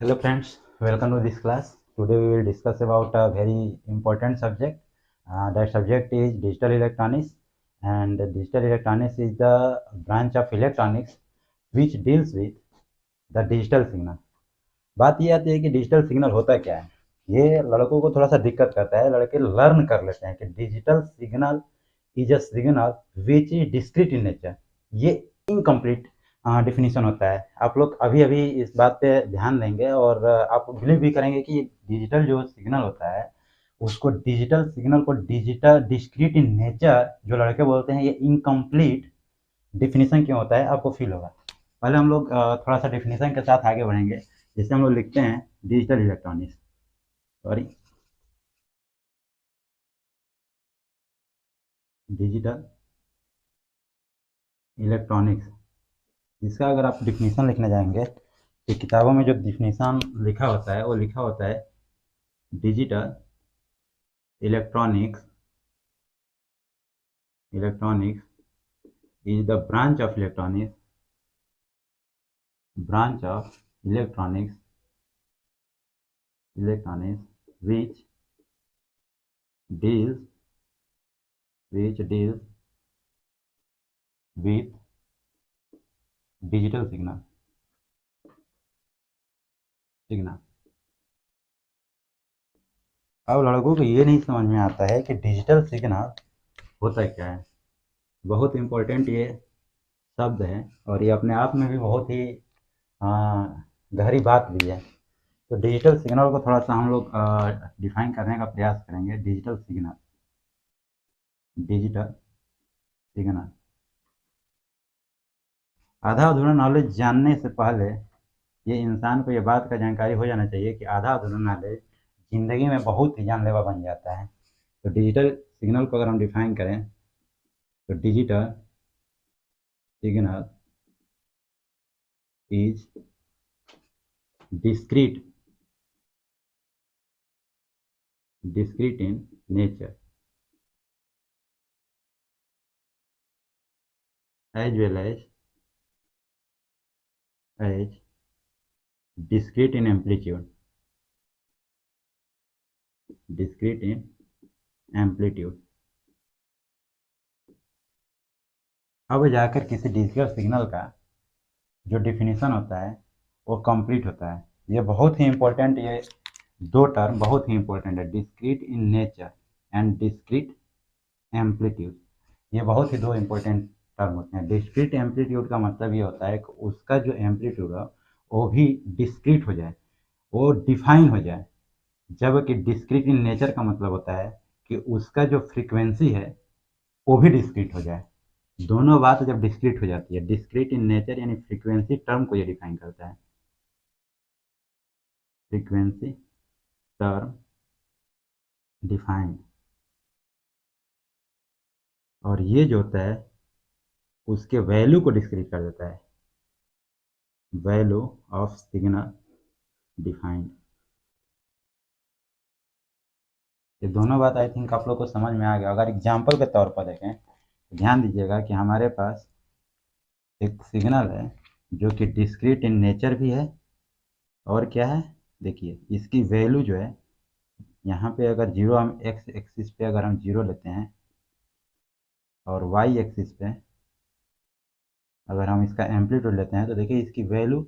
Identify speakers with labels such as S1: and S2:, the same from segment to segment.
S1: Hello friends, welcome to this class. Today we will discuss about a very important subject. That subject is digital electronics, and digital electronics is the branch of electronics which deals with the digital signal. बात ये आती है कि digital signal होता क्या है। ये लड़कों को थोड़ा सा दिक्कत करता है, लड़के लर्न कर लेते हैं कि digital signal is a signal which is discrete in nature. ये इनकम्प्लीट डिफिनीशन होता है। आप लोग अभी अभी इस बात पे ध्यान देंगे और आप बिलीव भी करेंगे कि डिजिटल जो सिग्नल होता है उसको डिजिटल सिग्नल को डिजिटल डिस्क्रीट इन नेचर जो लड़के बोलते हैं, ये इनकम्प्लीट डिफिनीशन क्यों होता है आपको फील होगा। पहले हम लोग थोड़ा सा डिफिनीशन के साथ आगे बढ़ेंगे। जैसे हम लोग लिखते हैं digital electronics, sorry digital electronics, इसका अगर आप डिफिनीशन लिखने जाएंगे तो किताबों में जो डिफिनीशन लिखा होता है वो लिखा होता है digital electronics electronics is the branch of electronics which deals with digital signal। अब लड़कों को ये नहीं समझ में आता है कि डिजिटल सिग्नल होता क्या है। बहुत इम्पोर्टेंट ये शब्द है और ये अपने आप में भी बहुत ही गहरी बात भी है। तो डिजिटल सिग्नल को थोड़ा सा हम लोग डिफाइन करने का प्रयास करेंगे। डिजिटल सिग्नल आधा अधूरा नॉलेज जानने से पहले ये इंसान को ये बात का जानकारी हो जाना चाहिए कि आधा अधूरा नॉलेज ज़िंदगी में बहुत ही जानलेवा बन जाता है। तो डिजिटल सिग्नल को अगर हम डिफाइन करें तो digital signal is discrete in nature as well as discrete in amplitude। अब जाकर किसी डिजिटल सिग्नल का जो डिफिनीशन होता है वो कंप्लीट होता है। ये बहुत ही इम्पोर्टेंट, ये दो टर्म बहुत ही इम्पोर्टेंट है, discrete in nature and discrete amplitude. ये बहुत ही दो इम्पोर्टेंट टर्म होते हैं। डिस्क्रीट एम्पलीट्यूड का मतलब ये होता है कि उसका जो एम्पलीट्यूड है वो भी डिस्क्रीट हो जाए, वो डिफाइन हो जाए। जबकि डिस्क्रीट इन नेचर का मतलब होता है कि उसका जो फ्रीक्वेंसी है वो भी डिस्क्रीट हो जाए। दोनों बात जब डिस्क्रीट हो जाती है, डिस्क्रीट इन नेचर यानी फ्रीक्वेंसी टर्म को ये डिफाइन करता है, फ्रीक्वेंसी टर्म डिफाइंड। और ये जो होता है उसके वैल्यू को डिस्क्रीट कर देता है, वैल्यू ऑफ सिग्नल डिफाइंड। ये दोनों बात आई थिंक आप लोग को समझ में आ गया। अगर एग्जाम्पल के तौर पर देखें तो ध्यान दीजिएगा कि हमारे पास एक सिग्नल है जो कि डिस्क्रीट इन नेचर भी है और क्या है, देखिए इसकी वैल्यू जो है यहाँ पे अगर जीरो, हम एक्स एक्सिस पे अगर हम जीरो लेते हैं और वाई एक्सिस पे अगर हम इसका एम्पलीट्यूड लेते हैं तो देखिए इसकी वैल्यू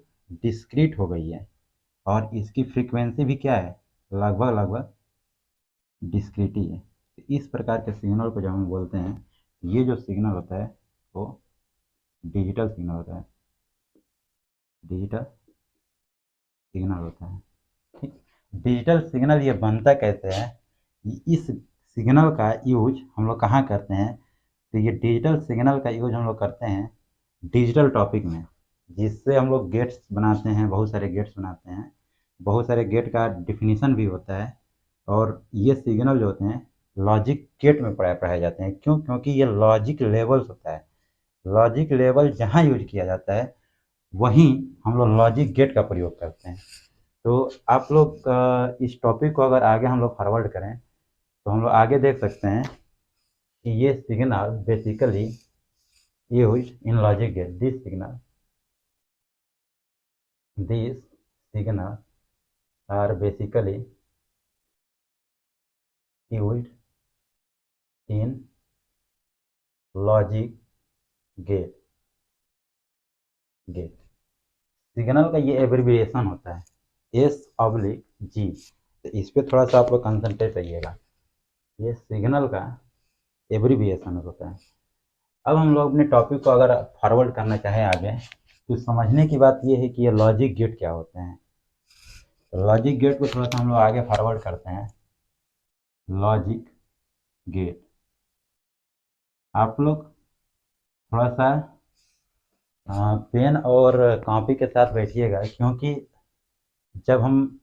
S1: डिस्क्रीट हो गई है और इसकी फ्रीक्वेंसी भी क्या है, लगभग लगभग डिस्क्रीट ही है। तो इस प्रकार के सिग्नल को जब हम बोलते हैं, ये जो सिग्नल होता है वो डिजिटल सिग्नल होता है, डिजिटल सिग्नल होता है। ठीक, डिजिटल सिग्नल ये बनता कैसे है, इस सिग्नल का यूज हम लोग कहाँ करते हैं, तो ये डिजिटल सिग्नल का यूज हम लोग करते हैं डिजिटल टॉपिक में, जिससे हम लोग गेट्स बनाते हैं, बहुत सारे गेट्स बनाते हैं। बहुत सारे गेट का डिफिनीशन भी होता है और ये सिग्नल जो होते हैं लॉजिक गेट में पढ़ाए जाते हैं। क्यों? क्योंकि ये लॉजिक लेवल्स होता है। लॉजिक लेवल जहाँ यूज किया जाता है वहीं हम लोग लॉजिक गेट का प्रयोग करते हैं। तो आप लोग इस टॉपिक को अगर आगे हम लोग फॉरवर्ड करें तो हम लोग आगे देख सकते हैं कि ये signal basically use in logic gate. This signal are basically used in logic gate gate. Signal का ये एब्रिविएशन होता है S/G। तो इस पे थोड़ा सा आप लोग कंसंट्रेट रहिएगा, ये सिग्नल का एब्रिविएशन होता है। अब हम लोग अपने टॉपिक को अगर फॉरवर्ड करना चाहें आगे, तो समझने की बात ये है कि ये लॉजिक गेट क्या होते हैं। तो लॉजिक गेट को थोड़ा सा हम लोग आगे फॉरवर्ड करते हैं। लॉजिक गेट, आप लोग थोड़ा सा पेन और कॉपी के साथ बैठिएगा, क्योंकि जब हम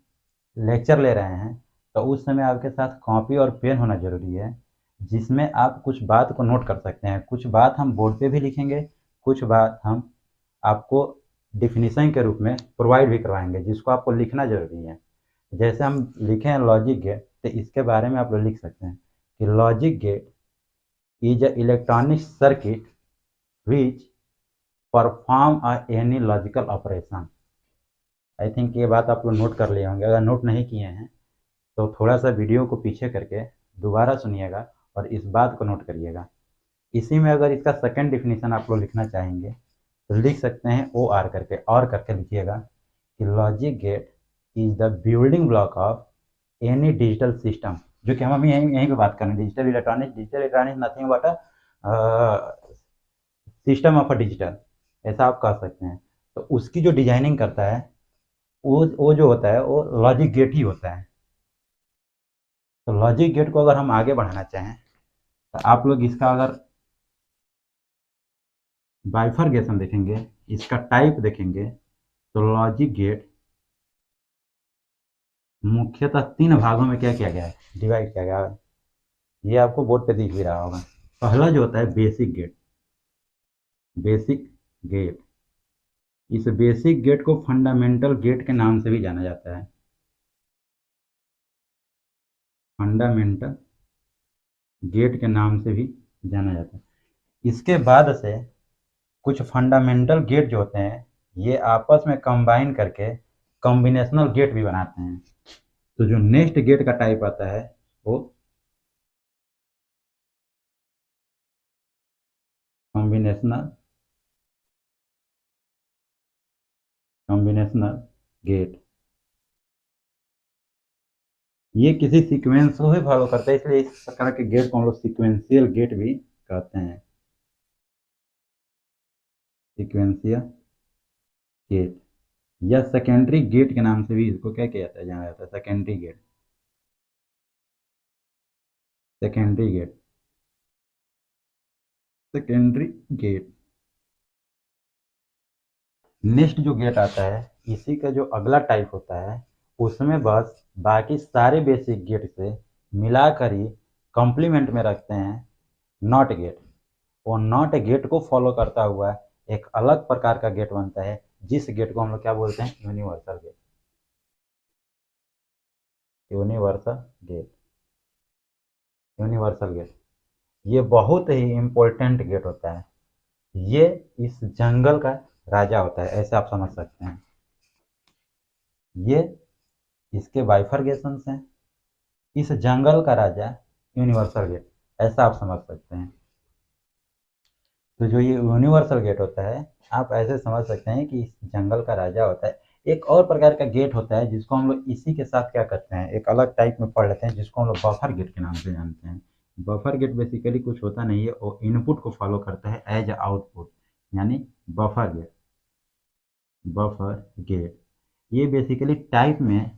S1: लेक्चर ले रहे हैं तो उस समय आपके साथ कॉपी और पेन होना ज़रूरी है, जिसमें आप कुछ बात को नोट कर सकते हैं। कुछ बात हम बोर्ड पे भी लिखेंगे, कुछ बात हम आपको डिफिनीशन के रूप में प्रोवाइड भी करवाएंगे, जिसको आपको लिखना ज़रूरी है। जैसे हम लिखे हैं लॉजिक गेट, तो इसके बारे में आप लोग लिख सकते हैं कि logic gate is a electronic circuit which perform any logical operation. I think ये बात आप लोग नोट कर लिए होंगे। अगर नोट नहीं किए हैं तो थोड़ा सा वीडियो को पीछे करके दोबारा सुनिएगा और इस बात को नोट करिएगा। इसी में अगर इसका सेकंड डिफिनीशन आप लोग लिखना चाहेंगे तो लिख सकते हैं OR करके, और करके लिखिएगा कि logic gate is the building block of any digital system. जो कि हम अभी यहीं यहीं पे बात कर रहे हैं, digital electronics nothing but system of a digital, ऐसा आप कह सकते हैं। तो उसकी जो डिजाइनिंग करता है वो जो होता है वो लॉजिक गेट ही होता है। तो लॉजिक गेट को अगर हम आगे बढ़ाना चाहें तो आप लोग इसका अगर बाइफरगेशन देखेंगे, इसका टाइप देखेंगे, तो लॉजिक गेट मुख्यतः 3 भागों में क्या किया गया है, डिवाइड किया गया है। ये आपको बोर्ड पे दिख भी रहा होगा। पहला जो होता है बेसिक गेट, बेसिक गेट, इस बेसिक गेट को फंडामेंटल गेट के नाम से भी जाना जाता है। फंडामेंटल गेट के नाम से भी जाना जाता है। इसके बाद से कुछ फंडामेंटल गेट जो होते हैं ये आपस में कंबाइन करके कॉम्बिनेशनल गेट भी बनाते हैं। तो जो नेक्स्ट गेट का टाइप आता है वो कॉम्बिनेशनल कॉम्बिनेशनल गेट। ये किसी सीक्वेंस को ही फॉलो करता है, इसलिए इस प्रकार के गेट को हम लोग सीक्वेंशियल गेट भी कहते हैं। सीक्वेंशियल गेट या सेकेंडरी गेट के नाम से भी इसको क्या किया जाता है, जाना जाता है secondary gate. Secondary gate, secondary gate. Next जो गेट आता है इसी का जो अगला टाइप होता है उसमें बस बाकी सारे बेसिक गेट से मिलाकर ही कॉम्प्लीमेंट में रखते हैं नॉट गेट। वो नॉट गेट को फॉलो करता हुआ एक अलग प्रकार का गेट बनता है, जिस गेट को हम लोग क्या बोलते हैं, universal gate. Universal gate, universal gate ये बहुत ही इम्पोर्टेंट गेट होता है। ये इस जंगल का राजा होता है, ऐसे आप समझ सकते हैं। ये इसके बाइफरगेशंस हैं, इस जंगल का राजा यूनिवर्सल गेट, ऐसा आप समझ सकते हैं। तो जो ये यूनिवर्सल गेट होता है आप ऐसे समझ सकते हैं कि इस जंगल का राजा होता है। एक और प्रकार का गेट होता है जिसको हम लोग इसी के साथ क्या करते हैं, एक अलग टाइप में पढ़ लेते हैं, जिसको हम लोग बफर गेट के नाम से जानते हैं। बफर गेट बेसिकली कुछ होता नहीं है, वो इनपुट को फॉलो करता है एज आउटपुट, यानी बफर गेट। बफर गेट ये बेसिकली टाइप में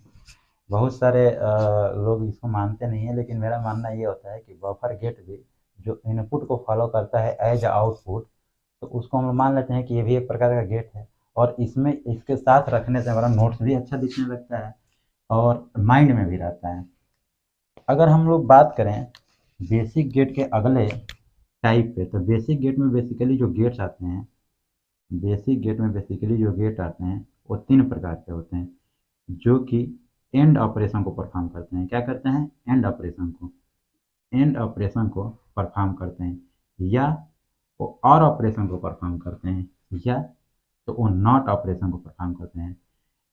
S1: बहुत सारे लोग इसको मानते नहीं है, लेकिन मेरा मानना ये होता है कि बफर गेट भी जो इनपुट को फॉलो करता है एज आउटपुट, तो उसको हम लोग मान लेते हैं कि ये भी एक प्रकार का गेट है। और इसमें इसके साथ रखने से हमारा नोट्स भी अच्छा दिखने लगता है और माइंड में भी रहता है। अगर हम लोग बात करें बेसिक गेट के अगले टाइप पे, तो बेसिक गेट में बेसिकली जो गेट्स आते हैं, बेसिक गेट में बेसिकली जो गेट आते हैं वो 3 प्रकार के होते हैं, जो कि एंड ऑपरेशन को परफॉर्म करते हैं। क्या करते हैं, एंड ऑपरेशन को, एंड ऑपरेशन को परफॉर्म करते हैं, या वो और ऑपरेशन को परफॉर्म करते हैं, या तो वो नॉट ऑपरेशन को परफॉर्म करते हैं।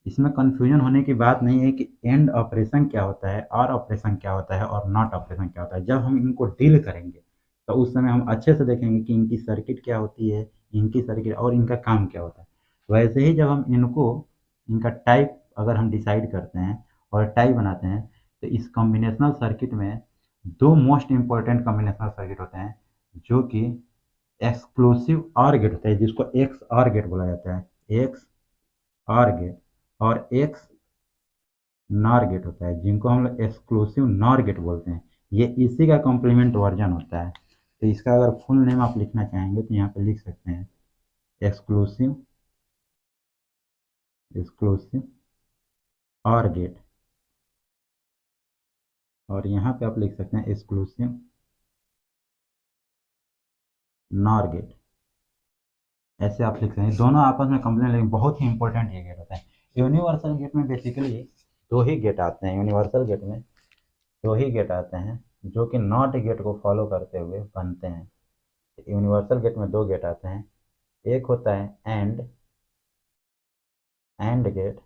S1: इसमें कन्फ्यूजन होने की बात नहीं है कि एंड ऑपरेशन क्या होता है, और ऑपरेशन क्या होता है, और नॉट ऑपरेशन क्या होता है। जब हम इनको डील करेंगे तो उस समय हम अच्छे से देखेंगे कि इनकी सर्किट क्या होती है, इनकी सर्किट और इनका काम क्या होता है। वैसे ही जब हम इनको, इनका टाइप अगर हम डिसाइड करते हैं और टाइप बनाते हैं, तो इस कॉम्बिनेशनल सर्किट में दो मोस्ट इंपॉर्टेंट कॉम्बिनेशनल सर्किट होते हैं, जो कि एक्सक्लूसिव ऑर गेट होता है, जिसको एक्स ऑर गेट बोला जाता है, एक्स ऑर गेट, और एक्स नॉर गेट होता है, जिनको हम लोग एक्सक्लूसिव नॉर गेट बोलते हैं। ये इसी का कॉम्प्लीमेंट वर्जन होता है। तो इसका अगर फुल नेम आप लिखना चाहेंगे तो यहाँ पे लिख सकते हैं एक्सक्लूसिव, एक्सक्लूसिव ऑर गेट, और यहाँ पे आप लिख सकते हैं एक्सक्लूसिव नॉर गेट। ऐसे आप लिख सकते हैं, दोनों आपस में कंप्लीमेंट, लेकिन बहुत ही इंपॉर्टेंट ये गेट होता है। यूनिवर्सल गेट में बेसिकली दो ही गेट आते हैं, यूनिवर्सल गेट में दो ही गेट आते हैं जो कि नॉट गेट को फॉलो करते हुए बनते हैं। यूनिवर्सल गेट में दो गेट आते हैं, एक होता है एंड गेट,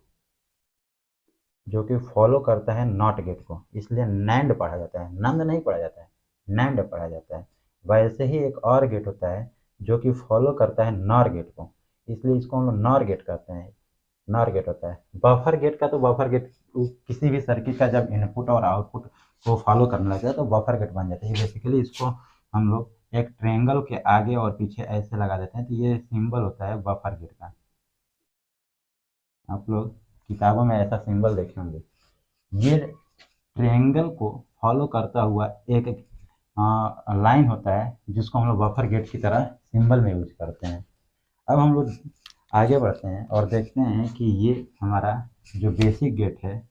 S1: जो कि फॉलो करता है नॉट गेट को, इसलिए नैंड पढ़ा जाता है, नंद नहीं पढ़ा जाता है, नैंड पढ़ा जाता है। वैसे ही एक और गेट होता है जो कि फॉलो करता है नॉर गेट को, इसलिए इसको हम लोग नॉर गेट कहते हैं, नॉर गेट होता है। बफर गेट का तो बफर गेट किसी भी सर्किट का जब इनपुट और आउटपुट को फॉलो करने लगता है तो बफर गेट बन जाता है। बेसिकली इसको हम लोग एक ट्रेंगल के आगे और पीछे ऐसे लगा देते हैं, तो ये सिंबल होता है बफर गेट का। आप लोग किताबों में ऐसा सिंबल देखे होंगे। ये ट्रायंगल को फॉलो करता हुआ एक लाइन होता है जिसको हम लोग बफर गेट की तरह सिंबल में यूज करते हैं। अब हम लोग आगे बढ़ते हैं और देखते हैं कि ये हमारा जो बेसिक गेट है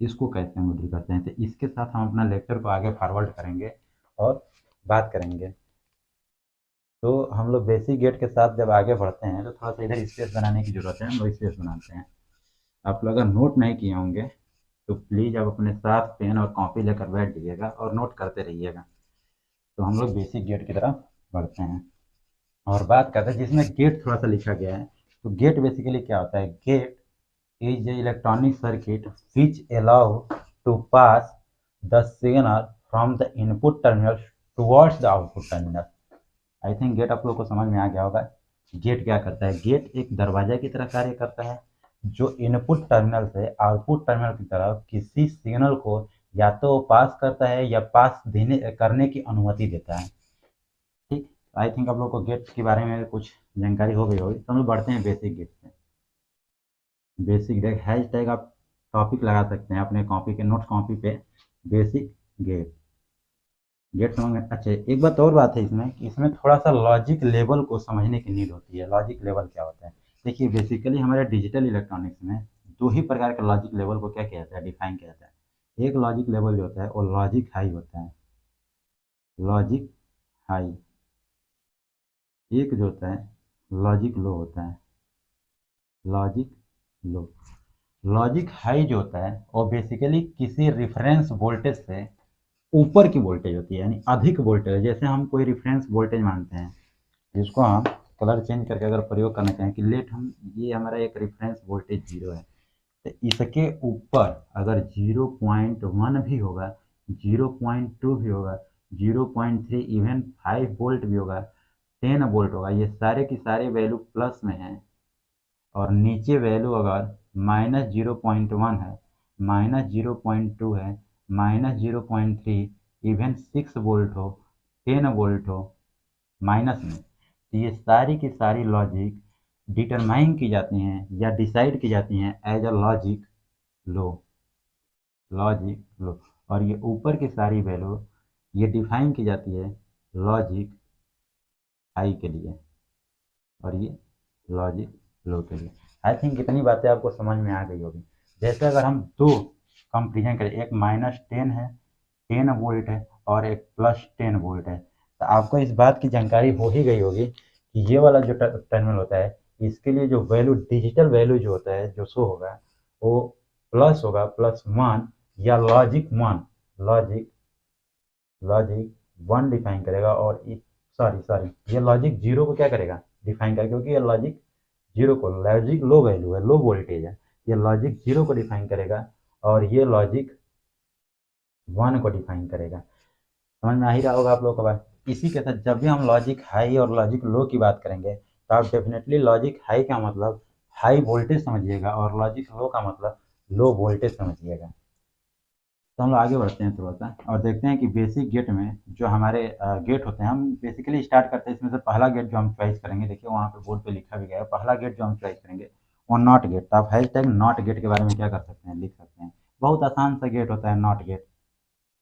S1: इसको कैसे हम डील करते हैं। तो इसके साथ हम अपना लेक्चर को आगे फॉरवर्ड करेंगे और बात करेंगे। तो हम लोग बेसिक गेट के साथ जब आगे बढ़ते हैं तो थोड़ा सा इधर स्पेस बनाने की ज़रूरत है, हम लोग स्पेस बनाते हैं। आप लोग अगर नोट नहीं किए होंगे तो प्लीज़ आप अपने साथ पेन और कॉपी लेकर बैठ जाइएगा और नोट करते रहिएगा। तो हम लोग बेसिक गेट की तरफ बढ़ते हैं और बात करते हैं जिसमें गेट थोड़ा सा लिखा गया है। तो गेट बेसिकली क्या होता है, gate is a electronic circuit which allow to pass the signal from the input terminal towards the output terminal. I think gate आप लोग को समझ में आ गया होगा। गेट क्या करता है, गेट एक दरवाजा की तरह कार्य करता है जो इनपुट टर्मिनल से आउटपुट टर्मिनल की तरफ किसी सिग्नल को या तो पास करता है या पास देने करने की अनुमति देता है। ठीक, आई थिंक आप लोग को गेट के बारे में कुछ जानकारी हो गई होगी। तो हम लोग बढ़ते हैं बेसिक गेट से। बेसिक गेट हैश टैग आप टॉपिक लगा सकते हैं अपने कॉपी के नोट्स कॉपी पे, बेसिक गेट। गेट समझ में, अच्छा एक बात और बात है इसमें कि इसमें थोड़ा सा लॉजिक लेवल को समझने की नीड होती है। लॉजिक लेवल क्या होता है, देखिए बेसिकली हमारे डिजिटल इलेक्ट्रॉनिक्स में दो ही प्रकार के लॉजिक लेवल को क्या किया जाता है, डिफाइन किया जाता है। एक लॉजिक लेवल जो होता है वो लॉजिक हाई होता है, लॉजिक हाई। एक जो होता है लॉजिक लो होता है, लॉजिक लो। लॉजिक हाई जो होता है वो बेसिकली किसी रेफरेंस वोल्टेज से ऊपर की वोल्टेज होती है, यानी अधिक वोल्टेज। जैसे हम कोई रेफरेंस वोल्टेज मानते हैं जिसको हम कलर चेंज करके अगर प्रयोग करना चाहें कि लेट हम, ये हमारा एक रेफरेंस वोल्टेज 0 है, तो इसके ऊपर अगर 0.1 भी होगा, 0.2 भी होगा, 0.3 इवन 5 वोल्ट भी होगा, 10 वोल्ट होगा, ये सारे की सारे वैल्यू प्लस में है, और नीचे वैल्यू अगर -0.1 है, -0.2 है, -0.3, इवन 6 वोल्ट हो, 10 वोल्ट हो माइनस में, तो ये सारी की सारी लॉजिक डिटरमाइन की जाती हैं या डिसाइड की जाती हैं as a logic low, logic low. और ये ऊपर की सारी वैल्यू ये डिफाइन की जाती है लॉजिक हाई के लिए, और ये लॉजिक लो के लिए। आई थिंक इतनी बातें आपको समझ में आ गई होगी। जैसे अगर हम दो कंपेरिजन करें, एक -10 है, 10 वोल्ट है, और एक +10 वोल्ट है, तो आपको इस बात की जानकारी हो ही गई होगी कि ये वाला जो टर्मिनल होता है इसके लिए जो वैल्यू, डिजिटल वैल्यू जो होता है जो शो होगा वो प्लस होगा, +1 या लॉजिक 1, लॉजिक लॉजिक 1 डिफाइन करेगा, और सॉरी सॉरी ये लॉजिक 0 को क्या करेगा, डिफाइन करेगा, क्योंकि ये लॉजिक 0 को, लॉजिक लो वैल्यू है, लो वोल्टेज है, ये लॉजिक 0 को डिफाइन करेगा और ये लॉजिक 1 को डिफाइन करेगा। समझ में आ ही रहा होगा आप लोगों को बात। इसी के साथ जब भी हम लॉजिक हाई और लॉजिक लो की बात करेंगे तो आप डेफिनेटली लॉजिक हाई का मतलब हाई वोल्टेज समझिएगा और लॉजिक लो का मतलब लो वोल्टेज समझिएगा। तो हम लोग आगे बढ़ते हैं थोड़ा सा और देखते हैं कि बेसिक गेट में जो हमारे गेट होते हैं, हम बेसिकली स्टार्ट करते हैं इसमें से पहला गेट जो हम चॉइस करेंगे, देखिए वहाँ पे बोर्ड पे लिखा भी गया है, पहला गेट जो हम चॉइस करेंगे वो नॉट गेट। तो आप हैश टैग नॉट गेट के बारे में क्या कर सकते हैं, लिख सकते हैं। बहुत आसान सा गेट होता है नॉट गेट।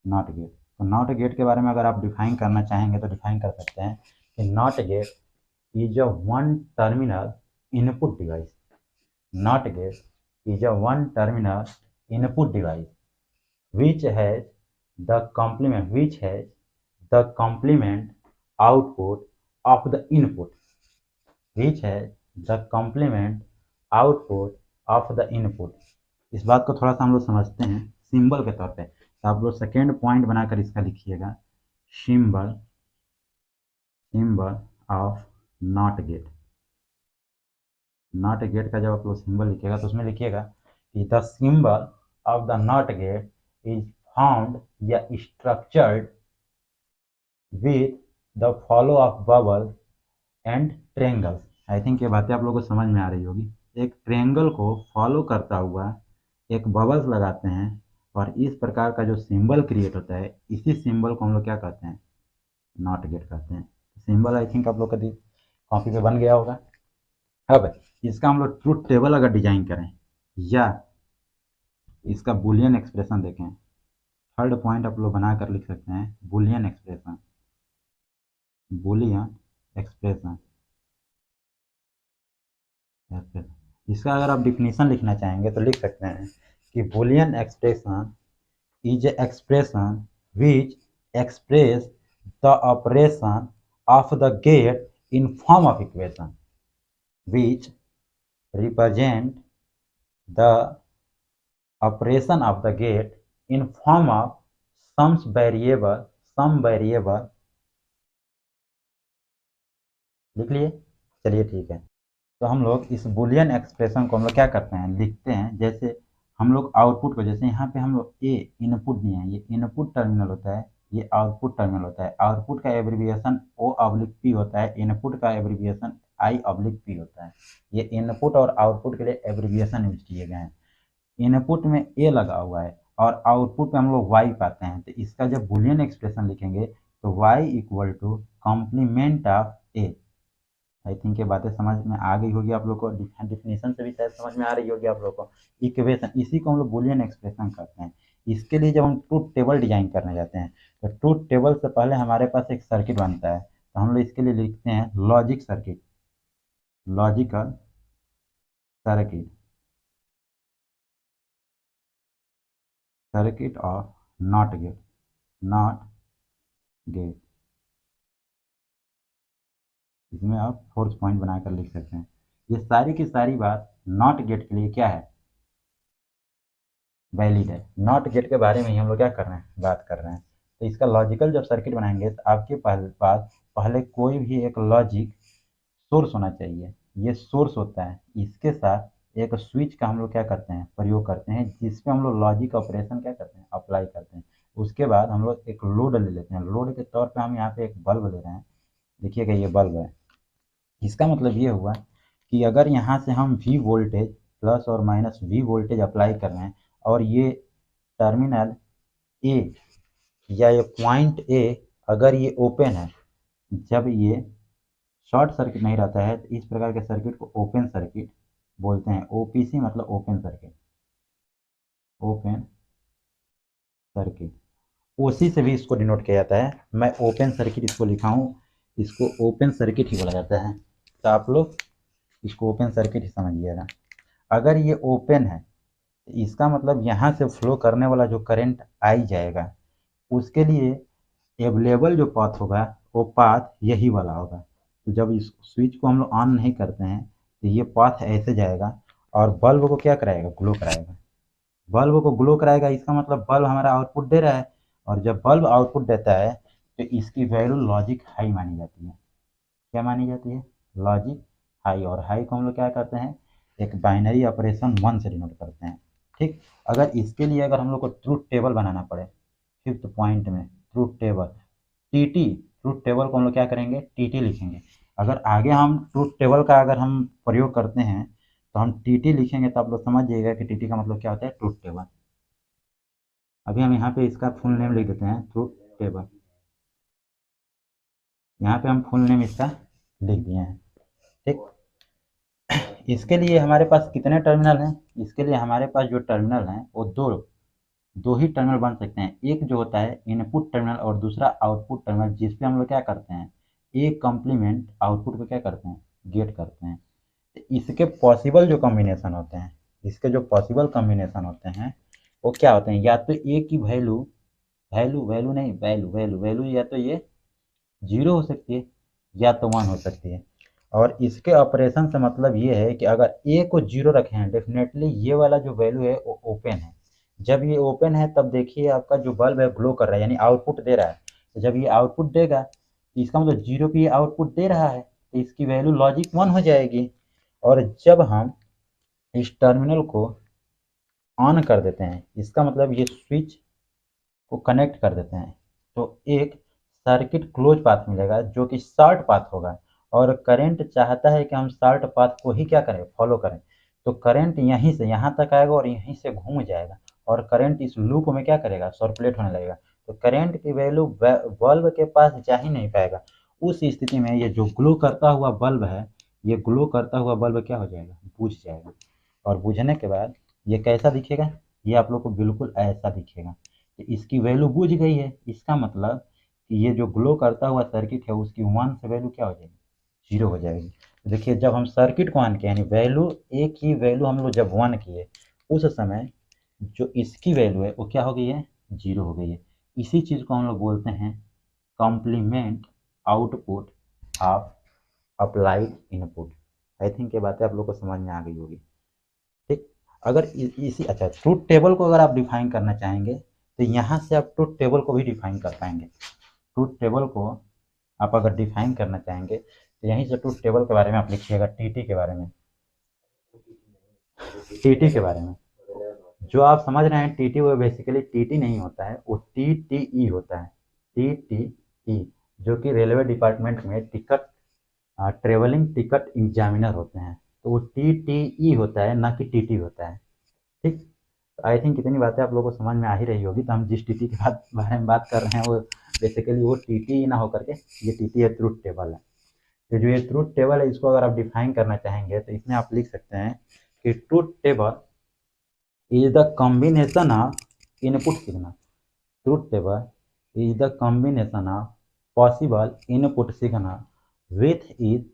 S1: नॉट गेट, तो नॉट गेट के बारे में अगर आप डिफाइन करना चाहेंगे तो डिफाइन कर सकते हैं कि not gate is a one terminal input device. Not gate is a one terminal input device which has the complement output of the input, which has the complement output of the input। इस बात को थोड़ा सा हम लोग समझते हैं symbol के तौर पे। तो आप लोग सेकेंड पॉइंट बनाकर इसका लिखिएगा, symbol symbol of not gate. Not gate का जब आप लोग सिंबल लिखिएगा तो उसमें लिखिएगा कि the symbol of the not gate is found या structured with the follow of bubble and triangles। I think ये बातें आप लोगों को समझ में आ रही होगी। एक ट्रेंगल को फॉलो करता हुआ एक बबल्स लगाते हैं और इस प्रकार का जो सिंबल क्रिएट होता है, इसी सिंबल को हम लोग क्या कहते हैं, नॉट गेट कहते हैं। सिंबल आई थिंक आप लोग का कॉपी पे बन गया होगा। अब इसका हम लोग ट्रूथ टेबल अगर डिजाइन करें या इसका बुलियन एक्सप्रेशन देखें, थर्ड पॉइंट आप लोग बनाकर लिख सकते हैं बुलियन एक्सप्रेशन। बुलियन एक्सप्रेशन, इसका अगर आप डिफिनीशन लिखना चाहेंगे तो लिख सकते हैं कि Boolean expression is a expression which express the operation of the gate in form of equation which represent the operation of the gate in form of some variable लिख लिए। चलिए ठीक है, तो हम लोग इस बुलियन एक्सप्रेशन को हम लोग क्या करते हैं, लिखते हैं। जैसे हम लोग आउटपुट को, जैसे यहाँ पे हम लोग ए इनपुट दिए हैं, ये इनपुट टर्मिनल होता है, ये आउटपुट टर्मिनल होता है। आउटपुट का एब्रीविएशन ओ ऑब्लिक पी होता है, इनपुट का एब्रीविएशन आई ऑब्लिक पी होता है। ये इनपुट और आउटपुट के लिए एब्रीविएशन यूज किए गए हैं। इनपुट में ए लगा हुआ है और आउटपुट में हम लोग वाई पाते हैं, तो इसका जब बुलियन एक्सप्रेशन लिखेंगे तो y equal to complement of A. I think ये बातें समझ में आ गई होगी आप लोग को, डिफिनेशन से भी शायद समझ में आ रही होगी आप लोग को। इक्वेशन, इसी को हम लोग बुलियन एक्सप्रेशन कहते हैं। इसके लिए जब हम ट्रूथ टेबल डिजाइन करने जाते हैं तो ट्रूथ टेबल से पहले हमारे पास एक सर्किट बनता है, तो हम लोग इसके लिए लिखते हैं logic circuit. Logical circuit, circuit of not gate, not gate. इसमें आप फोर्थ पॉइंट बनाकर लिख सकते हैं। ये सारी की सारी बात नॉट गेट के लिए क्या है, वैलिड है। नॉट गेट के बारे में ही हम लोग क्या कर रहे हैं, बात कर रहे हैं। तो इसका लॉजिकल जब सर्किट बनाएंगे तो आपके पास पहले कोई भी एक लॉजिक सोर्स होना चाहिए। ये सोर्स होता है, इसके साथ एक स्विच का हम लोग क्या करते हैं, प्रयोग करते हैं, जिसपे हम लोग लॉजिक ऑपरेशन क्या करते हैं, अप्लाई करते हैं। उसके बाद हम लोग एक लोड ले लेते हैं। लोड के तौर पे हम यहाँ पे एक बल्ब ले रहे हैं, देखिएगा ये बल्ब है। इसका मतलब ये हुआ कि अगर यहाँ से हम वी वोल्टेज प्लस और माइनस वी वोल्टेज अप्लाई कर रहे हैं और ये टर्मिनल ए या ये पॉइंट ए अगर ये ओपन है, जब ये शॉर्ट सर्किट नहीं रहता है तो इस प्रकार के सर्किट को ओपन सर्किट बोलते हैं। ओपीसी मतलब ओपन सर्किट, ओपन सर्किट। ओसी से भी इसको डिनोट किया जाता है। मैं ओपन सर्किट इसको लिखा हूँ, इसको ओपन सर्किट ही बोला जाता है। तो आप लोग इसको ओपन सर्किट ही समझिएगा। अगर ये ओपन है तो इसका मतलब यहाँ से फ्लो करने वाला जो करंट आई जाएगा उसके लिए अवेलेबल जो पाथ होगा वो पाथ यही वाला होगा। तो जब इस स्विच को हम लोग ऑन नहीं करते हैं तो ये पाथ ऐसे जाएगा और बल्ब को क्या कराएगा, ग्लो कराएगा। बल्ब को ग्लो कराएगा, इसका मतलब बल्ब हमारा आउटपुट दे रहा है, और जब बल्ब आउटपुट देता है तो इसकी वैल्यू लॉजिक हाई मानी जाती है। क्या मानी जाती है, लॉजिक हाई। और हाई को हम लोग क्या कहते हैं, एक बाइनरी ऑपरेशन 1 से डिनोट करते हैं। ठीक, अगर इसके लिए अगर हम लोग को ट्रूथ टेबल बनाना पड़े, फिफ्थ पॉइंट में truth table, TT, truth table को हम लोग क्या करेंगे, टीटी लिखेंगे। अगर आगे हम ट्रूथ टेबल का अगर हम प्रयोग करते हैं तो हम टीटी लिखेंगे, तो आप लोग समझ जाइएगा कि टीटी का मतलब क्या होता है, ट्रूथ टेबल। अभी हम यहाँ पे इसका फुल नेम लिख देते हैं, ट्रूथ टेबल। यहाँ पे हम फुल नेम इसका लिख दिए हैं। ठीक, इसके लिए हमारे पास कितने टर्मिनल हैं, इसके लिए हमारे पास जो टर्मिनल हैं वो दो दो ही टर्मिनल बन सकते हैं। एक जो होता है इनपुट टर्मिनल और दूसरा आउटपुट टर्मिनल, जिसपे हम लोग क्या करते हैं, एक कॉम्प्लीमेंट आउटपुट को क्या करते हैं, गेट करते हैं। इसके पॉसिबल जो कॉम्बिनेशन होते हैं, इसके जो पॉसिबल कॉम्बिनेशन होते हैं वो क्या होते हैं, या तो ए की वैल्यू, वैल्यू वैल्यू नहीं वैल्यू वैल्यू वैल्यू या तो ये 0 हो सकती है या तो 1 हो सकती है। और इसके ऑपरेशन से मतलब ये है कि अगर ए को 0 रखे हैं, डेफिनेटली ये वाला जो वैल्यू है वो ओपन है। जब ये ओपन है तब देखिए आपका जो बल्ब है ग्लो कर रहा है, यानी आउटपुट दे रहा है। तो जब ये आउटपुट देगा तो इसका मतलब 0 पे ये आउटपुट दे रहा है, तो इसकी वैल्यू लॉजिक 1 हो जाएगी। और जब हम इस टर्मिनल को ऑन कर देते हैं, इसका मतलब ये स्विच को कनेक्ट कर देते हैं, तो एक सर्किट क्लोज पाथ मिलेगा जो कि शॉर्ट पाथ होगा। और करंट चाहता है कि हम शॉर्ट पाथ को ही क्या करें, फॉलो करें। तो करंट यहीं से यहाँ तक आएगा और यहीं से घूम जाएगा, और करंट इस लूप में क्या करेगा, सर्कुलेट होने लगेगा। तो करंट की वैल्यू बल्ब के पास जा ही नहीं पाएगा। उस स्थिति में ये जो ग्लो करता हुआ बल्ब है, ये ग्लो करता हुआ बल्ब क्या हो जाएगा, बुझ जाएगा। और बुझने के बाद ये कैसा दिखेगा, ये आप लोग को बिल्कुल ऐसा दिखेगा कि इसकी वैल्यू बुझ गई है। इसका मतलब कि ये जो ग्लो करता हुआ सर्किट है उसकी 1 से वैल्यू क्या हो जाएगी, 0 हो जाएगी। तो देखिए जब हम सर्किट को ऑन किए, यानी वैल्यू ए की वैल्यू हम लोग जब 1 किए, उस समय जो इसकी वैल्यू है वो क्या हो गई है, 0 हो गई है। इसी चीज़ को हम लोग बोलते हैं complement output of applied input. I think ये बातें आप लोग को समझ में आ गई होगी। ठीक, अगर इसी अच्छा ट्रूथ टेबल को अगर आप डिफाइन करना चाहेंगे तो यहाँ से आप ट्रूथ टेबल को भी डिफाइन कर पाएंगे। ट्रूथ टेबल को आप अगर डिफाइन करना चाहेंगे तो यहीं से ट्रूथ टेबल के बारे में आप लिखिएगा, टीटी के बारे में, टीटी के बारे में। जो आप समझ रहे हैं टीटी, वो बेसिकली टीटी नहीं होता है, वो टीटीई होता है, टीटीई, जो कि रेलवे डिपार्टमेंट में टिकट ट्रेवलिंग टिकट एग्जामिनर होते हैं। तो वो टीटीई होता है, ना कि टीटी होता है। ठीक, आई थिंक इतनी बातें आप लोगों को समझ में आ ही रही होगी। तो हम जिस टीटी के बारे में बात कर रहे हैं वो बेसिकली वो टीटी ना होकर के ये टीटी है, ट्रूथ टेबल है। तो जो ये ट्रूथ टेबल है, इसको अगर आप डिफाइन करना चाहेंगे तो इसमें आप लिख सकते हैं कि truth table is the combination of input signal. Truth table is the combination of possible input signal with is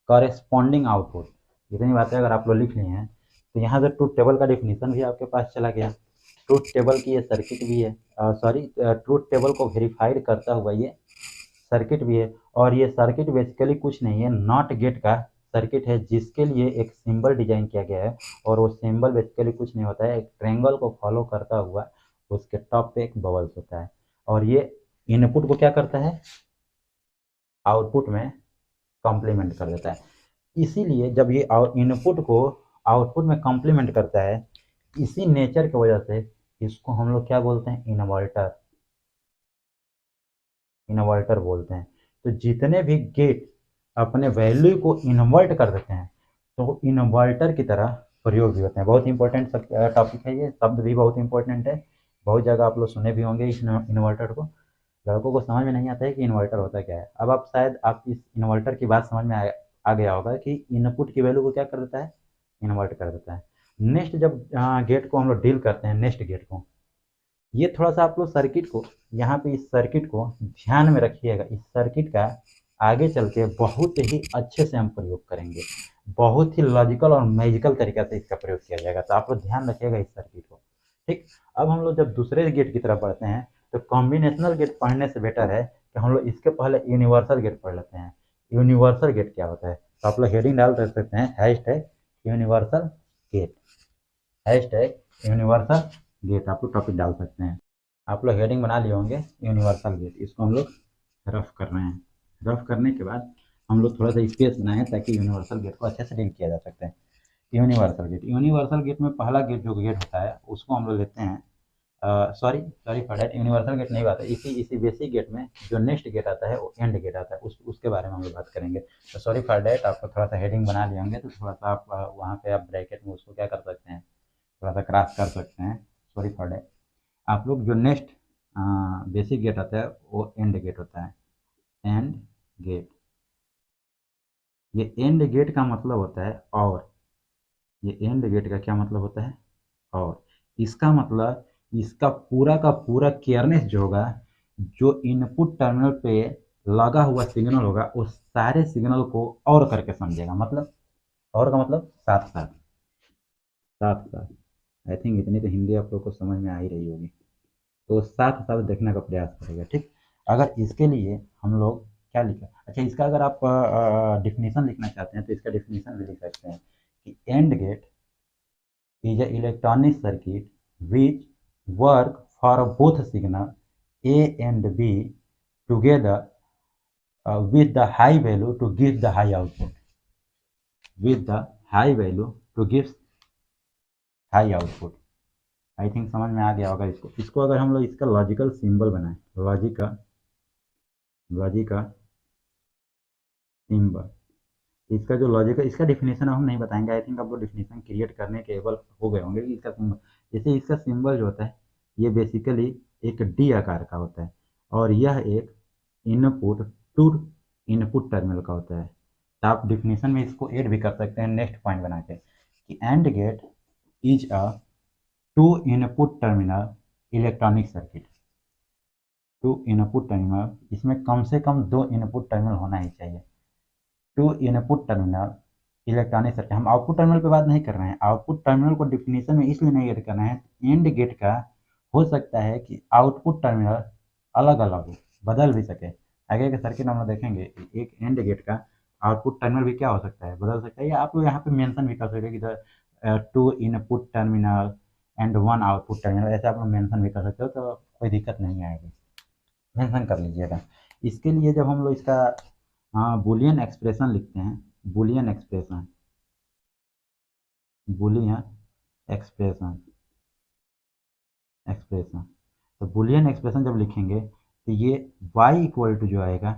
S1: corresponding output. इतनी बातें अगर आप लोग लिख लिए हैं तो यहाँ से ट्रूथ टेबल का डेफिनेशन भी आपके पास चला गया। ट्रूथ टेबल की ये सर्किट भी है, सॉरी ट्रूथ टेबल को वेरीफाइड करता हुआ ये सर्किट भी है। और ये सर्किट बेसिकली कुछ नहीं है, नॉट गेट का सर्किट है, जिसके लिए एक सिंबल डिजाइन किया गया है। और वो सिंबल बेसिकली कुछ नहीं होता है, एक ट्रायंगल को फॉलो करता हुआ उसके टॉप पे एक बबल्स होता है, और ये इनपुट को क्या करता है, आउटपुट में कॉम्प्लीमेंट कर देता है। इसीलिए जब ये इनपुट को आउटपुट में कॉम्प्लीमेंट करता है, इसी नेचर की वजह से इसको हम लोग क्या बोलते हैं, इन्वर्टर, इन्वर्टर बोलते हैं। तो जितने भी गेट अपने वैल्यू को इन्वर्ट कर देते हैं तो इन्वर्टर की तरह प्रयोग भी होते हैं। बहुत इंपॉर्टेंट टॉपिक है, ये शब्द भी बहुत इंपॉर्टेंट है, बहुत जगह आप लोग सुने भी होंगे इस इन्वर्टर को। लड़कों को समझ में नहीं आता है कि इन्वर्टर होता क्या है। अब आप शायद आप इस इन्वर्टर की बात समझ में आ गया होगा कि इनपुट की वैल्यू को क्या कर देता है, इन्वर्ट कर देता है। नेक्स्ट जब गेट को हम लोग डील करते हैं, नेक्स्ट गेट को, ये थोड़ा सा आप लोग सर्किट को, यहाँ पे इस सर्किट को ध्यान में रखिएगा। इस सर्किट का आगे चल के बहुत ही अच्छे से हम प्रयोग करेंगे, बहुत ही लॉजिकल और मैजिकल तरीका से इसका प्रयोग किया जाएगा। तो आप लोग ध्यान रखिएगा इस सर्किट को। ठीक, अब हम लोग जब दूसरे गेट की तरफ बढ़ते हैं तो कॉम्बिनेशनल गेट पढ़ने से बेटर है कि हम लोग इसके पहले यूनिवर्सल गेट पढ़ लेते हैं। यूनिवर्सल गेट क्या होता है, तो आप लोग हेडिंग डाल सकते हैं, hashtag universal gate, hashtag universal gate आप लोग टॉपिक डाल सकते हैं। आप लोग हेडिंग बना लिए होंगे यूनिवर्सल गेट, इसको हम लोग रफ कर रहे हैं। रफ करने के बाद हम लोग थोड़ा सा स्पेस बनाएं ताकि यूनिवर्सल गेट को अच्छे से डील किया जा सकता है। यूनिवर्सल गेट, यूनिवर्सल गेट में पहला गेट जो गेट होता है उसको हम लोग लेते हैं, sorry sorry for that, universal gate नहीं आता, इसी इसी बेसिक गेट में जो नेक्स्ट गेट आता है वो एंड गेट आता है, उसके बारे में हम लोग बात करेंगे। तो सॉरी फॉर दैट, आपको थोड़ा सा हेडिंग बना लिए होंगे तो थोड़ा सा आप वहाँ पे आप ब्रैकेट में उसको क्या कर सकते हैं, थोड़ा सा क्रॉस कर सकते हैं, सॉरी फॉर दैट। आप लोग जो नेक्स्ट बेसिक गेट आता है वो एंड गेट होता है, एंड गेट। ये एंड गेट का मतलब होता है और, ये एंड गेट का क्या मतलब होता है, और इसका मतलब इसका पूरा का पूरा केयरनेस जो होगा, जो इनपुट टर्मिनल पे लगा हुआ सिग्नल होगा उस सारे सिग्नल को और करके समझेगा, मतलब और का मतलब साथ साथ, साथ साथ। आई थिंक इतनी तो हिंदी आप लोग को समझ में आ ही रही होगी। तो साथ साथ देखने का प्रयास करेगा, ठीक। अगर इसके लिए हम लोग क्या लिखें, अच्छा इसका अगर आप डिफिनीशन लिखना चाहते हैं तो इसका डिफिनीशन भी लिख सकते हैं कि and gate is an electronic circuit which work for both signal A and B together with the high value to give the high output, with the high value to give high output। I think समझ में आ गया होगा। इसको अगर हम लोग इसका logical symbol बनाएं, लॉजिक का सिंबल, इसका जो लॉजिक है, इसका डिफिनेशन हम नहीं बताएंगे, आई थिंक आप लोग डिफिनेशन क्रिएट करने के एबल हो गए होंगे कि इसका सिंबल, जैसे इसका सिंबल जो होता है ये बेसिकली एक डी आकार का होता है और यह एक इनपुट टू इनपुट टर्मिनल का होता है। तो आप डिफिनेशन में इसको ऐड भी कर सकते हैं नेक्स्ट पॉइंट बना के कि and gate is a two input terminal electronic circuit, two input terminal, इसमें कम से कम दो इनपुट टर्मिनल होना ही चाहिए, two input terminal electronic circuit. हम आउटपुट टर्मिनल पे बात नहीं कर रहे हैं, आउटपुट टर्मिनल को डिफिनीशन में इसलिए नहीं ऐड कर रहे हैं, एंड गेट का हो सकता है कि आउटपुट टर्मिनल अलग अलग हो, बदल भी सके। आगे के सर्किट हम लोग देखेंगे कि एक एंड गेट का आउटपुट टर्मिनल भी क्या हो सकता है, बदल सकता है, या आप लोग यहाँ पे मेंशन भी कर सकते हैं कि two input terminal and one output terminal, ऐसे आप लोग मेंशन भी कर सकते हो, तो कोई दिक्कत नहीं आएगी, मेंशन कर लीजिएगा। इसके लिए जब हम लोग इसका बुलियन एक्सप्रेशन लिखते हैं, Boolean expression, Boolean expression, expression, तो बुलियन एक्सप्रेशन जब लिखेंगे तो ये y इक्वल टू जो आएगा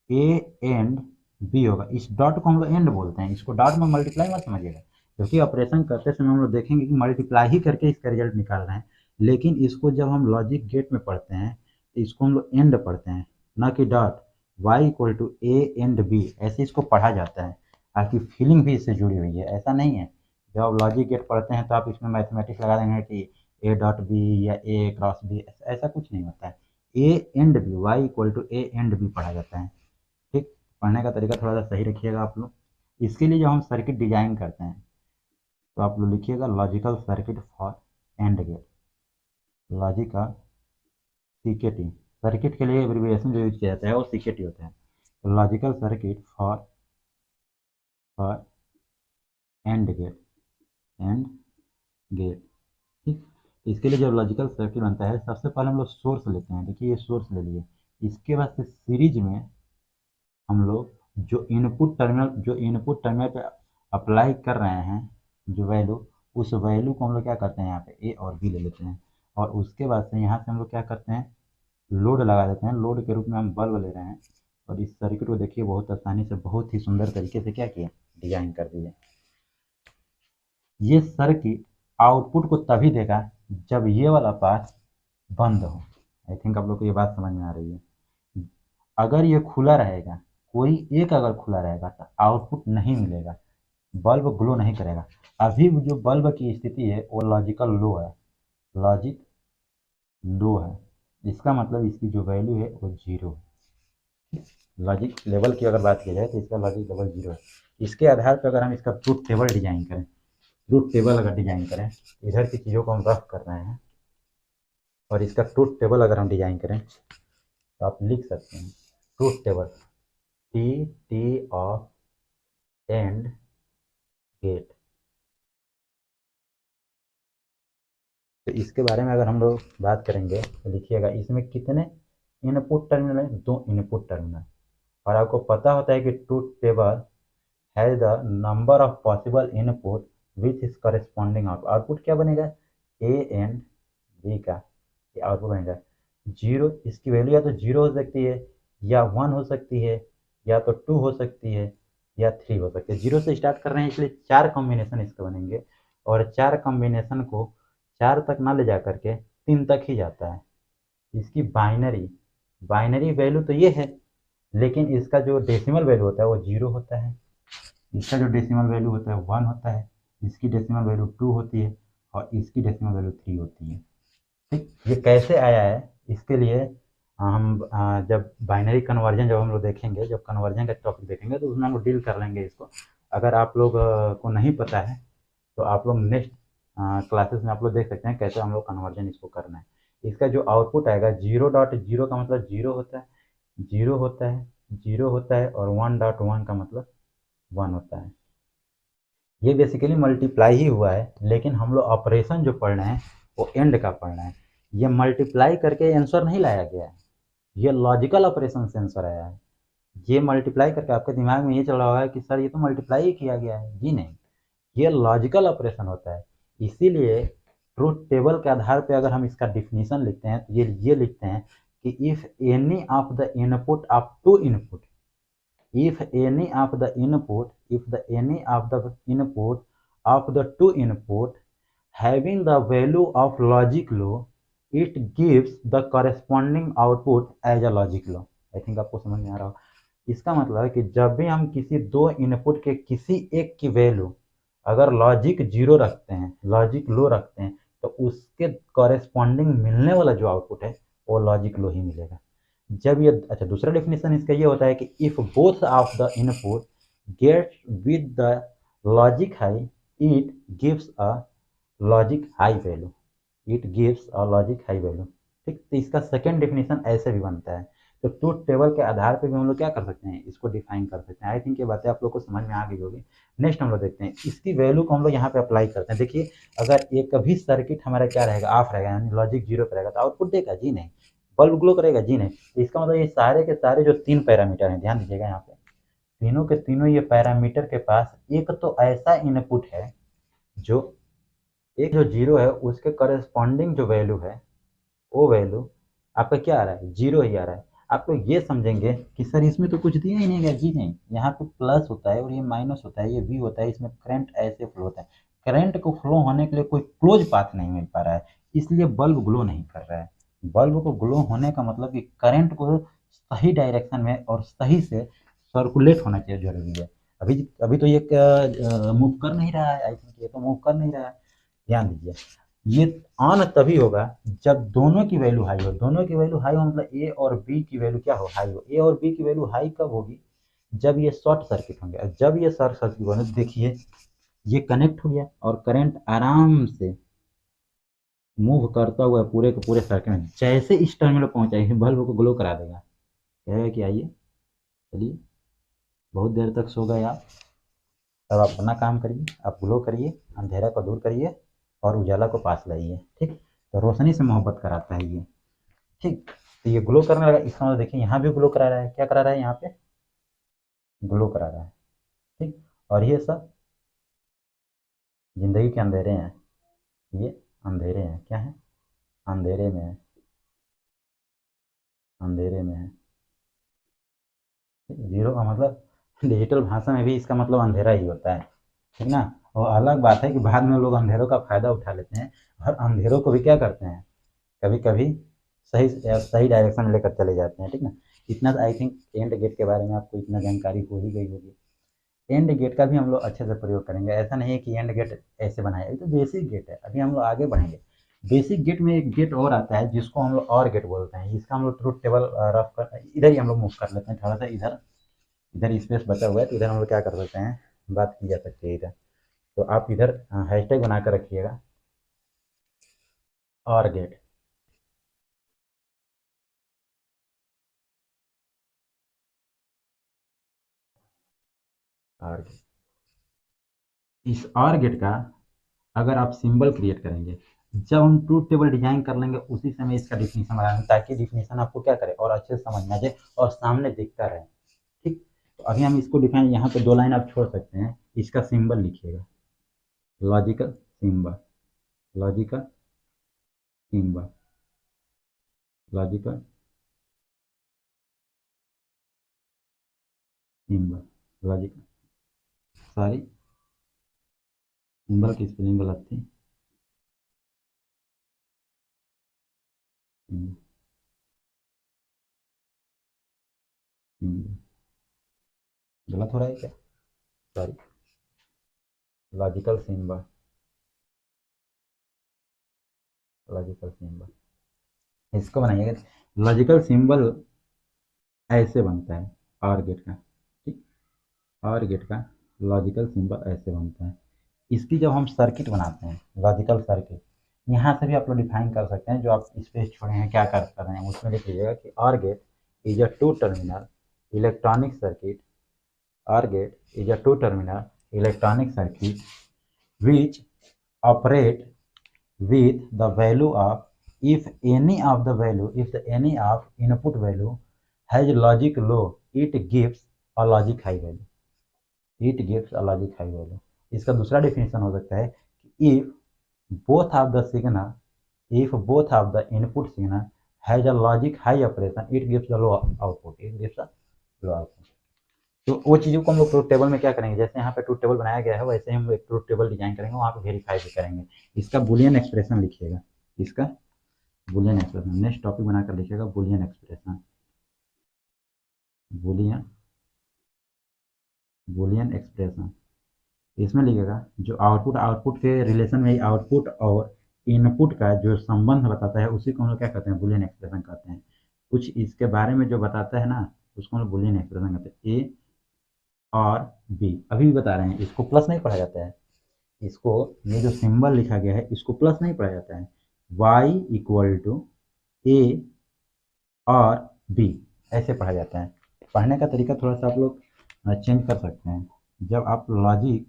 S1: a एंड b होगा। इस डॉट को हम लोग एंड बोलते हैं, इसको डॉट में मल्टीप्लाई मत समझिएगा, क्योंकि ऑपरेशन करते समय हम लोग देखेंगे कि मल्टीप्लाई ही करके इसका रिजल्ट निकाल रहे हैं, लेकिन इसको जब हम लॉजिक गेट में पढ़ते हैं तो इसको हम लोग एंड पढ़ते हैं, ना कि dot. y equal to a and b ऐसे इसको पढ़ा जाता है, आपकी फीलिंग भी इससे जुड़ी हुई है, ऐसा नहीं है। जब आप लॉजिक गेट पढ़ते हैं तो आप इसमें मैथमेटिक्स लगा देंगे कि ए डॉट बी या ए क्रॉस बी, ऐसा कुछ नहीं होता है। A and B, y equal to A and B पढ़ा जाता है, ठीक। पढ़ने का तरीका थोड़ा सा सही रखिएगा आप लोग। इसके लिए जब हम सर्किट डिजाइन करते हैं तो आप लोग लिखिएगा logical circuit for and gate, logical CKT, circuit के लिए एब्रिविएशन जो यूज किया जाता है वो सीकेटी होता है, तो logical circuit for for and gate, and gate, ठीक। इसके लिए जब लॉजिकल सर्किट बनता है सबसे पहले हम लोग सोर्स लेते हैं, देखिए ये सोर्स ले लिए, इसके बाद से सीरीज में हम लोग जो इनपुट टर्मिनल पे अप्लाई कर रहे हैं जो वैल्यू, उस वैल्यू को हम लोग क्या करते हैं, यहाँ पे ए और बी ले लेते हैं, और उसके बाद से यहाँ से हम लोग क्या करते हैं, लोड लगा देते हैं, लोड के रूप में हम बल्ब ले रहे हैं, और इस सर्किट को देखिए बहुत आसानी से बहुत ही सुंदर तरीके से क्या किया, डिजाइन कर दिए। ये सर्किट आउटपुट को तभी देगा जब ये वाला पार्ट बंद हो। आई थिंक आप लोग को ये बात समझ में आ रही है। अगर ये खुला रहेगा, कोई एक अगर खुला रहेगा तो आउटपुट नहीं मिलेगा, बल्ब ग्लो नहीं करेगा। अभी जो बल्ब की स्थिति है वो लॉजिकल लो है, लॉजिक लो है, इसका मतलब इसकी जो वैल्यू है वो जीरो है। लॉजिक लेवल की अगर बात की जाए तो इसका लॉजिक लेवल जीरो है। इसके आधार पर अगर हम इसका ट्रूथ टेबल डिजाइन करें, ट्रूथ टेबल अगर डिजाइन करें, इधर की चीज़ों को हम रफ कर रहे हैं, और इसका ट्रूथ टेबल अगर हम डिजाइन करें तो आप लिख सकते हैं truth table T T of and gate. तो इसके बारे में अगर हम लोग बात करेंगे तो लिखिएगा इसमें कितने इनपुट टर्मिनल है, दो इनपुट टर्मिनल, और आपको पता होता है कि truth table has the number of possible input with इस कॉरेस्पॉन्डिंग आउटपुट क्या बनेगा, ए एंड बी का ये आउटपुट बनेगा जीरो। इसकी वैल्यू या तो जीरो हो सकती है, या वन हो सकती है, या तो टू हो सकती है, या थ्री हो सकती है। जीरो से स्टार्ट कर रहे हैं इसलिए चार कॉम्बिनेशन इसके बनेंगे, और चार कॉम्बिनेशन को चार तक ना ले जा करके तीन तक ही जाता है। इसकी बाइनरी बाइनरी वैल्यू तो ये है, लेकिन इसका जो डेसिमल वैल्यू होता है वो जीरो होता है, इसका जो डेसिमल वैल्यू होता है वन होता है, इसकी डेसिमल वैल्यू टू होती है, और इसकी डेसिमल वैल्यू थ्री होती है। ठीक, ये कैसे आया है इसके लिए हम जब बाइनरी कन्वर्जन जब हम लोग देखेंगे, जब कन्वर्जन का टॉपिक देखेंगे तो उसमें हम लोग डील कर लेंगे इसको। अगर आप लोग को नहीं पता है तो आप लोग नेक्स्ट क्लासेस में आप लोग देख सकते हैं कैसे हम लोग कन्वर्जन इसको करना है। इसका जो आउटपुट आएगा जीरो डॉट जीरो का मतलब जीरो होता है, जीरो होता है, जीरो होता है, और वन डॉट वन का मतलब वन होता है। ये बेसिकली मल्टीप्लाई ही हुआ है, लेकिन हम लोग ऑपरेशन जो पढ़ रहे हैं वो एंड का पढ़ रहे हैं। ये मल्टीप्लाई करके आंसर नहीं लाया गया है, ये लॉजिकल ऑपरेशन से आंसर आया है। ये मल्टीप्लाई करके आपके दिमाग में ये चल रहा होगा कि सर ये तो मल्टीप्लाई ही किया गया है, जी नहीं, ये लॉजिकल ऑपरेशन होता है। इसीलिए ट्रूथ टेबल के आधार पे अगर हम इसका डिफिनीशन लिखते हैं तो ये लिखते हैं कि if any of the input of two input, if any of the input if the any of the input of the two input having the value of logic low, it gives the corresponding output as a logic low। I think आपको समझ में आ रहा हो। इसका मतलब है कि जब भी हम किसी दो इनपुट के किसी एक की वैल्यू अगर लॉजिक जीरो रखते हैं, लॉजिक लो रखते हैं, तो उसके कॉरेस्पॉन्डिंग मिलने वाला जो आउटपुट है वो लॉजिक लो ही मिलेगा। जब ये अच्छा, दूसरा डेफिनेशन इसका ये होता है कि if both of the input gate with the logic high, it gives a logic high value, it gives a logic high value. ठीक, तो इसका सेकेंड डेफिनेशन ऐसे भी बनता है। तो ट्रूथ टेबल के आधार पर भी हम लोग क्या कर सकते हैं, इसको डिफाइन कर सकते हैं। आई थिंक ये बातें आप लोग को समझ में आ गई होगी। नेक्स्ट हम लोग देखते हैं इसकी वैल्यू को हम लोग यहाँ पे अप्लाई करते हैं। देखिए, अगर एक भी सर्किट हमारा क्या रहेगा, ऑफ रहेगा, यानी लॉजिक जीरो पर रहेगा, तो आउटपुट देगा, जी नहीं। बल्ब ग्लो करेगा, जी नहीं। इसका मतलब ये सारे के सारे जो तीन पैरामीटर हैं, ध्यान दीजिएगा यहाँ पे, तीनों के तीनों ये पैरामीटर के पास एक तो ऐसा इनपुट है जो एक जो जीरो है उसके करस्पॉन्डिंग जो वैल्यू है वो वैल्यू आपका क्या आ रहा है, जीरो ही आ रहा है। आप लोग ये समझेंगे कि सर इसमें तो कुछ दिया ही नहीं गया, जी नहीं, यहाँ पे प्लस होता है और ये माइनस होता है, ये वी होता है, इसमें करंट ऐसे फ्लो होता है। करंट को फ्लो होने के लिए कोई क्लोज पाथ नहीं मिल पा रहा है, इसलिए बल्ब ग्लो नहीं कर रहा है। बल्ब को ग्लो होने का मतलब कि करंट को सही डायरेक्शन में और सही से सर्कुलेट होना चाहिए, जरूरी है। अभी अभी तो ये मूव कर नहीं रहा है, आई थिंक ये तो मूव कर नहीं रहा है। ध्यान दीजिए, ये ऑन तभी होगा जब दोनों की वैल्यू हाई हो। दोनों की वैल्यू हाई हो मतलब ए और बी की वैल्यू क्या हो, हाई हो। ए और बी की वैल्यू हाई कब होगी, जब ये शॉर्ट सर्किट होंगे। जब ये शॉर्ट सर्किट होंगे, देखिए ये कनेक्ट हो गया और करंट आराम से मूव करता हुआ पूरे के पूरे सर्किट में जैसे इस टर्मिनल पहुंचाएगी बल्ब को ग्लो करा देगा। कहेगा कि आइए, चलिए, बहुत देर तक सो गए आप, अब आप अपना काम करिए, आप ग्लो करिए, अंधेरा को दूर करिए और उजाला को पास लाइए। ठीक, तो रोशनी से मोहब्बत कराता है ये। ठीक, तो ये ग्लो करने लगा, इसका मतलब देखिए यहाँ भी ग्लो करा रहा है। क्या करा रहा है, यहाँ पे ग्लो करा रहा है। ठीक, और ये सब जिंदगी के अंधेरे हैं, ये अंधेरे हैं, क्या है, अंधेरे में है, अंधेरे में है। जीरो का मतलब डिजिटल भाषा में भी इसका मतलब अंधेरा ही होता है, ठीक ना। और अलग बात है कि बाद में लोग अंधेरों का फायदा उठा लेते हैं और अंधेरों को भी क्या करते हैं, कभी कभी सही सही डायरेक्शन में लेकर चले जाते हैं, ठीक ना। इतना आई थिंक एंड गेट के बारे में आपको इतना जानकारी हो ही गई होगी। एंड गेट का भी हम लोग अच्छे से प्रयोग करेंगे। ऐसा नहीं है कि एंड गेट ऐसे बनाया, ये तो बेसिक गेट है। अभी हम लोग आगे बढ़ेंगे। बेसिक गेट में एक गेट और आता है जिसको हम लोग और गेट बोलते हैं। इसका हम लोग ट्रूथ टेबल रफ कर इधर ही हम लोग मूव कर लेते हैं थोड़ा सा। इधर इधर स्पेस बचा हुआ है तो इधर हम लोग क्या कर सकते हैं, बात की जा सकती है इधर। तो आप इधर हैशटैग बना कर रखिएगा, और गेट। और गेट, इस और गेट का अगर आप सिंबल क्रिएट करेंगे, जब हम ट्रूथ टेबल डिजाइन कर लेंगे उसी समय इसका डिफिनीशन बनाएंगे, ताकि डिफिनीशन आपको क्या करे और अच्छे से समझ में आ जाए और सामने दिखता रहे। ठीक, तो अभी हम इसको डिफाइन, यहाँ पे दो लाइन आप छोड़ सकते हैं, इसका सिंबल लिखिएगा। Logical symbol, logical symbol, logical symbol, logical, sorry symbol की स्पेलिंग गलत थी। सिंबल, सिंबल गलत हो रहा है क्या? Sorry, logical symbol, logical symbol इसको बनाइएगा। लॉजिकल सिंबल ऐसे बनता है और गेट का, ठीक, और गेट का लॉजिकल सिंबल ऐसे बनता है। इसकी जब हम सर्किट बनाते हैं, लॉजिकल सर्किट, यहाँ से भी आप लोग डिफाइन कर सकते हैं, जो आप स्पेस छोड़े हैं क्या कर रहे हैं उसमें लिख लीजिएगा कि or gate is a two terminal electronic circuit, or gate is a two terminal electronic circuit which operate with the value of if any of the value if the any of input value has logic low, it gives a logic high value, it gives a logic high value। इसका दूसरा definition हो सकता है कि both of the signal if both of the input signal has a logic high operation, it gives a low output, it gives a low output। तो वो चीज़ों को हम लोग ट्रूथ टेबल में क्या करेंगे, जैसे यहाँ पे ट्रूथ टेबल बनाया गया है वैसे हम एक ट्रूथ टेबल डिजाइन करेंगे, वहाँ पे वेरीफाई भी करेंगे। इसका बुलियन एक्सप्रेशन लिखिएगा, इसका बुलियन एक्सप्रेशन नेक्स्ट टॉपिक बनाकर लिखिएगा, Boolean expression, Boolean, Boolean expression. इसमें लिखिएगा जो आउटपुट, आउटपुट के रिलेशन में आउटपुट और इनपुट का जो संबंध बताता है उसी को हम लोग क्या कहते हैं, बुलियन एक्सप्रेशन कहते हैं। कुछ इसके बारे में जो बताता है ना उसको हम लोग बुलियन एक्सप्रेशन कहते हैं। ए और बी अभी भी बता रहे हैं, इसको प्लस नहीं पढ़ा जाता है, इसको ये जो सिंबल लिखा गया है इसको प्लस नहीं पढ़ा जाता है। y इक्वल टू ए और बी ऐसे पढ़ा जाता है। पढ़ने का तरीका थोड़ा सा आप लोग चेंज कर सकते हैं। जब आप लॉजिक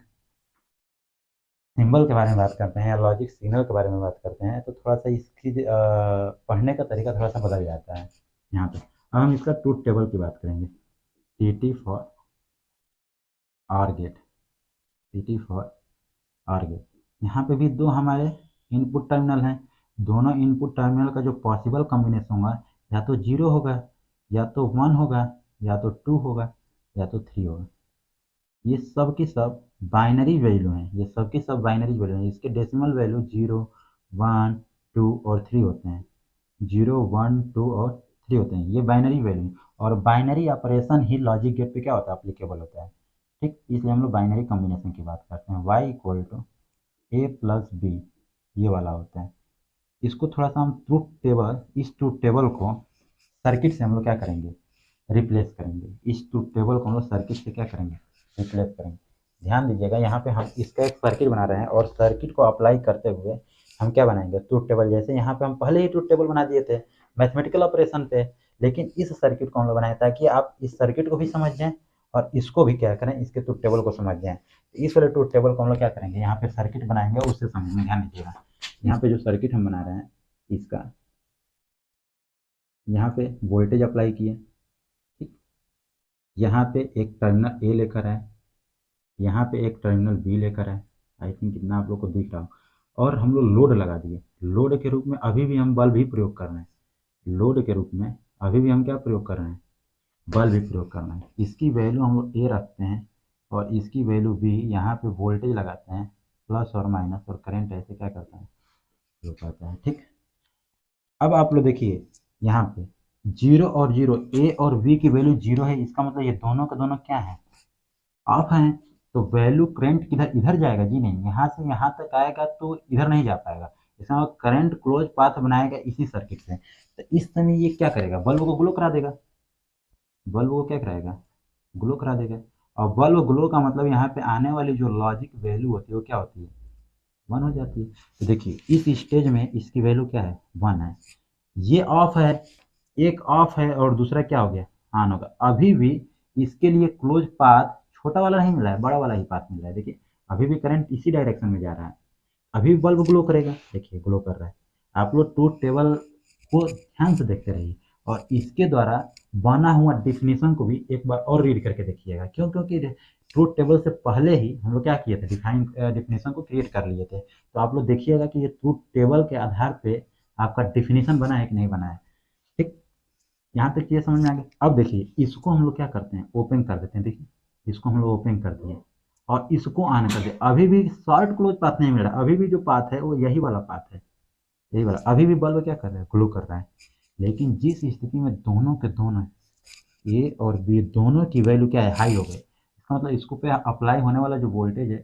S1: सिंबल के बारे में बात करते हैं या लॉजिक सिग्नल के बारे में बात करते हैं तो थोड़ा सा इसकी पढ़ने का तरीका थोड़ा सा बदल जाता है। यहाँ पे अब हम इसका ट्रूथ टेबल की बात करेंगे। T T for OR gate, T T for OR gate, यहाँ पे भी दो हमारे इनपुट टर्मिनल हैं। दोनों इनपुट टर्मिनल का जो पॉसिबल कॉम्बिनेशन होगा या तो 0 होगा, या तो 1 होगा, या तो 2 होगा, या तो 3 होगा। ये सब की सब बाइनरी वैल्यू हैं, ये सब की सब बाइनरी वैल्यू हैं। इसके डेसिमल वैल्यू 0, 1, 2 और 3 होते हैं। 0, 1, 2 और 3 होते हैं, ये बाइनरी वैल्यू। और बाइनरी ऑपरेशन ही लॉजिक गेट पे क्या होता है, एप्लीकेबल होता है, ठीक। इसलिए हम लोग बाइनरी कॉम्बिनेशन की बात करते हैं। y equal to A plus B ये वाला होता है। इसको थोड़ा सा हम ट्रूथ टेबल, इस ट्रूथ टेबल को सर्किट से हम लोग क्या करेंगे, रिप्लेस करेंगे। इस ट्रूथ टेबल को हम लोग सर्किट से क्या करेंगे, रिप्लेस करेंगे। ध्यान दीजिएगा यहाँ पे हम इसका एक सर्किट बना रहे हैं और सर्किट को अप्लाई करते हुए हम क्या बनाएंगे, ट्रूथ टेबल। जैसे यहाँ पे हम पहले ही ट्रूथ टेबल बना दिए थे मैथमेटिकल ऑपरेशन पे, लेकिन इस सर्किट को हम लोग बनाए ताकि आप इस सर्किट को भी समझ जाएं और इसको भी क्या करें, इसके ट्रूथ टेबल को समझ जाएं। इस वाले ट्रूथ टेबल को हम लोग क्या करेंगे, यहाँ पे सर्किट बनाएंगे उससे समझने, ध्यान दीजिएगा। यहाँ पे जो सर्किट हम बना रहे हैं इसका, यहाँ पे वोल्टेज अप्लाई किए, ठीक। यहाँ पे एक टर्मिनल ए लेकर आए, यहाँ पे एक टर्मिनल बी लेकर आए। आई थिंक इतना आप लोग को दिख रहा हो। और हम लोग लोड लगा दिए। लोड के रूप में अभी भी हम बल्ब ही प्रयोग कर रहे हैं। लोड के रूप में अभी भी हम क्या प्रयोग कर रहे हैं, बल्ब भी प्रयोग करना है। इसकी वैल्यू हम लोग ए रखते हैं और इसकी वैल्यू बी। यहाँ पे वोल्टेज लगाते हैं प्लस और माइनस, और करंट ऐसे क्या करता है, फ्लो करता है, ठीक। अब आप लोग देखिए यहाँ पे 0 और 0, ए और बी की वैल्यू 0 है, इसका मतलब ये दोनों के दोनों क्या है, ऑफ हैं। तो वैल्यू करंट किधर, इधर जाएगा जी नहीं, यहाँ से यहाँ तक आएगा तो इधर नहीं जा पाएगा। इसका मतलब करंट क्लोज पाथ बनाएगा इसी सर्किट से। तो इस समय ये क्या करेगा, बल्ब को ग्लो करा देगा। बल्ब को क्या कराएगा, ग्लो करा देगा। और बल्ब ग्लो का मतलब यहाँ पे आने वाली जो लॉजिक वैल्यू होती है वो क्या होती है, 1 हो जाती है। तो देखिए इस स्टेज में इसकी वैल्यू क्या है, 1 है। ये ऑफ है, एक ऑफ है और दूसरा क्या हो गया, ऑन होगा। अभी भी इसके लिए क्लोज पाथ छोटा वाला नहीं मिला है, बड़ा वाला ही पाथ मिल रहा है। देखिए अभी भी करंट इसी डायरेक्शन में जा रहा है, अभी बल्ब ग्लो करेगा। देखिए ग्लो कर रहा है। आप लोग ट्रूथ टेबल को ध्यान से देखते रहिए और इसके द्वारा बना हुआ डिफिनीशन को भी एक बार और रीड करके देखिएगा। क्यों, क्योंकि ट्रूथ टेबल से पहले ही हम लोग क्या किए थे, डिफिनीशन को क्रिएट कर लिए थे। तो आप लोग देखिएगा कि ये ट्रूथ टेबल के आधार पे आपका डिफिनीशन बना है कि नहीं बना है। ठीक, यहाँ तक ये समझ में आ गया। अब देखिए इसको हम लोग क्या करते हैं, ओपन कर देते हैं। देखिए इसको हम लोग ओपन कर दिए और इसको ऑन कर दिए। अभी भी शॉर्ट क्लोज पाथ नहीं मिल रहा, अभी भी जो पाथ है वो यही वाला पाथ है, यही वाला। अभी भी बल्ब क्या कर रहा है, ग्लो कर रहा है। लेकिन जिस स्थिति में दोनों के दोनों ए और बी दोनों की वैल्यू क्या है, हाई हो गई, इसका मतलब इसको पे अप्लाई होने वाला जो वोल्टेज है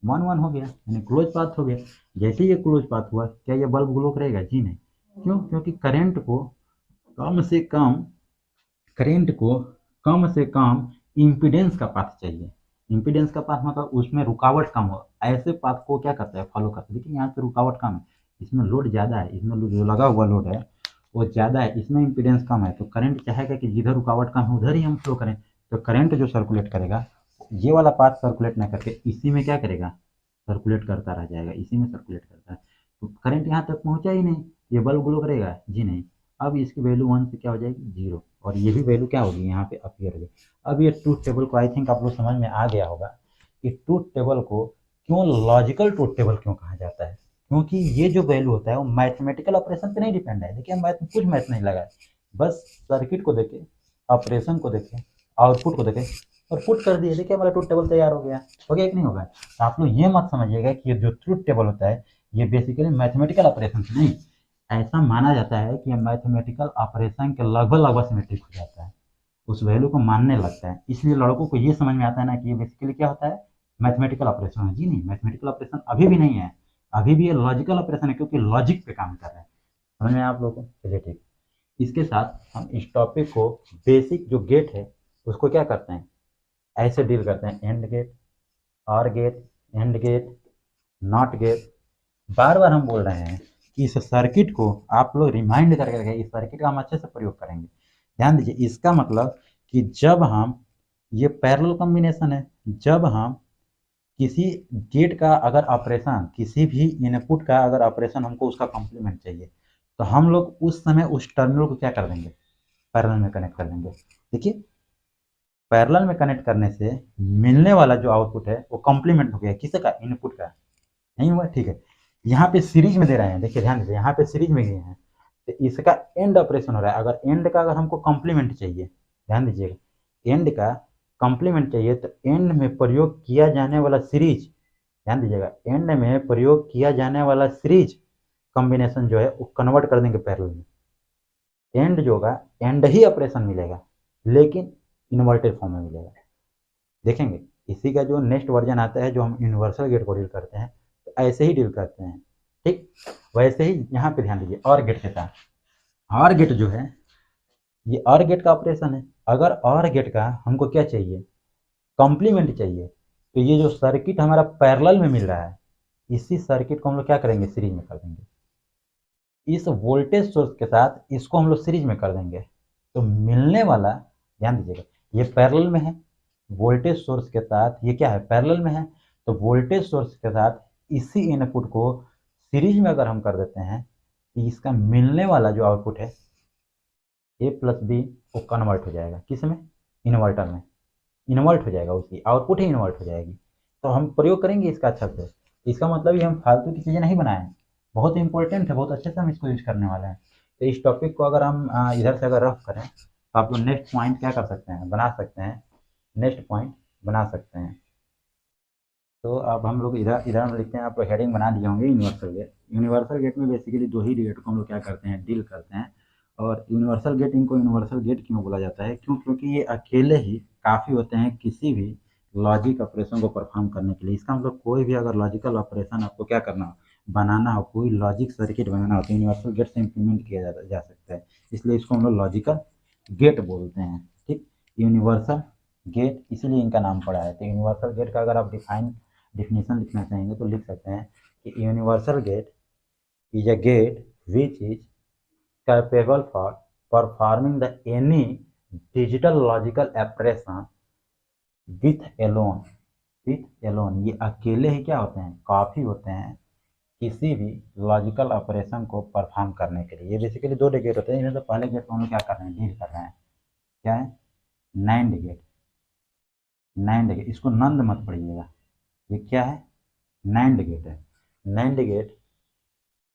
S1: 1 1 हो गया, यानी क्लोज पाथ हो गया। जैसे ही ये क्लोज पाथ हुआ, क्या ये बल्ब ग्लो करेगा? जी नहीं। क्यों? क्योंकि कम से कम करंट को कम से कम इम्पीडेंस का पाथ चाहिए। इम्पीडेंस का पाथ मतलब उसमें रुकावट कम हो, ऐसे पाथ को क्या करता है, फॉलो करता है। देखिए यहाँ पे रुकावट कम है, इसमें लोड ज़्यादा है, इसमें जो लगा हुआ लोड है वो ज़्यादा है, इसमें इम्पीडेंस कम है। तो करंट चाहेगा कि जिधर रुकावट कम है उधर ही हम फ्लो करें। तो करंट जो सर्कुलेट करेगा ये वाला पाथ सर्कुलेट ना करके इसी में क्या करेगा, सर्कुलेट करता रह जाएगा, इसी में सर्कुलेट करता है। तो करंट यहाँ तक पहुँचा ही नहीं, ये बल्ब ग्लो करेगा? जी नहीं। अब इसकी वैल्यू 1 से क्या हो जाएगी, 0, और ये भी वैल्यू क्या होगी, यहाँ पे अपीयर होगी। अब ये ट्रूथ टेबल को आई थिंक आप लोग समझ में आ गया होगा कि ट्रूथ टेबल को क्यों लॉजिकल ट्रूथ टेबल क्यों कहा जाता है। क्योंकि ये जो वैल्यू होता है वो मैथमेटिकल ऑपरेशन पे नहीं डिपेंड है। देखिए मैथ में कुछ मैथ नहीं लगा है, बस सर्किट को देखे, ऑपरेशन को देखे, आउटपुट को देखे और पुट कर दिए, देखिए हमारा ट्रूथ टेबल तैयार हो गया कि नहीं होगा। तो आप लोग ये मत समझिएगा कि ये जो ट्रूथ टेबल होता है ये बेसिकली मैथमेटिकल ऑपरेशन से नहीं, ऐसा माना जाता है कि मैथमेटिकल ऑपरेशन के लगभग लगभग सिमेट्रिक हो जाता है, उस वैल्यू को मानने लगता है। इसलिए लड़कों को ये समझ में आता है ना कि ये बेसिकली क्या होता है, मैथमेटिकल ऑपरेशन है। जी नहीं, मैथमेटिकल ऑपरेशन अभी भी नहीं है, अभी भी ये लॉजिकल ऑपरेशन है, क्योंकि लॉजिक पे काम कर रहे हैं। समझ में आप लोगों को? चलिए ठीक, इसके साथ हम इस टॉपिक को बेसिक जो गेट है उसको क्या करते हैं, ऐसे डील करते हैं, and gate, or gate, and gate, not gate. बार बार हम बोल रहे हैं कि इस सर्किट को आप लोग रिमाइंड करके रखें, इस सर्किट का हम अच्छे से प्रयोग करेंगे। ध्यान दीजिए, इसका मतलब कि जब हम, ये पैरेलल कॉम्बिनेशन है, जब हम किसी गेट का अगर ऑपरेशन, किसी भी इनपुट का अगर ऑपरेशन हमको उसका कॉम्प्लीमेंट चाहिए, तो हम लोग उस समय उस टर्मिनल को क्या कर देंगे, पैरेलल में कनेक्ट कर देंगे। देखिए पैरेलल में कनेक्ट करने से मिलने वाला जो आउटपुट है वो कॉम्प्लीमेंट हो गया, किसका, इनपुट का। नहीं हुआ? ठीक है, यहाँ पे सीरीज में दे रहे हैं, देखिए ध्यान दीजिए, यहाँ पे सीरीज में गए हैं तो इसका एंड ऑपरेशन हो रहा है। अगर एंड का अगर हमको कॉम्प्लीमेंट चाहिए, ध्यान दीजिएगा, एंड का कॉम्प्लीमेंट चाहिए तो एंड में प्रयोग किया जाने वाला सीरीज, ध्यान दीजिएगा, एंड में प्रयोग किया जाने वाला सीरीज कॉम्बिनेशन जो है वो कन्वर्ट कर देंगे पैरेलल में। एंड जो होगा, एंड ही ऑपरेशन मिलेगा लेकिन इन्वर्टेड फॉर्म में मिलेगा। देखेंगे इसी का जो नेक्स्ट वर्जन आता है जो हम यूनिवर्सल गेट को डील करते हैं, तो ऐसे ही डील करते हैं। ठीक, वैसे ही यहाँ पे ध्यान दीजिए, और गेट के साथ, और गेट जो है ये और गेट का ऑपरेशन है। अगर और गेट का हमको क्या चाहिए, कॉम्प्लीमेंट चाहिए, तो ये जो सर्किट हमारा पैरेलल में मिल रहा है इसी सर्किट को हम लोग क्या करेंगे, सीरीज में कर देंगे। इस वोल्टेज सोर्स के साथ इसको हम लोग सीरीज में कर देंगे, तो मिलने वाला, ध्यान दीजिएगा, ये पैरेलल में है, वोल्टेज सोर्स के साथ ये क्या है, पैरेलल में है। तो वोल्टेज सोर्स के साथ इसी इनपुट को सीरीज में अगर हम कर देते हैं तो इसका मिलने वाला जो आउटपुट है ए प्लस बी वो कन्वर्ट हो जाएगा, किस में, इन्वर्टर में इन्वर्ट हो जाएगा, उसकी आउटपुट ही इन्वर्ट हो जाएगी। तो हम प्रयोग करेंगे इसका अच्छा से। इसका मतलब ये हम फालतू की चीज़ें नहीं बनाए, बहुत इंपॉर्टेंट है, बहुत अच्छे से हम इसको यूज करने वाले हैं। तो इस टॉपिक को अगर हम इधर से अगर रफ करें तो आप लोग नेक्स्ट पॉइंट क्या कर सकते हैं, बना सकते हैं, नेक्स्ट पॉइंट बना सकते हैं। तो अब हम लोग इधर इधर हम लिखते हैं, आप लोग हेडिंग बना दिए होंगे, यूनिवर्सल गेट। यूनिवर्सल गेट में बेसिकली दो ही गेट को हम लोग क्या करते हैं, डील करते हैं। और यूनिवर्सल गेट, इनको यूनिवर्सल गेट क्यों बोला जाता है, क्यों, क्योंकि ये अकेले ही काफ़ी होते हैं किसी भी लॉजिक ऑपरेशन को परफॉर्म करने के लिए। इसका मतलब कोई भी अगर लॉजिकल ऑपरेशन आपको क्या करना हो, बनाना हो, कोई लॉजिक सर्किट बनाना हो तो यूनिवर्सल गेट से इम्प्लीमेंट किया जा सकता है। इसलिए इसको हम लोग लॉजिकल गेट बोलते हैं। ठीक, यूनिवर्सल गेट इसीलिए इनका नाम पड़ा है। तो यूनिवर्सल गेट का अगर आप डिफिनीशन लिखना चाहेंगे तो लिख सकते हैं कि universal gate is a gate which is capable for performing the any digital logical operation with alone. ये अकेले ही क्या होते हैं, काफ़ी होते हैं किसी भी लॉजिकल ऑपरेशन को परफॉर्म करने के लिए। ये बेसिकली दो गेट होते हैं, इनमें तो पहले गेट को हम लोग क्या कर रहे हैं, डील कर रहे हैं, क्या है, नैंड गेट। नैंड गेट, इसको नंद मत पढ़िएगा, ये क्या है, नैंड गेट है। नैंड गेट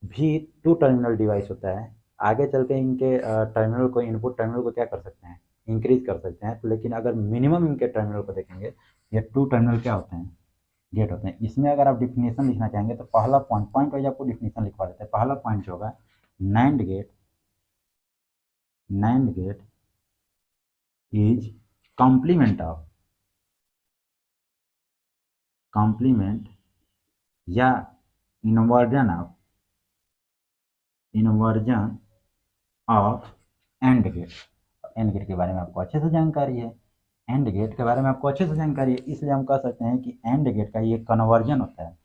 S1: भी टू टर्मिनल डिवाइस होता है। आगे चल के इनके टर्मिनल को, इनपुट टर्मिनल को क्या कर सकते हैं, इंक्रीज कर सकते हैं। तो लेकिन अगर मिनिमम इनके टर्मिनल को देखेंगे, ये टू टर्मिनल क्या होते हैं, गेट होते हैं। इसमें अगर आप डिफिनेशन लिखना चाहेंगे तो पहला पॉइंट पॉइंट वाइज आपको डिफिनेशन लिखवा देते हैं। पहला पॉइंट जो होगा, NAND gate, NAND gate is complement of, complement या inversion of, inversion of and gate. And gate के बारे में आपको अच्छे से जानकारी है, एंड गेट के बारे में आपको अच्छे से जानकारी है, इसलिए हम कह सकते हैं कि एंड गेट का ये कन्वर्जन होता है,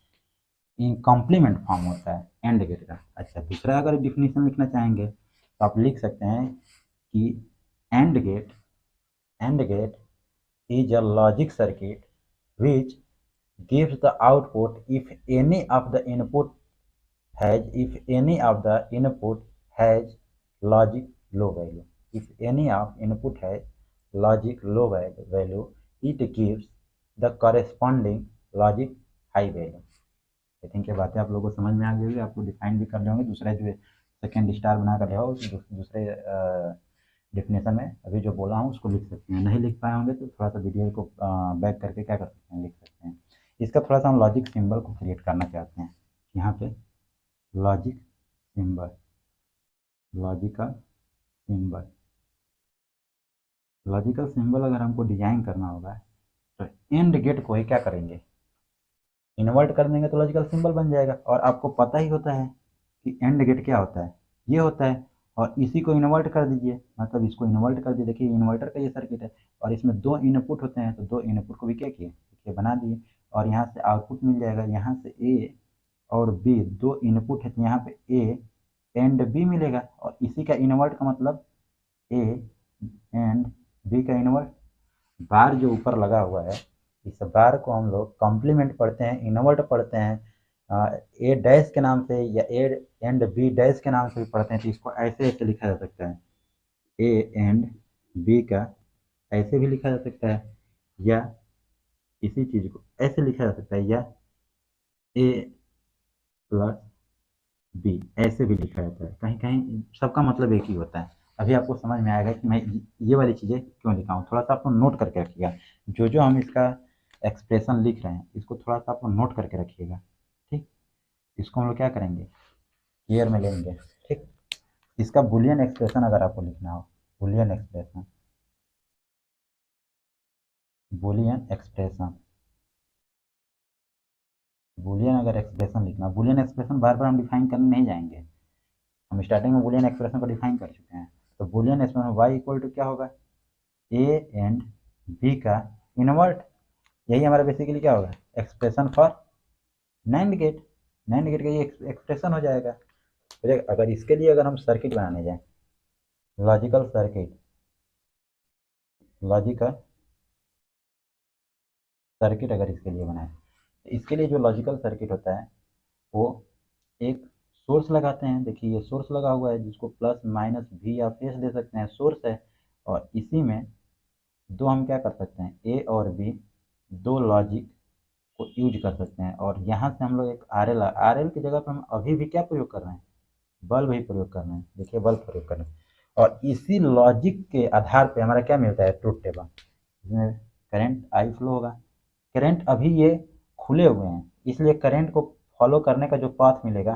S1: इन कॉम्प्लीमेंट फॉर्म होता है एंड गेट का। अच्छा, दूसरा अगर डिफिनेशन लिखना चाहेंगे तो आप लिख सकते हैं कि and gate, and gate is a logic circuit which gives the output if any of the input has logic low value. If any of input has logic low value, it gives the corresponding logic high value. I think ये बातें आप लोगों को समझ में आ गई होगी, आपको डिफाइन भी कर ले होंगे। दूसरा जो सेकेंड स्टार बना कर रहा दूसरे डेफिनेशन में अभी जो बोला हूँ उसको लिख सकते हैं। नहीं लिख पाए होंगे तो थोड़ा सा वीडियो को बैक करके क्या कर सकते हैं, लिख सकते हैं। इसका थोड़ा सा हम लॉजिक सिंबल को क्रिएट करना चाहते हैं। यहाँ पे logic symbol, logical symbol, logical symbol अगर हमको डिजाइन करना होगा तो एंड गेट को ही क्या करेंगे, इन्वर्ट कर देंगे तो लॉजिकल सिंबल बन जाएगा। और आपको पता ही होता है कि एंड गेट क्या होता है, ये होता है। और इसी को इन्वर्ट कर दीजिए, मतलब इसको इन्वर्ट कर दिए। देखिए इन्वर्टर का ये सर्किट है और इसमें दो इनपुट होते हैं, तो दो इनपुट को भी क्या किए, देखिए बना दिए। और यहाँ से आउटपुट मिल जाएगा, यहाँ से ए और बी दो इनपुट है, तो यहाँ पे ए एंड बी मिलेगा। और इसी का इन्वर्ट का मतलब ए एंड बी का इन्वर्ट। बार जो ऊपर लगा हुआ है, इस बार को हम लोग कॉम्प्लीमेंट पढ़ते हैं, इन्वर्ट पढ़ते हैं, ए डैश के नाम से या ए एंड बी डैश के नाम से भी पढ़ते हैं। तो इसको ऐसे ऐसे लिखा जा सकता है, ए एंड बी का ऐसे भी लिखा जा सकता है, या इसी चीज़ को ऐसे लिखा जा सकता है, या ए प्लस बी ऐसे भी लिखा जाता है। कहीं कहीं सबका मतलब एक ही होता है। अभी आपको समझ में आएगा कि मैं ये वाली चीज़ें क्यों लिखा हूँ। थोड़ा सा आपको नोट करके रखिएगा, जो जो हम इसका एक्सप्रेशन लिख रहे हैं इसको थोड़ा सा आपको नोट करके रखिएगा, ठीक। इसको हम लोग क्या करेंगे, केयर में लेंगे, ठीक। इसका बुलियन एक्सप्रेशन अगर आपको लिखना हो, Boolean expression, Boolean expression, Boolean अगर एक्सप्रेशन लिखना, बुलियन एक्सप्रेशन बार बार हम डिफाइन करने नहीं जाएंगे, हम स्टार्टिंग में बुलियन एक्सप्रेशन को डिफाइन कर चुके हैं। तो Boolean expression Y equal to क्या होगा, ए एंड बी का इनवर्ट। यही हमारा बेसिकली क्या होगा, expression for NAND gate. NAND gate का ये एक्सप्रेशन हो जाएगा। तो अगर इसके लिए अगर हम सर्किट बनाने जाए, लॉजिकल सर्किट, लॉजिकल सर्किट अगर इसके लिए बनाए तो इसके लिए जो लॉजिकल सर्किट होता है वो एक सोर्स लगाते हैं। देखिए ये सोर्स लगा हुआ है जिसको प्लस माइनस भी या फेस दे सकते हैं, सोर्स है। और इसी में दो हम क्या कर सकते हैं, ए और बी दो लॉजिक को यूज कर सकते हैं। और यहाँ से हम लोग एक आर एल, आर एल की जगह पर हम अभी भी क्या प्रयोग कर रहे हैं, बल्ब ही प्रयोग कर रहे हैं। देखिए बल्ब प्रयोग कर रहे हैं और इसी लॉजिक के आधार पे हमारा क्या मिलता है, ट्रुथ टेबल, जिसमें करंट आई फ्लो होगा। करंट अभी ये खुले हुए हैं, इसलिए करंट को फॉलो करने का जो पाथ मिलेगा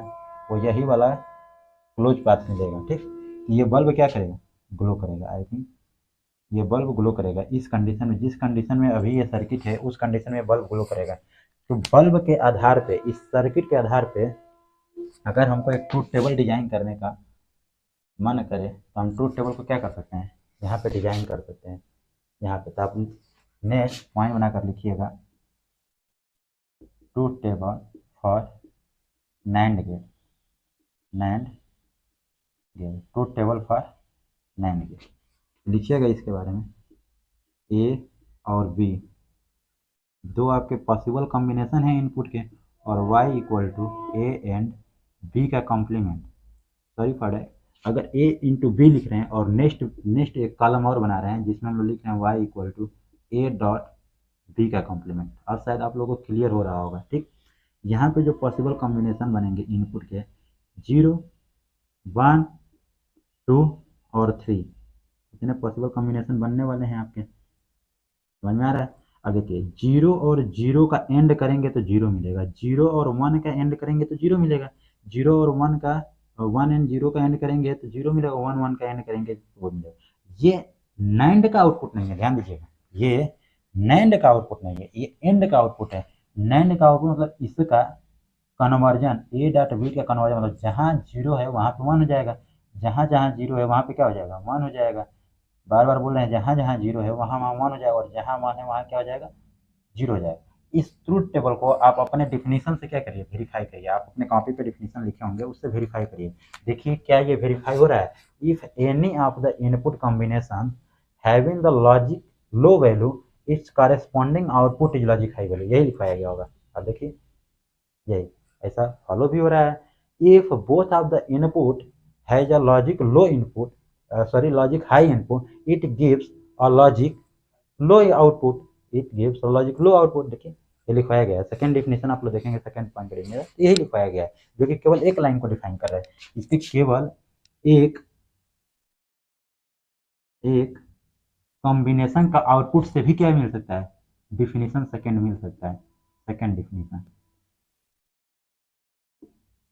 S1: वो यही वाला क्लोज पाथ मिलेगा, ठीक। तो ये बल्ब क्या करेगा, ग्लो करेगा। आई थिंक ये बल्ब ग्लो करेगा इस कंडीशन में, जिस कंडीशन में अभी ये सर्किट है उस कंडीशन में बल्ब ग्लो करेगा। तो बल्ब के आधार पे, इस सर्किट के आधार पे अगर हमको एक ट्रूथ टेबल डिजाइन करने का मन करे तो हम ट्रूथ टेबल को क्या कर सकते हैं, यहाँ पे डिजाइन कर सकते हैं। यहाँ पे तो आप नेक्स्ट पॉइंट बनाकर लिखिएगा, truth table for NAND gate, NAND gate, truth table for NAND gate लिखिएगा। इसके बारे में ए और बी दो आपके पॉसिबल कॉम्बिनेशन है इनपुट के, और y equal to A and B का कॉम्प्लीमेंट। सॉरी फॉर है, अगर a इंटू बी लिख रहे हैं और नेक्स्ट नेक्स्ट एक कॉलम और बना रहे हैं जिसमें हम लोग लिख रहे हैं y equal to A dot B का कॉम्प्लीमेंट। अब शायद आप लोगों को क्लियर हो रहा होगा। ठीक, यहाँ पे जो पॉसिबल कॉम्बिनेशन बनेंगे इनपुट के 0, 1, 2 और 3, इतने पॉसिबल कॉम्बिनेशन बनने वाले हैं आपके, समझ में आ रहा है। अब देखिए 0 और 0 का एंड करेंगे तो 0 मिलेगा, 0 और 1 का एंड करेंगे तो 0 मिलेगा, 0 और 1 का 1 एंड 0 का एंड करेंगे तो 0 मिलेगा, 1 1 का एंड करेंगे तो वो मिलेगा। ये नैंड का आउटपुट नहीं है, ध्यान दीजिएगा, ये नैंड का आउटपुट नहीं है, ये एंड का आउटपुट है। नैंड का आउटपुट मतलब इसका कन्वर्जन, ए डॉट बी का कन्वर्जन मतलब जहाँ 0 है वहाँ पे 1 हो जाएगा, जहाँ जहाँ 0 है वहाँ पे क्या हो जाएगा, 1 हो जाएगा। बार बार बोल रहे हैं, जहाँ जहाँ 0 है वहाँ वहाँ 1 हो जाएगा, और जहाँ 1 है वहाँ क्या हो जाएगा, 0 हो जाएगा। इस ट्रूथ टेबल को आप अपने डिफिनीशन से क्या करिए, वेरीफाई करिए। आप अपने कॉपी पे डिफिनीशन लिखे होंगे, उससे वेरीफाई करिए। देखिए क्या ये वेरीफाई हो रहा है। If any of the input combination having the logic low value, it's corresponding output is logic high value, यही लिखवाया गया होगा। अब देखिए यही ऐसा फॉलो भी हो रहा है। If both of the input has a logic low input, sorry logic high input, it gives a logic low output, it gives a logic low output. देखिए ये लिखवाया गया है। सेकंड डिफिनेशन आप लोग देखेंगे, सेकंड पॉइंट करेंगे, यही लिखवाया गया है, जो कि केवल एक लाइन को डिफाइन कर रहा है। इसकी केवल एक एक कॉम्बिनेशन का आउटपुट से भी क्या मिल सकता है, डिफिनेशन सेकंड मिल सकता है। सेकंड डिफिनेशन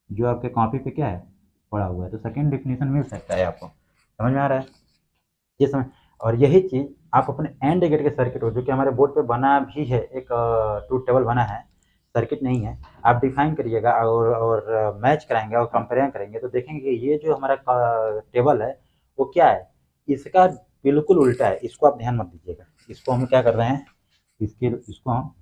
S1: जो आपके कॉपी पे क्या है पड़ा हुआ है, तो सेकंड डिफिनेशन मिल सकता है आपको, समझ में आ रहा है ये समझ। और यही चीज़ आप अपने एंड गेट के सर्किट हो, जो कि हमारे बोर्ड पे बना भी है, एक ट्रूथ टेबल बना है, सर्किट नहीं है, आप डिफाइन करिएगा और मैच कराएंगे और कंपेयर करेंगे तो देखेंगे कि ये जो हमारा टेबल है वो क्या है, इसका बिल्कुल उल्टा है। इसको आप ध्यान मत दीजिएगा, इसको हम क्या कर रहे हैं, इसको हम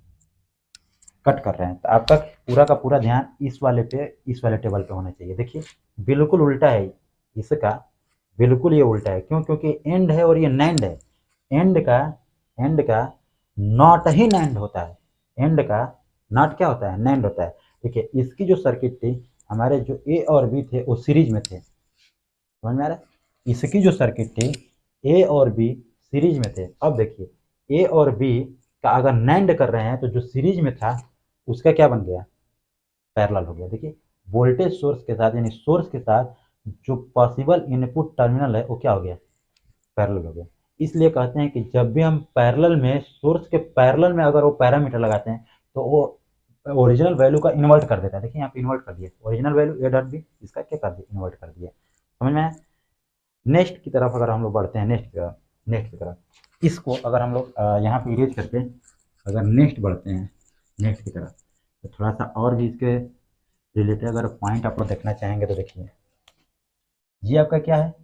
S1: कट कर रहे हैं। तो आपका पूरा का पूरा ध्यान इस वाले टेबल पे होना चाहिए। देखिए बिल्कुल उल्टा है इसका, बिल्कुल ये उल्टा है। क्यों? क्योंकि एंड है और ये नैंड है। एंड का एंड का नॉट ही नैंड होता है, एंड का नॉट क्या होता है, नैंड होता है। देखिए इसकी जो सर्किट थी, हमारे जो ए और बी थे वो सीरीज में थे, समझ में आ रहा है। इसकी जो सर्किट थी ए और बी सीरीज में थे। अब देखिए ए और बी का अगर नैंड कर रहे हैं तो जो सीरीज में था उसका क्या बन गया, पैरेलल हो गया। देखिए वोल्टेज सोर्स के साथ, यानी सोर्स के साथ जो पॉसिबल इनपुट टर्मिनल है वो क्या हो गया, पैरेलल हो गया। इसलिए कहते हैं कि जब भी हम पैरेलल में, सोर्स के पैरेलल में अगर वो पैरामीटर लगाते हैं तो वो ओरिजिनल वैल्यू का इन्वर्ट कर देता है। देखिए यहाँ पे इन्वर्ट कर दिया, original value A dot B, इसका क्या कर दिया, इन्वर्ट कर दिया, समझ में आया। नेक्स्ट की तरफ अगर हम लोग बढ़ते हैं, नेक्स्ट की तरफ इसको अगर हम लोग यहाँ पे इरेज करके अगर नेक्स्ट बढ़ते हैं, नेक्स्ट की तरफ, तो थोड़ा सा और भी इसके रिलेटेड अगर पॉइंट आप लोग देखना चाहेंगे तो देखिए ये आपका क्या है,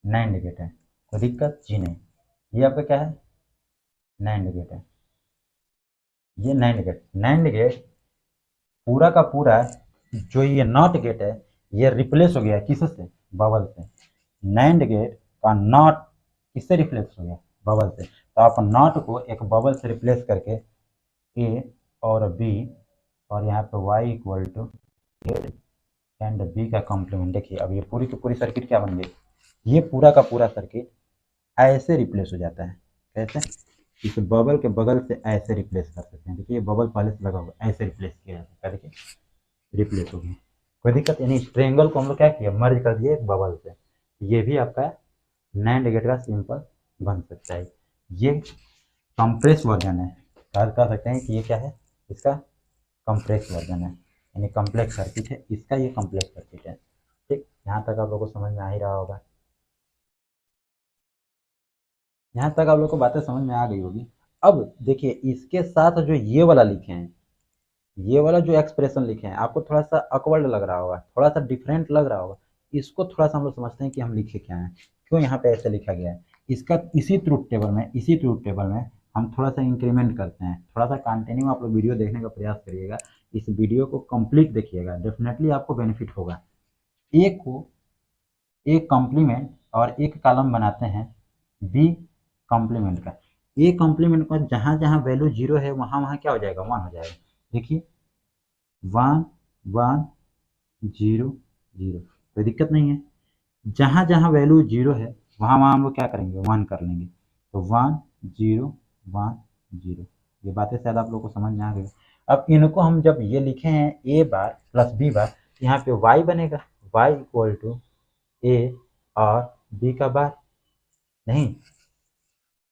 S1: नैंड गेट है, कोई दिक्कत जी नहीं। ये आपका क्या है, नैंड गेट है, ये नैंड गेट पूरा का पूरा, जो ये नॉट गेट है ये रिप्लेस हो गया किससे, बबल से। नैंड गेट का नॉट किससे रिप्लेस हो गया, बबल से। तो आप नॉट को एक बबल से रिप्लेस करके ए और बी, और यहाँ पे Y equal to A and B का कॉम्प्लीमेंट। देखिए अब ये पूरी की पूरी सर्किट क्या बन गई, ये पूरा का पूरा सर्किट ऐसे रिप्लेस हो जाता है। कैसे, इस बबल के बगल से ऐसे रिप्लेस कर सकते हैं। देखिए ये बबल पहले से लगा हुआ, ऐसे रिप्लेस किया जा सकता है। देखिए रिप्लेस हो गया, कोई दिक्कत, यानी इस ट्रेंगल को हम लोग क्या किया, मर्ज कर दिए बबल से। ये भी आपका नैंड गेट का सिंपल बन सकता है। ये कंप्रेस वर्जन है, कह सकते हैं कि ये क्या है, इसका कंप्रेस वर्जन है, यानी कम्प्लेक्स सर्किट है इसका, ये कम्प्लेक्स सर्किट है। ठीक, यहाँ तक आप लोग को समझ में आ ही रहा होगा, यहाँ तक आप लोग को बातें समझ में आ गई होगी। अब देखिए इसके साथ जो ये वाला लिखे हैं, ये वाला जो एक्सप्रेशन लिखे हैं, आपको थोड़ा सा अकवर्ड लग रहा होगा, थोड़ा सा डिफरेंट लग रहा होगा। इसको थोड़ा सा हम लोग समझते हैं कि हम लिखे क्या हैं, क्यों यहाँ पे ऐसे लिखा गया है। इसका इसी ट्रूथ टेबल में हम थोड़ा सा इंक्रीमेंट करते हैं। थोड़ा सा कंटिन्यू आप लोग वीडियो देखने का प्रयास करिएगा, इस वीडियो को कंप्लीट देखिएगा, डेफिनेटली आपको बेनिफिट होगा। ए को ए कॉम्प्लीमेंट और एक कॉलम बनाते हैं बी कॉम्प्लीमेंट का। ए कॉम्प्लीमेंट का जहाँ जहाँ वैल्यू जीरो है वहाँ वहाँ क्या हो जाएगा, वन हो जाएगा। देखिए 1 1 0 0, कोई दिक्कत नहीं है। जहाँ जहाँ वैल्यू जीरो है वहाँ वहाँ हम लोग क्या करेंगे, 1 कर लेंगे। तो 1 0 1 0। ये बातें शायद आप लोग को समझ में आ गई। अब इनको हम जब ये लिखे हैं ए बार प्लस बी बार, यहाँ पे y बनेगा, y इक्वल टू ए और बी का बार। नहीं,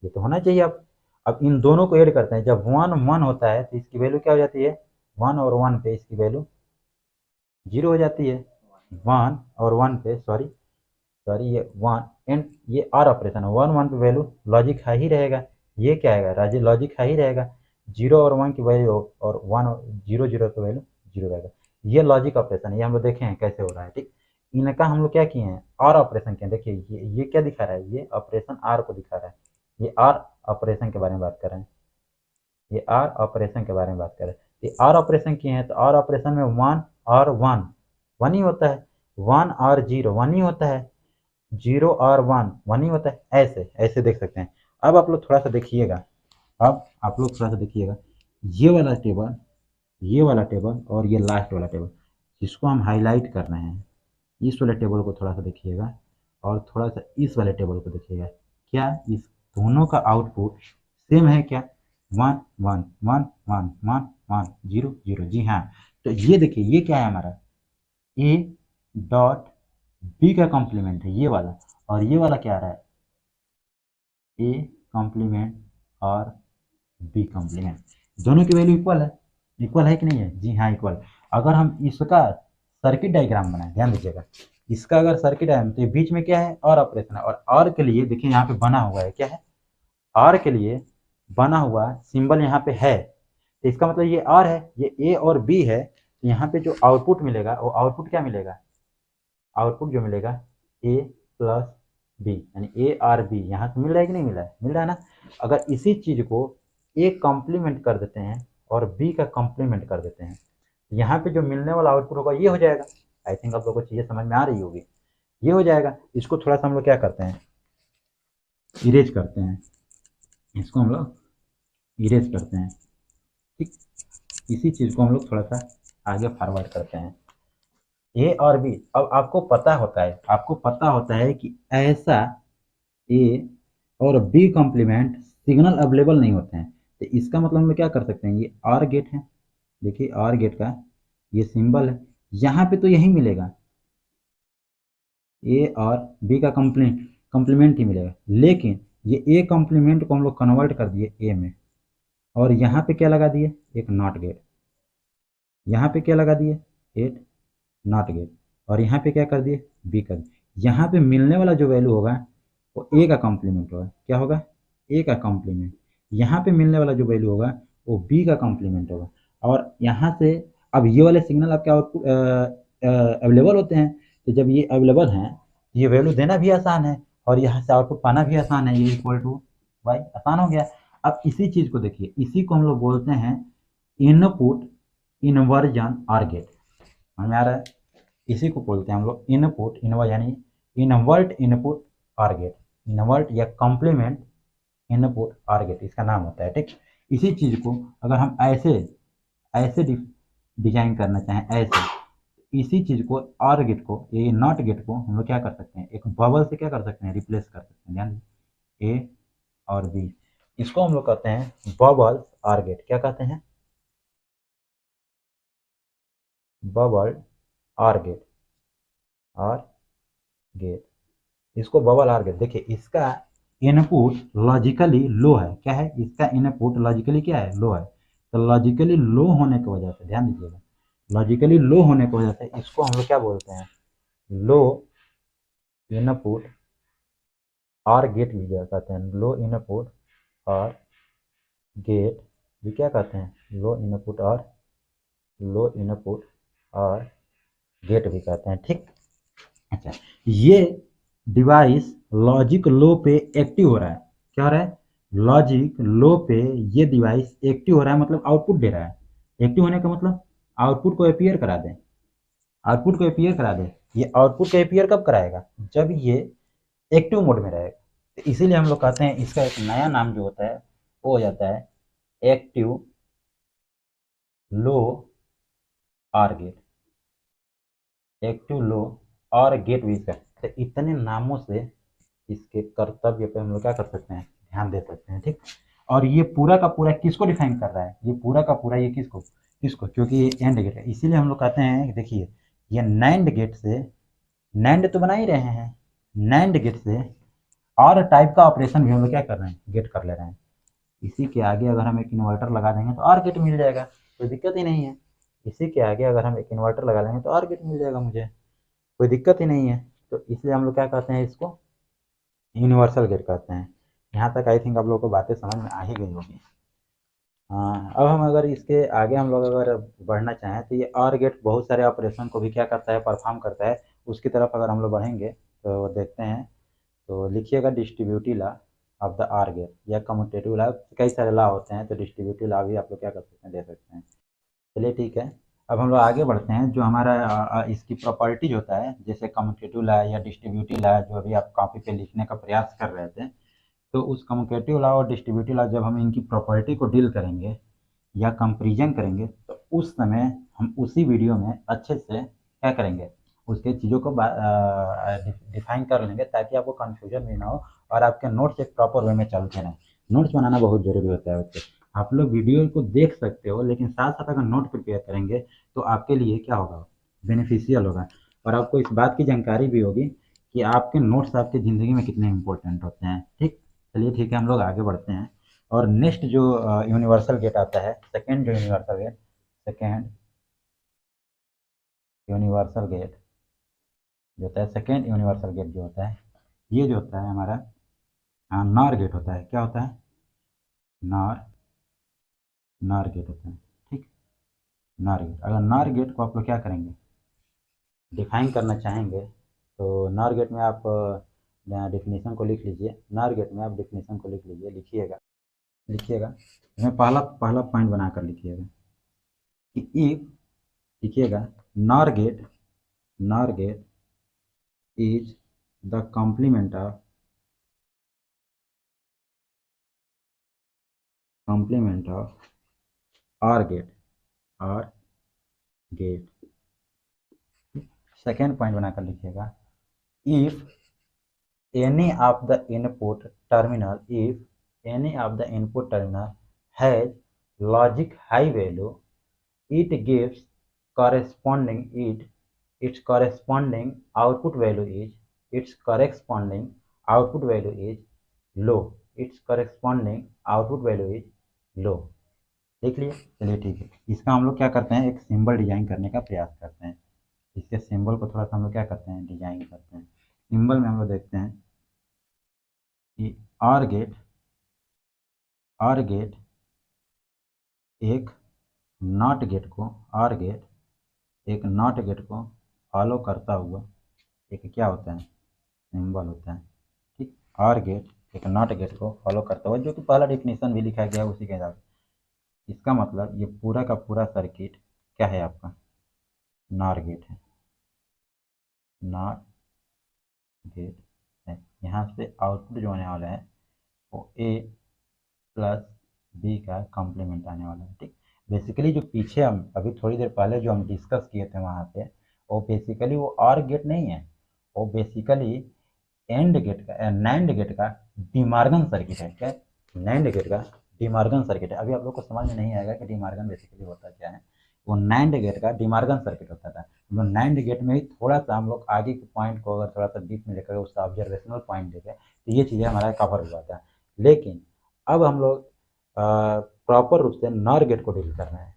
S1: ये तो होना चाहिए। अब इन दोनों को ऐड करते हैं। जब 1 1 होता है तो इसकी वैल्यू क्या हो जाती है, 1 और 1 पे इसकी वैल्यू 0 हो जाती है। 1 और 1 पे सॉरी सॉरी ये 1 एंड ये आर ऑपरेशन है, 1 1 पे वैल्यू लॉजिक हाई ही रहेगा। ये क्या आएगा, राजी लॉजिक हाई ही रहेगा। 0 और 1 की वैल्यू और 1 और 0 0 पे वैल्यू 0 रहेगा। ये लॉजिक ऑपरेशन है, ये हम लोग देखे हैं कैसे हो रहा है। ठीक, इनका हम लोग क्या किए हैं, आर ऑपरेशन किए। देखिए ये क्या दिखा रहा है, ये ऑपरेशन आर को दिखा रहा है। ये आर ऑपरेशन के बारे में बात कर रहे हैं, ये आर ऑपरेशन के बारे में बात कर रहे हैं। ये आर ऑपरेशन किए हैं तो आर ऑपरेशन में 1 और 1 1 ही होता है, 1 और 0 1 ही होता है, 0 और 1 1 ही होता है। ऐसे ऐसे देख सकते हैं। अब आप लोग थोड़ा सा देखिएगा, अब आप लोग थोड़ा सा देखिएगा, ये वाला टेबल, ये वाला टेबल और ये लास्ट वाला टेबल, जिसको हम हाईलाइट कर रहे हैं, इस वाले टेबल को थोड़ा सा देखिएगा और थोड़ा सा इस वाले टेबल को देखिएगा। क्या इस दोनों का आउटपुट सेम है क्या, 1 1 1 1 1 1 0 0? जी हाँ। तो ये देखिए, ये क्या है हमारा, ए डॉट बी का कॉम्प्लीमेंट है ये वाला, और ये वाला क्या आ रहा है, ए कॉम्प्लीमेंट और बी कॉम्प्लीमेंट। दोनों की वैल्यू इक्वल है कि नहीं है? जी हाँ, इक्वल। अगर हम इसका सर्किट डायग्राम बनाएं, ध्यान दीजिएगा, इसका अगर सर्किट डायग्राम, तो बीच में क्या है, और ऑपरेशन है। और और के लिए देखिए यहाँ पे बना हुआ है, क्या है, और के लिए बना हुआ सिंबल यहाँ पे है। तो इसका मतलब ये और है, ये ए और बी है। तो यहाँ पे जो आउटपुट मिलेगा वो आउटपुट क्या मिलेगा, आउटपुट जो मिलेगा ए प्लस बी, यानी ए और बी यहाँ से मिल रहा है कि नहीं मिल रहा है, मिल रहा है ना। अगर इसी चीज को ए कॉम्प्लीमेंट कर देते हैं और बी का कॉम्प्लीमेंट कर देते हैं, यहाँ पे जो मिलने वाला आउटपुट होगा ये हो जाएगा। आई थिंक आप लोगों को चीजें समझ में आ रही होगी, ये हो जाएगा। इसको थोड़ा सा हम लोग क्या करते हैं, इरेज करते हैं, इसको हम लोग इरेज करते हैं। ठीक, इसी चीज को हम लोग थोड़ा सा आगे फॉरवर्ड करते हैं। ए और बी, अब आपको पता होता है, आपको पता होता है कि ऐसा ए और बी कॉम्प्लीमेंट सिग्नल अवेलेबल नहीं होते हैं। तो इसका मतलब हम क्या कर सकते हैं, ये आर गेट है, देखिए आर गेट का ये सिंबल है, यहाँ पे तो यही मिलेगा, ए और बी का कॉम्प्लीमेंट ही मिलेगा। लेकिन ये ए कॉम्प्लीमेंट को हम लोग कन्वर्ट कर दिए ए में, और यहाँ पे क्या लगा दिए, एक नॉट गेट। यहाँ पे क्या लगा दिए, एट नॉट गेट। और यहाँ पे क्या कर दिए, बी कर दिए। यहाँ पे मिलने वाला जो वैल्यू होगा वो ए का कॉम्प्लीमेंट होगा, क्या होगा, ए का कॉम्प्लीमेंट। यहाँ पे मिलने वाला जो वैल्यू होगा वो बी का कॉम्प्लीमेंट होगा। और यहाँ से अब ये वाले सिग्नल आपके आउटपुट अवेलेबल होते हैं। तो जब ये अवेलेबल हैं, ये वैल्यू देना भी आसान है और यहाँ से आउटपुट पाना भी आसान है, ये इक्वल टू वाई, आसान हो गया। अब इसी चीज को देखिए, इसी को हम लोग बोलते हैं इनपुट इन्वर्जन आर गेट। समझ में आ रहा है? इसी को बोलते हैं हम लोग इनपुट इन्वर्ट, यानी invert input OR gate, invert या कॉम्प्लीमेंट इनपुट आर गेट इसका नाम होता है। ठीक, इसी चीज को अगर हम ऐसे ऐसे डिजाइन करना चाहें, ऐसे, इसी चीज को आर गेट को, ये नॉट गेट को हम लोग क्या कर सकते हैं, एक बबल से क्या कर सकते हैं, रिप्लेस कर सकते हैं। ध्यान, ए और बी, इसको हम लोग कहते हैं बबल आर गेट। क्या कहते हैं, bubble OR gate, OR gate, इसको बबल आर गेट। देखिए इसका इनपुट लॉजिकली लो है, क्या है, इसका इनपुट लॉजिकली क्या है, लो है। तो लॉजिकली लो होने की वजह से, ध्यान दीजिएगा, लॉजिकली लो होने की वजह से इसको हम लोग क्या बोलते हैं, लो इनपुट और गेट भी क्या कहते हैं, लो इनपुट और गेट भी क्या कहते हैं, लो इनपुट और गेट भी कहते हैं। ठीक, अच्छा, ये डिवाइस लॉजिक लो पे एक्टिव हो रहा है, क्या हो रहा है, लॉजिक लो पे ये डिवाइस एक्टिव हो रहा है, मतलब आउटपुट दे रहा है। एक्टिव होने का मतलब आउटपुट को अपीयर करा दें, आउटपुट को अपीयर करा दें। ये आउटपुट को अपीयर कब कराएगा, जब ये एक्टिव मोड में रहेगा। तो इसीलिए हम लोग कहते हैं इसका एक नया नाम जो होता है वो हो जाता है active low OR gate, active low और गेट भी इसका। तो इतने नामों से इसके कर्तव्य पे हम लोग क्या कर सकते हैं, ध्यान दे सकते हैं। ठीक, और ये पूरा का पूरा किसको डिफाइन कर रहा है, ये पूरा का पूरा ये किसको किसको, क्योंकि ये एंड गेट है, इसीलिए हम लोग कहते हैं, देखिए ये नैंड गेट से, नैंड तो बना ही रहे हैं, नैंड गेट से और टाइप का ऑपरेशन भी हम लोग क्या कर रहे हैं, गेट कर ले रहे हैं। इसी के आगे अगर हम एक इन्वर्टर लगा देंगे तो और गेट मिल जाएगा, कोई दिक्कत ही नहीं है। इसी के आगे अगर हम एक इन्वर्टर लगा देंगे तो और गेट मिल जाएगा मुझे, कोई दिक्कत ही नहीं है। तो इसलिए हम लोग क्या कहते हैं, इसको यूनिवर्सल गेट कहते हैं। यहाँ तक आई थिंक आप लोगों को बातें समझ में आ ही गई होगी। हाँ, अब हम अगर इसके आगे हम लोग अगर बढ़ना चाहें तो ये और गेट बहुत सारे ऑपरेशन को भी क्या करता है, परफॉर्म करता है। उसकी तरफ अगर हम लोग बढ़ेंगे तो देखते हैं, तो लिखिएगा distributive law of the OR gate या कम्यूटेटिव लॉ, कई सारे लॉ होते हैं, तो डिस्ट्रीब्यूटिव लॉ भी आप लोग क्या कर सकते हैं, दे सकते हैं। चलिए ठीक है, अब हम लोग आगे बढ़ते हैं। जो हमारा इसकी प्रॉपर्टीज होता है, जैसे कम्यूटेटिव लॉ या डिस्ट्रीब्यूटिव लॉ, जो अभी आप कॉपी पे लिखने का प्रयास कर रहे थे, तो उस कम्यूटेटिव लॉ और डिस्ट्रीब्यूटिव लॉ जब हम इनकी प्रॉपर्टी को डील करेंगे या कंपेरिजन करेंगे, तो उस समय हम उसी वीडियो में अच्छे से क्या करेंगे, उसके चीज़ों को डिफाइन कर लेंगे, ताकि आपको कन्फ्यूजन भी ना हो और आपके नोट्स एक प्रॉपर वे में चलते रहें। नोट्स बनाना बहुत ज़रूरी होता है बच्चे। आप लोग वीडियो को देख सकते हो, लेकिन साथ साथ अगर नोट प्रिपेयर करेंगे तो आपके लिए क्या होगा, बेनिफिशियल होगा। और आपको इस बात की जानकारी भी होगी कि आपके नोट्स आपकी ज़िंदगी में कितने इंपॉर्टेंट होते हैं। ठीक, चलिए ठीक है, हम लोग आगे बढ़ते हैं। और नेक्स्ट जो यूनिवर्सल गेट आता है, सेकेंड जो universal gate, second universal gate जो होता है, सेकेंड यूनिवर्सल गेट जो होता है, ये जो होता है हमारा नॉर गेट होता है। क्या होता है, नॉर नॉर गेट होता है। ठीक, नॉर गेट, अगर नॉर गेट को आप लोग क्या करेंगे, डिफाइन करना चाहेंगे, तो नॉर गेट में आप डिफिनीशन को लिख लीजिए। नॉर गेट में आप डिफिनीशन को लिख लीजिए, लिखिएगा लिखिएगा, इसमें पहला पहला पॉइंट बनाकर लिखिएगा कि इफ, लिखिएगा, NOR gate, NOR gate is the complement of OR gate, OR gate। Second point बनाकर लिखिएगा, if any of the input terminal, if any of the input terminal has logic high value, it gives corresponding its corresponding output value is, its corresponding output value is low, its corresponding output value is low। देख लिए, चलिए ठीक है, इसका हम लोग क्या करते हैं, एक सिंबल डिजाइन करने का प्रयास करते हैं। इसके सिंबल को थोड़ा सा हम लोग क्या करते हैं, डिजाइन करते हैं। सिंबल में हम लोग देखते हैं कि आर गेट, आर गेट एक नॉट गेट को, आर गेट एक नॉट गेट को फॉलो करता हुआ एक क्या होता है, सिंबल होता है। ठीक, आर गेट एक नॉट गेट को फॉलो करता हुआ, जो कि पहला डिफिनेशन भी लिखा गया है उसी के हिसाब से। इसका मतलब ये पूरा का पूरा सर्किट क्या है, आपका नॉर गेट है, नॉर गेट है। यहाँ से आउटपुट जो आने वाला है वो ए प्लस बी का कॉम्प्लीमेंट आने वाला है। ठीक, बेसिकली जो पीछे हम अभी थोड़ी देर पहले जो हम डिस्कस किए थे वहाँ पे, वो बेसिकली वो और गेट नहीं है, वो बेसिकली एंड गेट का, नैंड गेट का डिमॉर्गन सर्किट है। क्या, नैंड गेट का डिमॉर्गन सर्किट है। अभी आप लोग को समझ में नहीं आएगा कि डिमॉर्गन बेसिकली होता क्या है। वो नैंड गेट का डिमॉर्गन सर्किट होता था। हम लोग नैंड गेट में ही थोड़ा सा हम लोग आगे के पॉइंट को अगर थोड़ा सा डीप में लेकर उसका ऑब्जर्वेशनल पॉइंट देखें तो ये चीज़ें हमारा कवर हुआ था। लेकिन अब हम लोग प्रॉपर रूप से नॉर गेट को डील कर रहे हैं।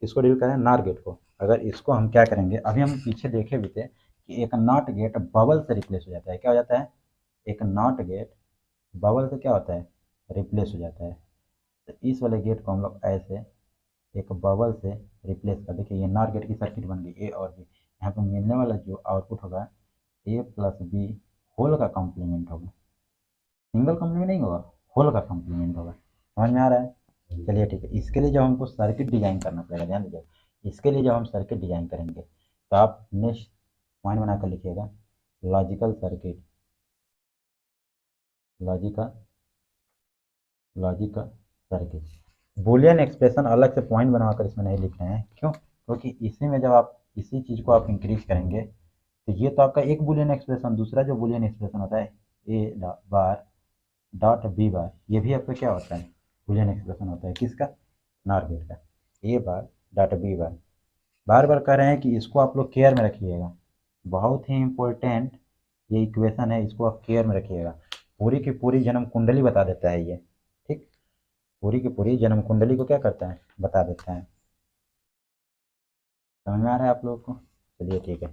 S1: किसको डील कर रहे हैं, नॉर गेट को। अगर इसको हम क्या करेंगे, अभी हम पीछे देखे भी थे कि एक नॉट गेट बबल से रिप्लेस हो जाता है। क्या हो जाता है, एक नॉट गेट बबल से क्या होता है, रिप्लेस हो जाता है। तो इस वाले गेट को हम लोग ऐसे एक बबल से रिप्लेस कर, देखिए ये नॉर गेट की सर्किट बन गई, ए और बी। यहाँ पे मिलने वाला जो आउटपुट होगा ए प्लस बी होल का कॉम्प्लीमेंट होगा, सिंगल कॉम्प्लीमेंट नहीं होगा, होल का कॉम्प्लीमेंट होगा। समझ में आ रहा है। चलिए ठीक है, इसके लिए जब हमको सर्किट डिजाइन करना पड़ेगा, ध्यान दीजिए, इसके लिए जब हम सर्किट डिजाइन करेंगे तो आप नेक्स्ट पॉइंट बनाकर लिखिएगा, logical circuit, logical logical circuit. Boolean expression अलग से पॉइंट बनाकर इसमें नहीं लिख रहे हैं, क्यों, क्योंकि इसी में जब आप इसी चीज़ को आप इंक्रीज करेंगे तो ये तो आपका एक बूलियन एक्सप्रेशन, दूसरा जो बूलियन एक्सप्रेशन होता है ए बार डॉट बी बार, ये भी आपका क्या होता है, बुलियन एक्सप्रेशन होता है किसका, नॉर गेट का। ए बार डॉट बी बार, बार बार कह रहे हैं कि इसको आप लोग केयर में रखिएगा, बहुत ही इम्पोर्टेंट ये इक्वेशन है, इसको आप केयर में रखिएगा। पूरी की पूरी जन्म कुंडली बता देता है ये, ठीक, पूरी की पूरी जन्म कुंडली को क्या करता है, बता देता है। समझ में आ रहा है आप लोगों को? चलिए ठीक है,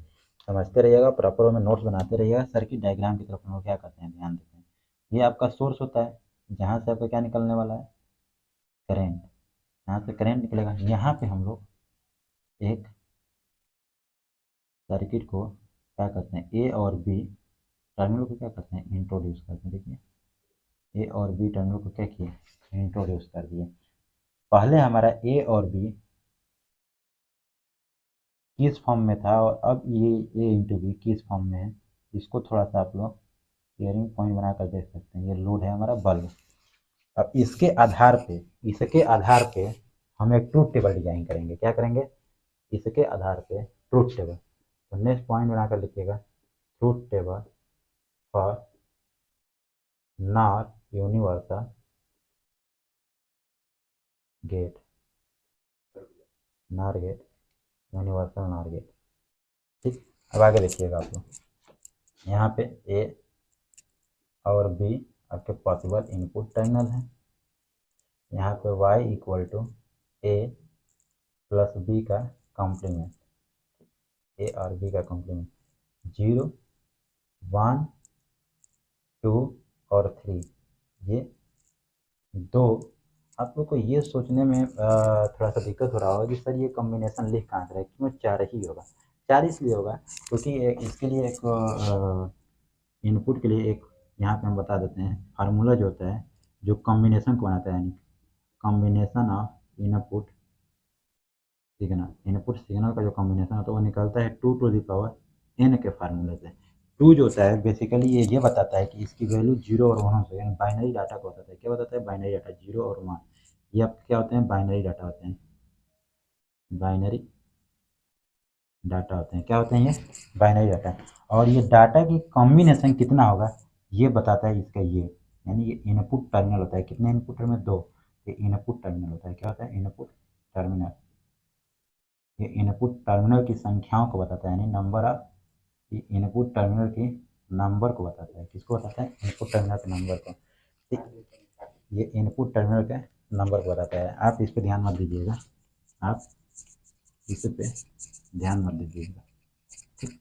S1: समझते रहिएगा, प्रॉपर में नोट्स बनाते रहिएगा। सर्किट डायग्राम की तरफ हम लोग क्या करते हैं, ध्यान देते हैं। ये आपका सोर्स होता है, जहाँ से आपका क्या निकलने वाला है, करेंट, यहाँ से करेंट निकलेगा। यहाँ पे हम लोग एक सर्किट को क्या करते हैं, ए और बी टर्मिनल को क्या करते हैं, इंट्रोड्यूस करते हैं। देखिए ए और बी टर्मिनल को क्या किए, इंट्रोड्यूस कर दिए। पहले हमारा ए और बी किस फॉर्म में था, और अब ये ए इंटू बी किस फॉर्म में है, इसको थोड़ा सा आप लोग क्लियरिंग पॉइंट बनाकर देख सकते हैं। ये लोड है हमारा बल्ब। अब इसके आधार पे हम एक ट्रूथ टेबल डिजाइन करेंगे। क्या करेंगे, इसके आधार पे ट्रूथ टेबल। तो नेक्स्ट पॉइंट बनाकर लिखिएगा, truth table for NOR universal gate, NOR gate, universal NOR gate, ठीक। अब आगे देखिएगा आप लोग, यहाँ पे ए और बी आपके पॉसिबल इनपुट टर्मिनल है। यहाँ पे y equal to A plus B का कॉम्प्लीमेंट, ए और बी का कॉम्प्लीमेंट, 0 1 2 और 3, ये दो। आप लोग को ये सोचने में थोड़ा सा दिक्कत हो रहा होगा कि सर ये कॉम्बिनेशन लिख कहाँ से रहा है, क्यों 4 ही होगा। 4 इसलिए होगा क्योंकि इसके लिए एक इनपुट के लिए एक यहाँ पे हम बता देते हैं फार्मूला जो होता है, जो कॉम्बिनेशन को बनाता है, यानी कॉम्बिनेशन ऑफ इनपुट सिग्नल का जो कॉम्बिनेशन होता है वो निकलता है 2 टू द पावर n के फार्मूले से। 2 जो होता है बेसिकली ये बताता है कि इसकी वैल्यू 0 और 1 से, यानी बाइनरी डाटा को बताता है। क्या बताता है, बाइनरी डाटा 0 और 1, ये आपके क्या होते हैं, बाइनरी डाटा होते हैं। बाइनरी डाटा होते हैं, क्या होते हैं ये, बाइनरी डाटा। और ये डाटा की कॉम्बिनेशन कितना होगा ये बताता है इसका ये, यानी ये इनपुट टर्मिनल होता है। कितने इनपुट में, 2, ये इनपुट टर्मिनल होता है। क्या होता है, इनपुट टर्मिनल। ये इनपुट टर्मिनल की संख्याओं को बताता है, यानी नंबर ऑफ, ये इनपुट टर्मिनल की नंबर को बताता है। किसको बताता है, इनपुट टर्मिनल के नंबर को, ठीक। ये इनपुट टर्मिनल के नंबर को बताता है। आप इस पर ध्यान मत दीजिएगा, आप इस पे ध्यान मत दीजिएगा, ठीक।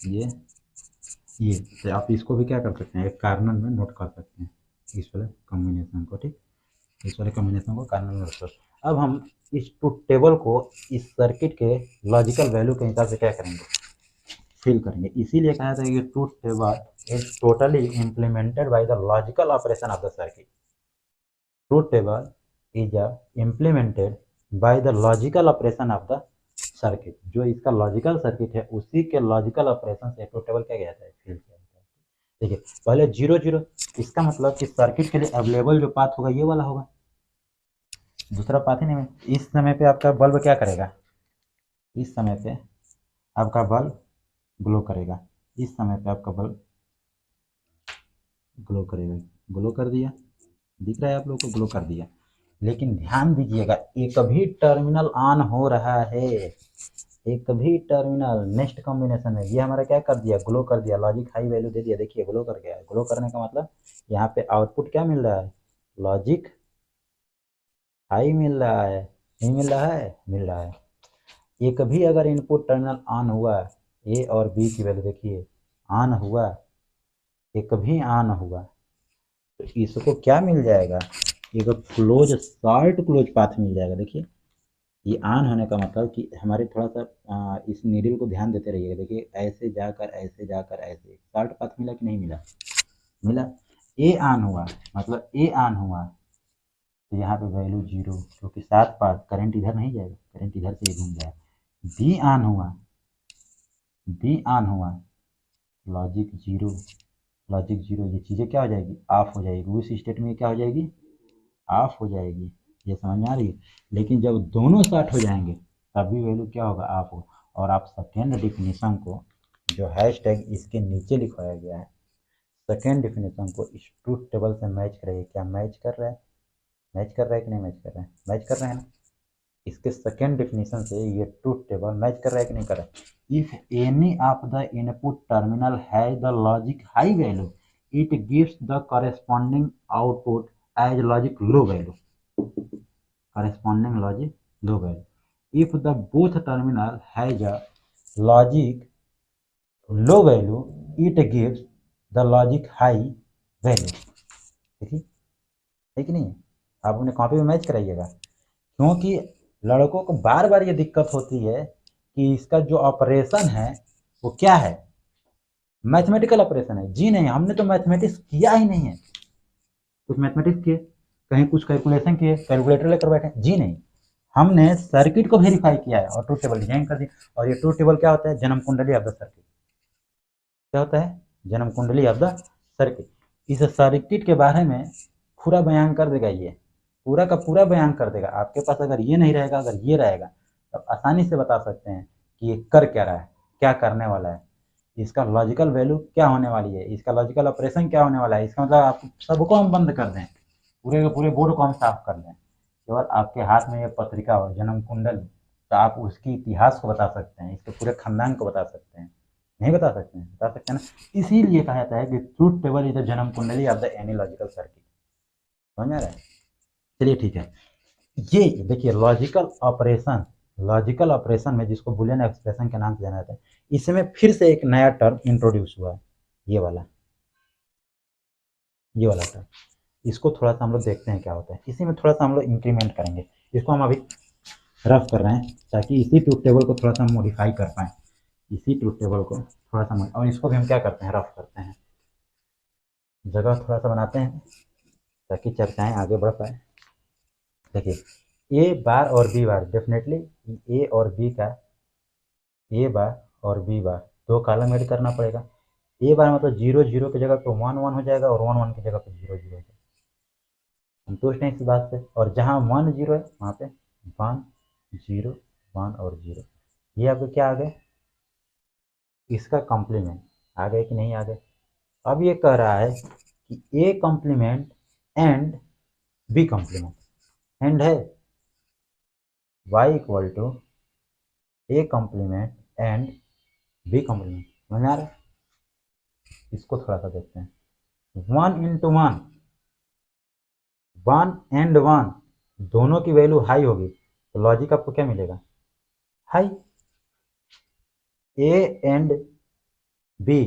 S1: ये तो आप इसको भी क्या कर सकते हैं, एक कार्नर में नोट कर सकते हैं, इस वाले कॉम्बिनेशन को, ठीक। इस वाले कॉम्बिनेशन को कार्नर में नोट कर। अब हम इस ट्रूथ टेबल को इस सर्किट के लॉजिकल वैल्यू के हिसाब से क्या करेंगे, फिल करेंगे। इसीलिए कहा था कि truth table is totally implemented by the logical operation of the circuit. Truth table is implemented by the logical operation of the circuit. जो इसका लॉजिकल सर्किट है उसी के लॉजिकल ऑपरेशन से ट्रूथ टेबल क्या गया था, फिल किया जाता है। देखिए पहले 0 0, इसका मतलब कि सर्किट के लिए अवेलेबल जो पाथ होगा ये वाला होगा, दूसरा पाथ ही नहीं है। इस समय पे आपका बल्ब क्या करेगा, इस समय पे आपका बल्ब ग्लो करेगा, इस समय पे आपका बल्ब ग्लो करेगा, ग्लो कर दिया, दिख रहा है आप लोगों को, ग्लो कर दिया। लेकिन ध्यान दीजिएगा एक भी टर्मिनल ऑन हो रहा है, एक भी टर्मिनल नेक्स्ट कॉम्बिनेशन में, ये हमारा क्या कर दिया, ग्लो कर दिया, लॉजिक हाई वैल्यू दे दिया। देखिए ग्लो कर गया है। ग्लो करने का मतलब यहाँ पे आउटपुट क्या मिल रहा है, लॉजिक हाई मिल रहा है, नहीं मिल रहा है, मिल रहा है। एक भी अगर इनपुट टर्मिनल ऑन हुआ, ए और बी की वैल्यू देखिए ऑन हुआ, एक भी ऑन हुआ तो इसको क्या मिल जाएगा, एक क्लोज शॉर्ट क्लोज पाथ मिल जाएगा। देखिए ये ऑन होने का मतलब कि हमारे थोड़ा सा इस नीडल को ध्यान देते रहिएगा। देखिए ऐसे जाकर ऐसे जाकर ऐसे शॉर्ट पाथ मिला कि नहीं मिला, मिला। ए ऑन हुआ मतलब ए ऑन हुआ तो यहाँ पे वैल्यू 0, क्योंकि साथ पाथ करंट इधर नहीं जाएगा, करंट इधर से ही घूम जाएगा। बी ऑन हुआ, बी ऑन हुआ, लॉजिक 0, लॉजिक 0, ये चीज़ें क्या हो जाएगी, ऑफ हो जाएगी। उस स्टेट में क्या हो जाएगी, ऑफ हो जाएगी। ये समझ में आ रही है। लेकिन जब दोनों शॉर्ट हो जाएंगे तभी वैल्यू क्या होगा, ऑफ हो। और आप सेकेंड डिफिनीशन को जो हैश टैग इसके नीचे लिखवाया गया है, सेकेंड डिफिनेशन को इस ट्रूथ टेबल से मैच करेगी। क्या मैच कर रहा है? मैच कर रहा है कि नहीं मैच कर रहा है? मैच कर रहे हैं ना। इसके सेकेंड डिफिनेशन से ये ट्रूथ टेबल मैच कर रहा है कि नहीं कर रहा है। If any of the input terminal has the logic high value it gives the corresponding output as logic low value. corresponding logic low value. If the both terminal has a logic low value, it gives the logic high value. देखिए है कि नहीं है? आप अपने copy में match कराइएगा, क्योंकि लड़कों को बार बार ये दिक्कत होती है कि इसका जो ऑपरेशन है वो क्या है, मैथमेटिकल ऑपरेशन है। जी नहीं, हमने तो मैथमेटिक्स किया ही नहीं है। कुछ मैथमेटिक्स किए, कहीं कुछ कैलकुलेशन किए, कैलकुलेटर लेकर बैठे? जी नहीं, हमने सर्किट को वेरीफाई किया है और ट्रूथ टेबल डिजाइन कर दिया। और ये ट्रूथ टेबल क्या होता है? जन्म कुंडली ऑफ द सर्किट। क्या होता है? जन्म कुंडली ऑफ द सर्किट। इस सर्किट के बारे में पूरा बयान कर देगा, ये पूरा का पूरा बयान कर देगा। आपके पास अगर ये नहीं रहेगा, अगर ये रहेगा, तो आप आसानी से बता सकते हैं कि ये कर क्या रहा है, क्या करने वाला है, इसका लॉजिकल वैल्यू क्या होने वाली है, इसका लॉजिकल ऑपरेशन क्या होने वाला है। इसका मतलब आप सबको हम बंद कर दें, पूरे के पूरे बोर्ड को हम साफ कर दें, केवल आपके हाथ में ये पत्रिका हो जन्म कुंडल, तो आप उसकी इतिहास को बता सकते हैं, इसके पूरे खानदान को बता सकते हैं। नहीं बता सकते हैं? बता सकते हैं ना। इसीलिए कहा जाता है कि ट्रूथ टेबल इज द जन्म कुंडली of the any logical circuit. समझ में आ रहा है? चलिए ठीक है। ये देखिए लॉजिकल ऑपरेशन में जिसको बुलियन एक्सप्रेशन के नाम से जाना जाता है, इसमें फिर से एक नया टर्म इंट्रोड्यूस हुआ है, ये वाला टर्म। इसको थोड़ा सा हम लोग देखते हैं क्या होता है। इसी में थोड़ा सा हम लोग इंक्रीमेंट करेंगे। इसको हम अभी रफ कर रहे हैं ताकि इसी ट्रूथ टेबल को थोड़ा सा मॉडिफाई कर पाएँ। इसी ट्रूथ टेबल को थोड़ा सा और इसको भी हम क्या करते हैं, रफ करते हैं, जगह थोड़ा सा बनाते हैं ताकि चर्चाएं आगे बढ़ पाए। देखिए ए बार और बी बार, डेफिनेटली ए और बी का, ए बार और बी बार दो कॉलम ऐड करना पड़ेगा। ए बार मतलब 0 0 की जगह पे 1 1 हो जाएगा और 1 1 की जगह पे 0 0 हो जाएगा। संतुष्ट हैं इस बात से? और जहाँ 1 0 है वहाँ पे 1 0 1 और 0, ये आपके क्या आ गए? इसका कॉम्प्लीमेंट आ गए कि नहीं आ गए? अब ये कह रहा है कि A complement and B complement, and है y equal to A complement and B complement. समझ में आ रहा है? इसको थोड़ा सा देखते हैं। 1 इंटू 1, 1 एंड 1 दोनों की वैल्यू हाई होगी तो लॉजिक आपको क्या मिलेगा? हाई। ए एंड बी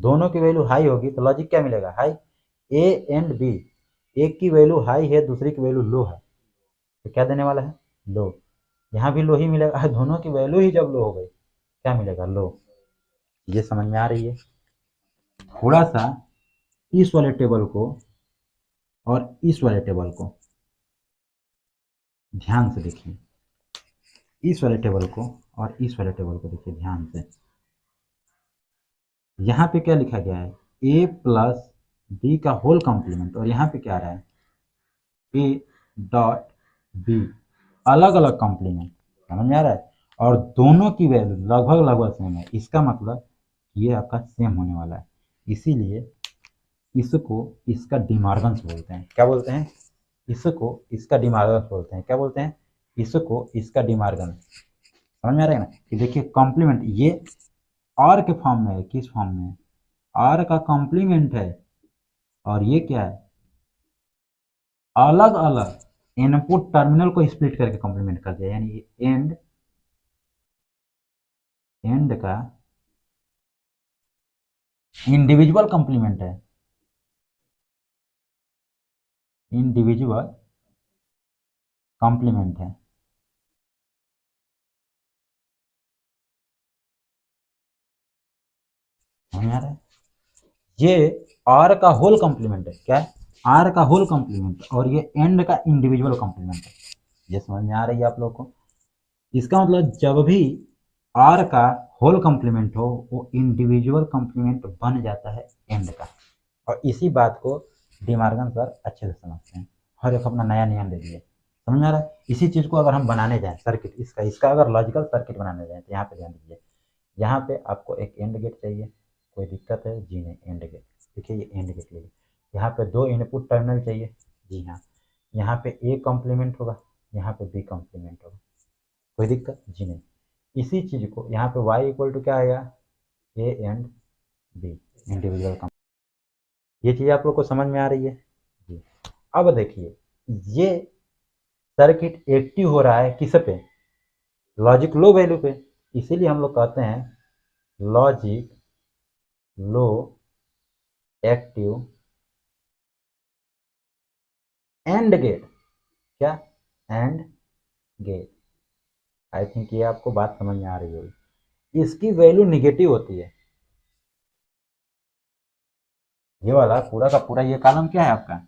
S1: दोनों की वैल्यू हाई होगी तो लॉजिक क्या मिलेगा? हाई। ए एंड बी, एक की वैल्यू हाई है दूसरी की वैल्यू लो है, तो क्या देने वाला है? लो। यहाँ भी लो ही मिलेगा। दोनों की वैल्यू ही जब लो हो गई क्या मिलेगा? लो। ये समझ में आ रही है? थोड़ा सा इस वाले टेबल को और इस वाले टेबल को ध्यान से देखिए। इस वाले टेबल को और इस वाले टेबल को देखिए ध्यान से। यहाँ पे क्या लिखा गया है? ए प्लस बी का होल कॉम्प्लीमेंट, और यहाँ पे क्या आ रहा है? ए डॉट बी अलग अलग कॉम्प्लीमेंट। समझ में आ रहा है? और दोनों की वैल्यू लगभग सेम है, इसका मतलब ये आपका सेम होने वाला है। इसीलिए इसको इसका डिमार्गन्स बोलते हैं। क्या बोलते हैं? इसको इसका डिमार्गन्स बोलते हैं। क्या बोलते हैं? इसको इसका डिमार्गन्स। समझ में आ रहा है ना? कि देखिए कॉम्प्लीमेंट ये और के फॉर्म में है। किस फॉर्म में? और का कॉम्प्लीमेंट है, और ये क्या है? अलग अलग इनपुट टर्मिनल को स्प्लिट करके कॉम्प्लीमेंट कर दिया, यानी एंड का इंडिविजुअल कॉम्प्लीमेंट है, इंडिविजुअल कॉम्प्लीमेंट है। समझ में आ रहा है? ये आर का होल कॉम्प्लीमेंट है। क्या है? आर का होल कॉम्प्लीमेंट, और ये एंड का इंडिविजुअल कॉम्प्लीमेंट है। ये समझ में आ रही है आप लोग को? इसका मतलब जब भी आर का होल कॉम्प्लीमेंट हो वो इंडिविजुअल कॉम्प्लीमेंट बन जाता है एंड का। और इसी बात को डिमार्गन सर अच्छे से समझते हैं और एक अपना नया नियम दे दिए। समझ में आ रहा है? इसी चीज़ को अगर हम बनाने जाएं सर्किट, इसका अगर लॉजिकल सर्किट बनाने जाएं तो यहाँ पे ध्यान दीजिए। यहाँ पे आपको एक एंड गेट चाहिए, कोई दिक्कत है? जी नहीं, एंड गेट। देखिए ये एंड गेट ले लिया। यहाँ पे 2 इनपुट टर्मिनल चाहिए, जी हाँ। यहाँ पे ए कॉम्प्लीमेंट होगा, यहाँ पे बी कॉम्प्लीमेंट होगा, कोई दिक्कत जी नहीं। इसी चीज़ को यहाँ पे y इक्वल टू क्या आएगा, A and B individual complement. ये चीज़ आप लोग को समझ में आ रही है जी। अब देखिए ये सर्किट एक्टिव हो रहा है किस पे, लॉजिक लो वैल्यू पे, इसीलिए हम लोग कहते हैं logic low active and gate, क्या एंड गेट। आई थिंक ये आपको बात समझ में आ रही होगी। इसकी वैल्यू निगेटिव होती है, ये वाला पूरा का पूरा ये कॉलम क्या है आपका,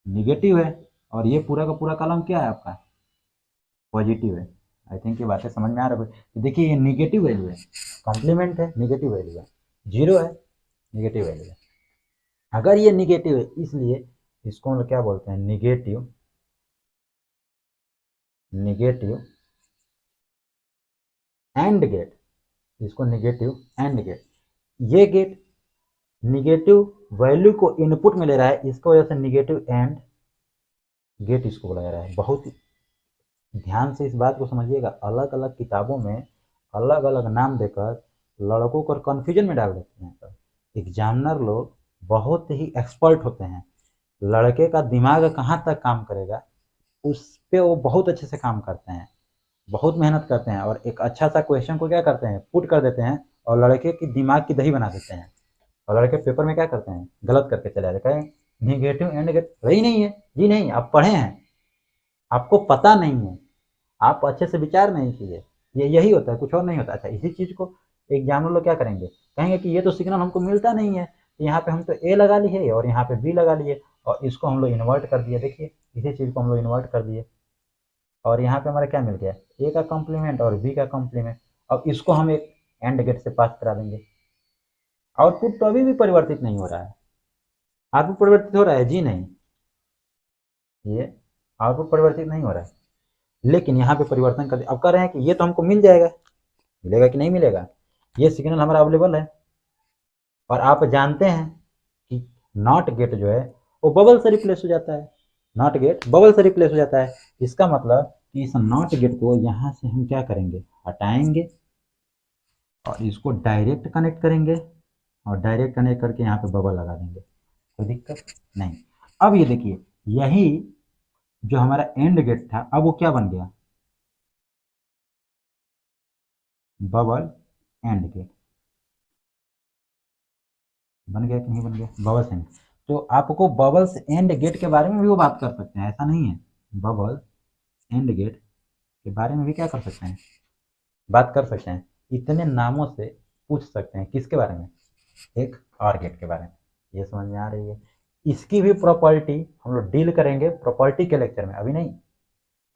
S1: निगेटिव है, और ये पूरा का पूरा कॉलम क्या है आपका, पॉजिटिव है। आई थिंक ये बातें समझ में आ रही है। तो देखिए ये निगेटिव वैल्यू है, कॉम्प्लीमेंट है, निगेटिव वैल्यू है, जीरो है, निगेटिव वैल्यू है। अगर ये निगेटिव है इसलिए इसको हम लोग क्या बोलते हैं, निगेटिव निगेटिव एंड गेट, इसको निगेटिव एंड गेट। ये गेट निगेटिव वैल्यू को इनपुट में ले रहा है, इसको वजह से निगेटिव एंड गेट इसको बोला जा रहा है। बहुत ध्यान से इस बात को समझिएगा, अलग अलग किताबों में अलग अलग नाम देकर लड़कों को कन्फ्यूजन में डाल देते हैं। तो एग्जामिनर लोग बहुत ही एक्सपर्ट होते हैं, लड़के का दिमाग कहाँ तक काम करेगा उस पे वो बहुत अच्छे से काम करते हैं, बहुत मेहनत करते हैं, और एक अच्छा सा क्वेश्चन को क्या करते हैं, पुट कर देते हैं, और लड़के की दिमाग की दही बना देते हैं। और लड़के पेपर में क्या करते हैं, गलत करके चले जाते हैं, निगेटिव एंड गेट वही नहीं है जी, नहीं आप पढ़े हैं, आपको पता नहीं है, आप अच्छे से विचार नहीं किए, ये यही होता है, कुछ और नहीं होता। अच्छा इसी चीज़ को एग्जामिनर लोग क्या करेंगे, कहेंगे कि ये तो सिग्नल हमको मिलता नहीं है, यहाँ पे हम तो ए लगा लिए और यहाँ पे बी लगा लिए, और इसको हम लोग इन्वर्ट कर दिए, देखिए इसी चीज़ को हम लोग इन्वर्ट कर दिए, और यहाँ पे हमारा क्या मिल गया, ए का कॉम्प्लीमेंट और बी का कॉम्प्लीमेंट। अब इसको हम एक एंड गेट से पास करा देंगे, आउटपुट तो अभी भी परिवर्तित नहीं हो रहा है, आउटपुट परिवर्तित हो रहा है जी नहीं, ये आउटपुट परिवर्तित नहीं हो रहा है, लेकिन यहाँ पे परिवर्तन कर, अब कह रहे हैं कि ये तो हमको मिल जाएगा, मिलेगा कि नहीं मिलेगा, ये सिग्नल हमारा अवेलेबल है। और आप जानते हैं कि नॉट गेट जो है वो बबल से रिप्लेस हो जाता है, नॉट गेट बबल से रिप्लेस हो जाता है। इसका मतलब कि इस नॉट गेट को यहाँ से हम क्या करेंगे, हटाएंगे, और इसको डायरेक्ट कनेक्ट करेंगे, और डायरेक्ट कनेक्ट करके यहाँ पे बबल लगा देंगे, कोई दिक्कत नहीं। अब ये देखिए यही जो हमारा एंड गेट था, अब वो क्या बन गया, बबल एंड गेट बन गया कि नहीं बन गया, बबल्स एंड। तो आपको बबल्स एंड गेट के बारे में भी वो बात कर सकते हैं, ऐसा नहीं है, बबल एंड गेट के बारे में भी क्या कर सकते हैं, बात कर सकते हैं, इतने नामों से पूछ सकते हैं, किसके बारे में, एक और गेट के बारे में। ये समझ में आ रही है। इसकी भी प्रॉपर्टी हम लोग डील करेंगे प्रॉपर्टी के लेक्चर में, अभी नहीं,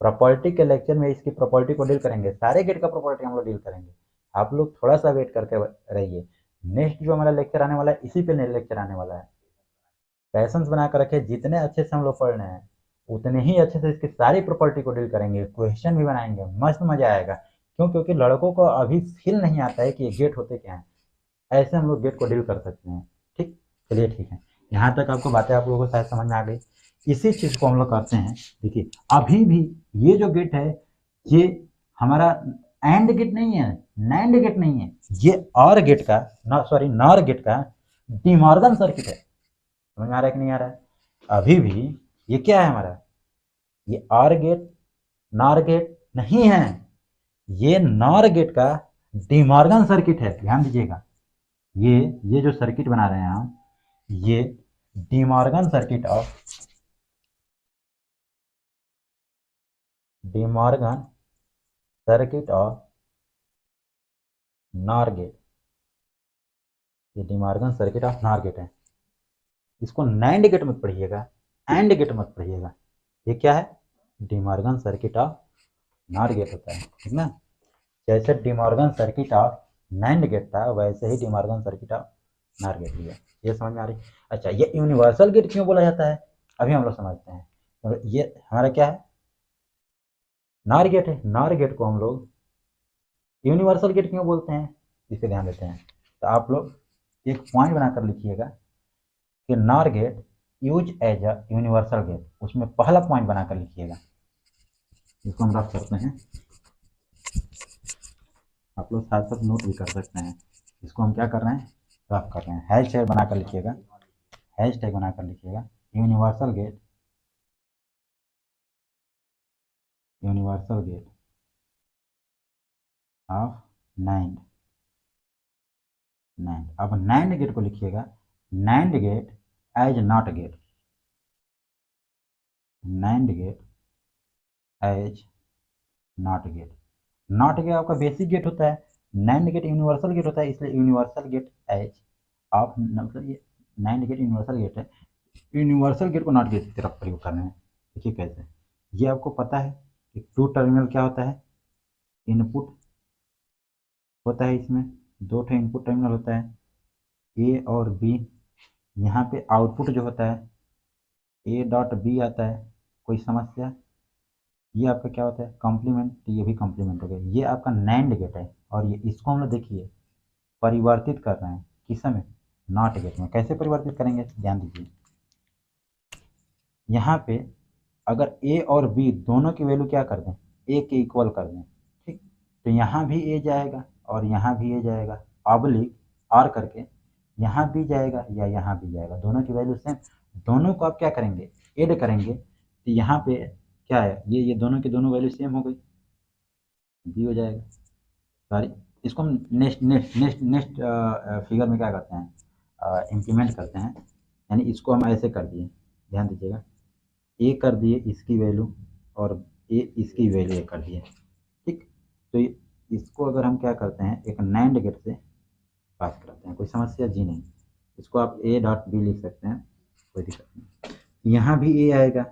S1: प्रॉपर्टी के लेक्चर में इसकी प्रॉपर्टी को डील करेंगे, सारे गेट का प्रॉपर्टी हम लोग डील करेंगे। आप लोग थोड़ा सा वेट करके रहिए, नेक्स्ट जो हमारा लेक्चर आने वाला है इसी पे लेक्चर आने वाला है। पैसेंस बना कर रखे, जितने अच्छे से हम लोग पढ़ रहे हैं उतने ही अच्छे से इसकी सारी प्रॉपर्टी को डील करेंगे, क्वेश्चन भी बनाएंगे, मस्त मजा आएगा। क्यों, क्योंकि लड़कों को अभी फील नहीं आता है कि ये गेट होते क्या है, ऐसे हम लोग गेट को डील कर सकते हैं। ठीक, चलिए ठीक है, यहाँ तक आपको बातें आप लोगों को शायद समझ में आ गई। इसी चीज़ को हम लोग करते हैं, देखिए अभी भी ये जो गेट है ये हमारा एंड गेट नहीं है, नैंड गेट नहीं है, ये और गेट का नॉर गेट का डिमॉर्गन सर्किट है। समझ में आ रहा है कि नहीं आ रहा है, अभी भी ये क्या है हमारा, ये और गेट नॉर गेट नहीं है, ये नॉर गेट का डिमॉर्गन सर्किट है, ध्यान दीजिएगा। ये जो सर्किट बना रहे हैं हम, ये De Morgan circuit of NOR gate, ये De Morgan circuit of NOR gate है। इसको नैंड गेट मत पढ़िएगा, एंड गेट मत पढ़िएगा, ये क्या है, De Morgan circuit of NOR gate होता है, ठीक ना। जैसे De Morgan circuit of NAND gate था वैसे ही De Morgan circuit of NOR gate भी है। ये समझ में आ रही। अच्छा ये यूनिवर्सल गेट क्यों बोला जाता है, अभी हम लोग समझते हैं। तो ये हमारा क्या है, नॉर गेट है, नॉर गेट को हम लोग यूनिवर्सल गेट क्यों बोलते हैं, इस पे ध्यान देते हैं। तो आप लोग एक पॉइंट बनाकर लिखिएगा, कि NOR gate use as a universal gate, उसमें पहला पॉइंट बनाकर लिखिएगा। इसको हम रफ करते हैं, आप लोग साथ साथ नोट भी कर सकते हैं। इसको हम क्या कर रहे हैं, रफ कर रहे हैं। हैश टैग बनाकर लिखिएगा, हैश टैग बनाकर लिखिएगा universal gate, universal gate of NAND, NAND. अब नाइंड गेट को लिखिएगा NAND gate as not gate, NAND gate as not gate. Not gate आपका बेसिक गेट होता है, नाइंड गेट यूनिवर्सल गेट होता है, इसलिए यूनिवर्सल गेट एज ऑफ, मतलब ये नाइंड गेट यूनिवर्सल गेट है, यूनिवर्सल गेट को नॉट गेट की तरफ प्रयोग करना है। देखिए कैसे, ये आपको पता है कि टू टर्मिनल क्या होता है, इनपुट होता है, इसमें दो ठो इनपुट टर्मिनल होता है ए और बी। यहाँ पे आउटपुट जो होता है ए डॉट बी आता है। कोई समस्या, ये आपका क्या होता है कॉम्प्लीमेंट, ये भी कॉम्प्लीमेंट हो गया। ये आपका नैंड गेट है और ये इसको हम लोग देखिए परिवर्तित कर रहे हैं किस में, नॉट गेट में। कैसे परिवर्तित करेंगे ध्यान दीजिए, यहाँ पे अगर ए और बी दोनों की वैल्यू क्या कर दें, ए के इक्वल कर दें, ठीक, तो यहाँ भी ए जाएगा और यहाँ भी ए जाएगा, ऑब्लिक आर करके यहाँ भी जाएगा या यहाँ भी जाएगा, दोनों की वैल्यू सेम। दोनों को आप क्या करेंगे, ऐड करेंगे, तो यहाँ पे क्या है, ये दोनों की दोनों वैल्यू सेम हो गई, बी हो जाएगा। सॉरी, इसको हम next next next next figure में क्या करते हैं, इम्प्लीमेंट करते हैं। यानी इसको हम ऐसे कर दिए, ध्यान दीजिएगा, ए कर दिए इसकी वैल्यू और ए इसकी वैल्यू ए कर दिए, ठीक। तो इसको अगर हम क्या करते हैं, एक नैंड गेट से पास करते हैं, कोई समस्या जी नहीं। इसको आप ए डॉट बी लिख सकते हैं, कोई दिक्कत नहीं। यहाँ भी ए आएगा,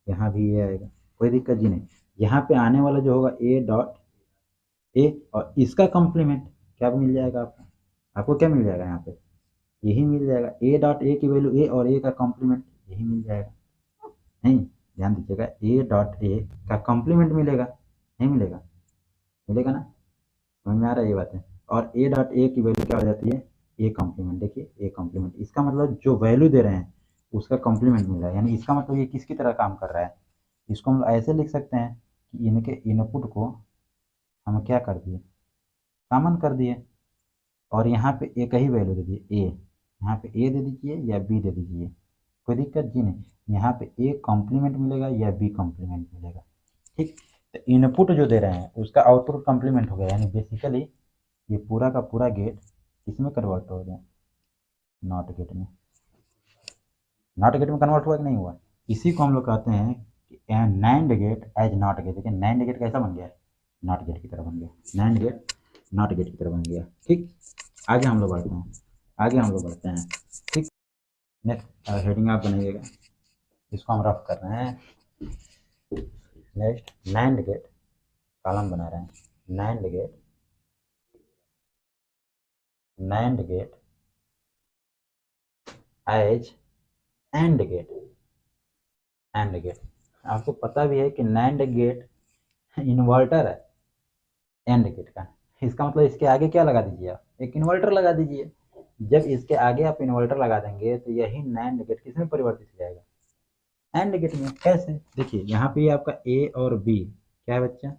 S1: यहाँ भी ए आएगा, कोई दिक्कत जी नहीं। यहाँ पे आने वाला जो होगा ए डॉट ए और इसका कॉम्प्लीमेंट क्या मिल जाएगा आपको, आपको क्या मिल जाएगा यहाँ पे, यही मिल जाएगा, ए डॉट ए की वैल्यू ए और ए का कॉम्प्लीमेंट यही मिल जाएगा। नहीं, ध्यान दीजिएगा, ए डॉट ए का कॉम्प्लीमेंट मिलेगा, नहीं मिलेगा, मिलेगा ना, समझ में आ रहा है ये बात है। और ए डॉट ए की वैल्यू क्या हो जाती है, ए कॉम्प्लीमेंट। देखिए ए कॉम्प्लीमेंट, इसका मतलब जो वैल्यू दे रहे हैं उसका कॉम्प्लीमेंट मिल रहा है, यानी इसका मतलब ये किसकी तरह काम कर रहा है। इसको हम ऐसे लिख सकते हैं कि इनके इनपुट को हम क्या कर दिए, कॉमन कर दिए, और यहाँ पे एक ही वैल्यू दे दिए ए, यहाँ पे ए दे दीजिए या बी दे दीजिए, कोई दिक्कत जी नहीं। यहाँ पे ए कॉम्प्लीमेंट मिलेगा या बी कॉम्प्लीमेंट मिलेगा, ठीक। तो इनपुट जो दे रहे हैं उसका आउटपुट कॉम्प्लीमेंट हो गया, यानी बेसिकली ये पूरा का पूरा गेट किसमें कन्वर्ट हो गया, नॉट गेट में। नॉट गेट में कन्वर्ट हुआ कि नहीं हुआ, इसी को हम लोग कहते हैं कि NAND gate as not gate. देखिए नैंड गेट कैसा बन गया, नॉट गेट की तरह बन गया, नैंड गेट नॉट गेट की तरह बन गया, ठीक। आगे हम लोग बढ़ते हैं, आगे हम लोग बढ़ते हैं, ठीक। नेक्स्ट हेडिंग आप बनाइएगा, इसको हम रफ कर रहे हैं। नेक्स्ट नैंड गेट, कॉलम बना रहे हैं, NAND gate, NAND gate as and gate, and gate. आपको पता भी है कि नैंड गेट इन्वर्टर है एंड गेट का, इसका मतलब इसके आगे क्या लगा दीजिए, आप एक इन्वर्टर लगा दीजिए। जब इसके आगे आप इन्वर्टर लगा देंगे तो यही नैंड गेट किस में परिवर्तित हो जाएगा, एंड गेट में। कैसे, देखिए यहाँ पे आपका ए और बी क्या है बच्चा,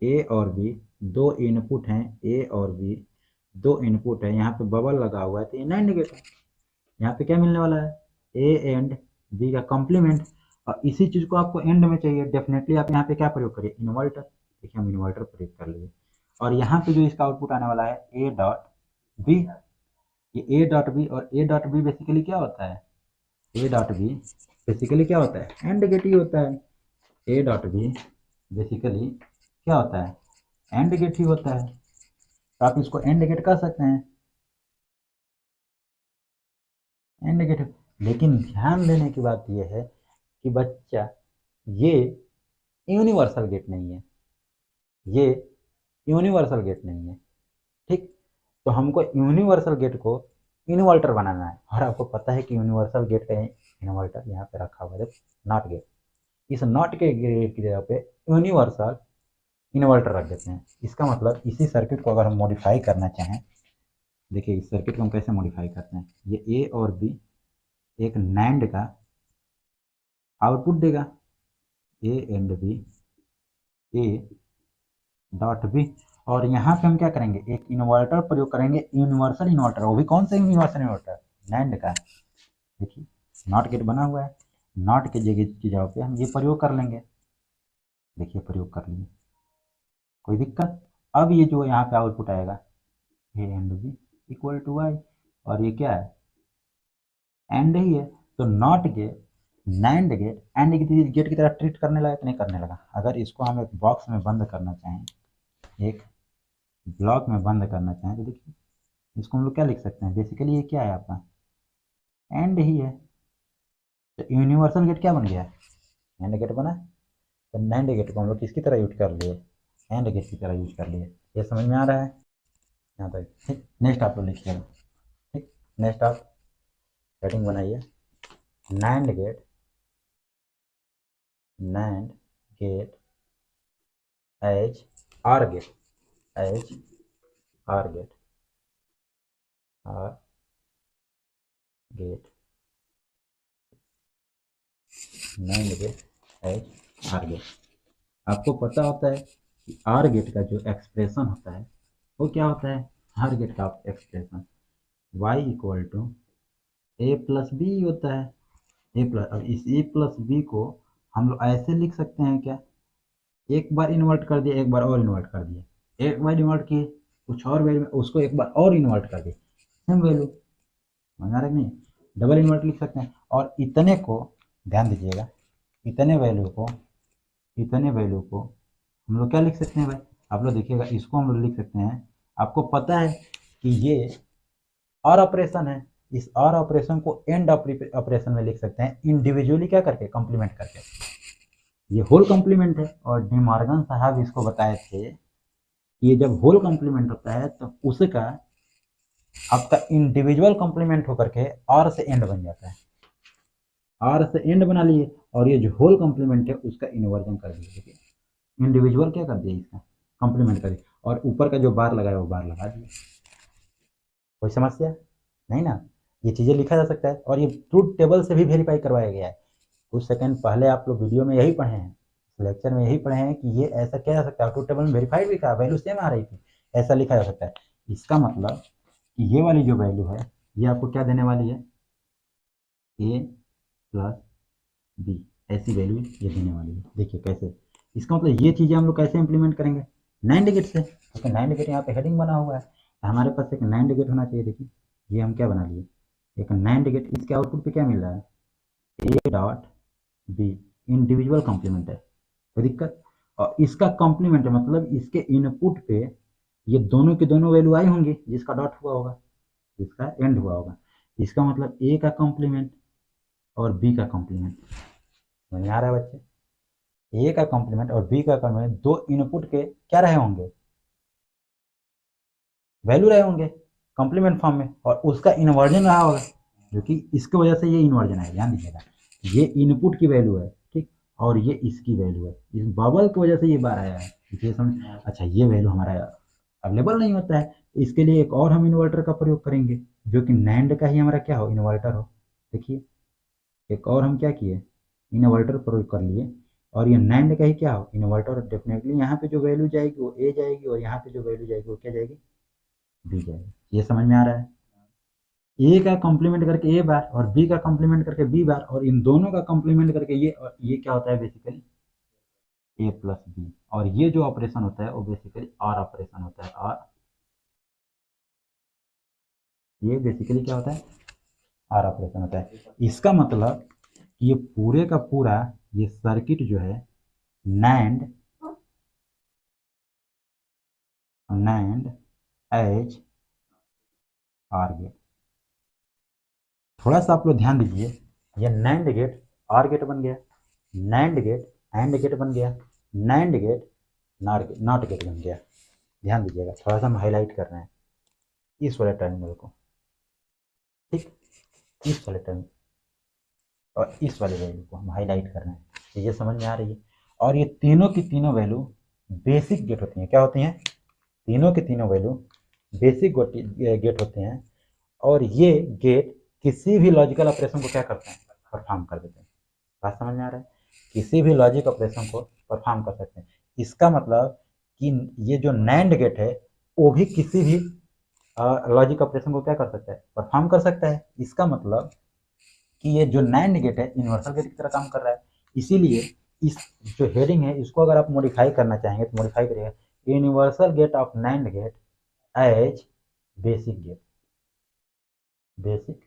S1: ए और बी दो इनपुट हैं, ए और बी दो इनपुट है, यहाँ पे बबल लगा हुआ है तो ये नैंड गेट है। यहाँ पे क्या मिलने वाला है, ए एंड बी का कॉम्प्लीमेंट, और इसी चीज को आपको एंड में चाहिए, डेफिनेटली आप यहाँ पे क्या प्रयोग करिए, इन्वर्टर। देखिए हम इन्वर्टर प्रयोग कर लिए, और यहाँ पे जो इसका आउटपुट आने वाला है ए डॉट बी, ये ए डॉट बी, और ए डॉट बी बेसिकली क्या होता है, ए डॉट बी बेसिकली क्या होता है, एंड गेट ही होता है। ए डॉट बी बेसिकली क्या होता है, एंड गेट ही होता है, तो आप इसको एंड गेट कर सकते हैं, एंड गेट। लेकिन ध्यान देने की बात यह है कि बच्चा ये यूनिवर्सल गेट नहीं है, ये यूनिवर्सल गेट नहीं है, ठीक। तो हमको यूनिवर्सल गेट को इन्वर्टर बनाना है, और आपको पता है कि यूनिवर्सल गेट का इन्वर्टर यहाँ पे रखा हुआ है, नॉट गेट। इस नॉट के गेट की जगह पे यूनिवर्सल इन्वर्टर रख देते हैं। इसका मतलब इसी सर्किट को अगर हम मॉडिफाई करना चाहें, देखिए इस सर्किट को हम कैसे मॉडिफाई करते हैं, ये ए और बी एक नैंड का आउटपुट देगा A and B, A dot B. और यहाँ पे हम क्या करेंगे, एक इन्वर्टर प्रयोग करेंगे, यूनिवर्सल इन्वर्टर। वो भी कौन सा यूनिवर्सल इन्वर्टर, नैंड का। देखिए नॉट गेट बना हुआ है, नॉट के जगह की जगह पे हम ये प्रयोग कर लेंगे। देखिए प्रयोग कर लिए, कोई दिक्कत। अब ये जो यहाँ पे आउटपुट आएगा A and B equal to Y, और ये क्या है, एंड ही है। तो NOT gate, NAND gate and gate की तरह ट्रीट करने लगा कि नहीं करने लगा। अगर इसको हम एक बॉक्स में बंद करना चाहें, एक ब्लॉक में बंद करना चाहें, तो देखिए इसको हम लोग क्या लिख सकते हैं, बेसिकली ये क्या है आपका, एंड ही है। तो यूनिवर्सल गेट क्या बन गया, एंड गेट बना। तो नैंड गेट को हम लोग किसकी तरह यूज कर लिए, एंड गेट की तरह यूज कर लिए। ये समझ में आ रहा है यहाँ तक, ठीक। नेक्स्ट आप लोग लिखिएगा, ठीक। नेक्स्ट आप हेडिंग बनाइए, NAND gate, NAND gate as OR gate, as OR gate, OR gate, NAND gate as OR gate. आपको पता होता है कि आर गेट का जो एक्सप्रेशन होता है वो क्या होता है, आर गेट का expression y equal to A plus B होता है। ए प्लस, अब इस ए प्लस बी को हम लोग ऐसे लिख सकते हैं क्या, एक बार इन्वर्ट कर दिया, एक बार और इन्वर्ट कर दिया, एक बार इन्वर्ट किए कुछ और वैल्यू में, उसको एक बार और इन्वर्ट कर दिए, सेम वैल्यू। समझ आ रहा है नहीं, डबल इन्वर्ट लिख सकते हैं। और इतने को ध्यान दीजिएगा, इतने वैल्यू को, इतने वैल्यू को हम लोग क्या लिख सकते हैं भाई, आप लोग देखिएगा, इसको हम लोग लिख सकते हैं। आपको पता है कि ये और ऑपरेशन है, इस और ऑपरेशन को एंड ऑपरेशन में लिख सकते हैं, इंडिविजुअली क्या करके, कंप्लीमेंट करके। ये होल कंप्लीमेंट है, और डी मॉर्गन साहब इसको बताए थे, ये जब होल कंप्लीमेंट होता है तो उसका आपका इंडिविजुअल कंप्लीमेंट होकर के और से एंड बन जाता है, और से एंड बना लिए, और ये जो होल कंप्लीमेंट है उसका इन्वर्जन कर दिया। देखिए इंडिविजुअल क्या कर दिया, इसका कंप्लीमेंट कर दिया, और ऊपर का जो बार लगाया वो बार लगा दिया। कोई समस्या नहीं ना, ये चीज़ें लिखा जा सकता है, और ये ट्रूथ टेबल से भी वेरीफाई करवाया गया है। कुछ सेकंड पहले आप लोग वीडियो में यही पढ़े हैं, लेक्चर में यही पढ़े हैं कि ये ऐसा किया जा सकता है, ट्रूथ टेबल में वेरीफाइड भी था, वैल्यू सेम आ रही थी, ऐसा लिखा जा सकता है। इसका मतलब कि ये वाली जो वैल्यू है ये आपको क्या देने वाली है, ए प्लस बी, ऐसी वैल्यू ये देने वाली है। देखिए कैसे, इसका मतलब ये चीज़ें हम लोग कैसे इंप्लीमेंट करेंगे, नैंड गेट से। क्योंकि नैंड गेट यहाँ पे हेडिंग बना हुआ है, तो हमारे पास एक नैंड गेट होना चाहिए। देखिए ये हम क्या बना लिए, एक नैंड गेट, इसके आउटपुट पे क्या मिल रहा है, A dot B, individual complement है, कोई दिक्कत। और इसका कॉम्प्लीमेंट है मतलब इसके इनपुट पे ये दोनों की दोनों वैल्यू आई होंगी, जिसका डॉट हुआ होगा, जिसका एंड हुआ होगा। इसका मतलब ए का कॉम्प्लीमेंट और बी का कॉम्प्लीमेंट। समझ में आ रहा है बच्चे, ए का कॉम्प्लीमेंट और बी का कॉम्प्लीमेंट दो इनपुट के क्या रहे होंगे, वैल्यू रहे होंगे कॉम्प्लीमेंट फॉर्म में, और उसका इन्वर्जन रहा होगा, जो कि इसकी वजह से ये इन्वर्जन है। ध्यान दीजिएगा, ये इनपुट की वैल्यू है, ठीक, और ये इसकी वैल्यू है, इस बबल की वजह से ये बार आया है। ये समझ, अच्छा ये वैल्यू हमारा अवेलेबल नहीं होता है, इसके लिए एक और हम इन्वर्टर का प्रयोग करेंगे, जो कि नैंड का ही हमारा क्या हो, इन्वर्टर हो। देखिए एक और हम क्या किए, इन्वर्टर प्रयोग कर लिए, और ये नैंड का ही क्या हो, इन्वर्टर। डेफिनेटली यहाँ पे जो वैल्यू जाएगी वो ए जाएगी, और यहाँ पे जो वैल्यू जाएगी वो क्या जाएगी, बी जाएगी। ये समझ में आ रहा है, ए का कॉम्प्लीमेंट करके ए बार, और बी का कॉम्प्लीमेंट करके बी बार, और इन दोनों का कॉम्प्लीमेंट करके ये, और ये क्या होता है बेसिकली ए प्लस बी। और ये जो ऑपरेशन होता है वो बेसिकली आर ऑपरेशन होता है, और ये बेसिकली क्या होता है, आर ऑपरेशन होता है। इसका मतलब ये पूरे का पूरा ये सर्किट जो है NAND, NAND as OR gate. थोड़ा सा आप लोग ध्यान दीजिए, ये नैंड गेट आर गेट बन गया, नैंड गेट एंड गेट बन गया, नैंड गेट नॉट गेट बन गया। ध्यान दीजिएगा, थोड़ा सा हम हाईलाइट कर रहे हैं इस वाले टर्मिनल को, ठीक, इस वाले टर्मिनल और इस वाले वैल्यू को हम हाईलाइट कर रहे हैं, तो ये समझ में आ रही है। और ये तीनों की तीनों वैल्यू बेसिक गेट होती हैं, क्या होती हैं, तीनों की तीनों वैल्यू बेसिक गेट होते हैं। और ये गेट किसी भी लॉजिकल ऑपरेशन को क्या करते हैं, परफॉर्म कर देते हैं। बात समझ में आ रहा है, किसी भी लॉजिक ऑपरेशन को परफॉर्म कर सकते हैं। इसका मतलब कि ये जो नैंड गेट है वो भी किसी भी लॉजिक ऑपरेशन को क्या कर सकता है, परफॉर्म कर सकता है। इसका मतलब कि ये जो नैंड गेट है यूनिवर्सल गेट की तरह काम कर रहा है। इसीलिए इस जो हेडिंग है इसको अगर आप मॉडिफाई करना चाहेंगे तो मॉडिफाई करिएगा, universal gate of NAND gate as basic gate, basic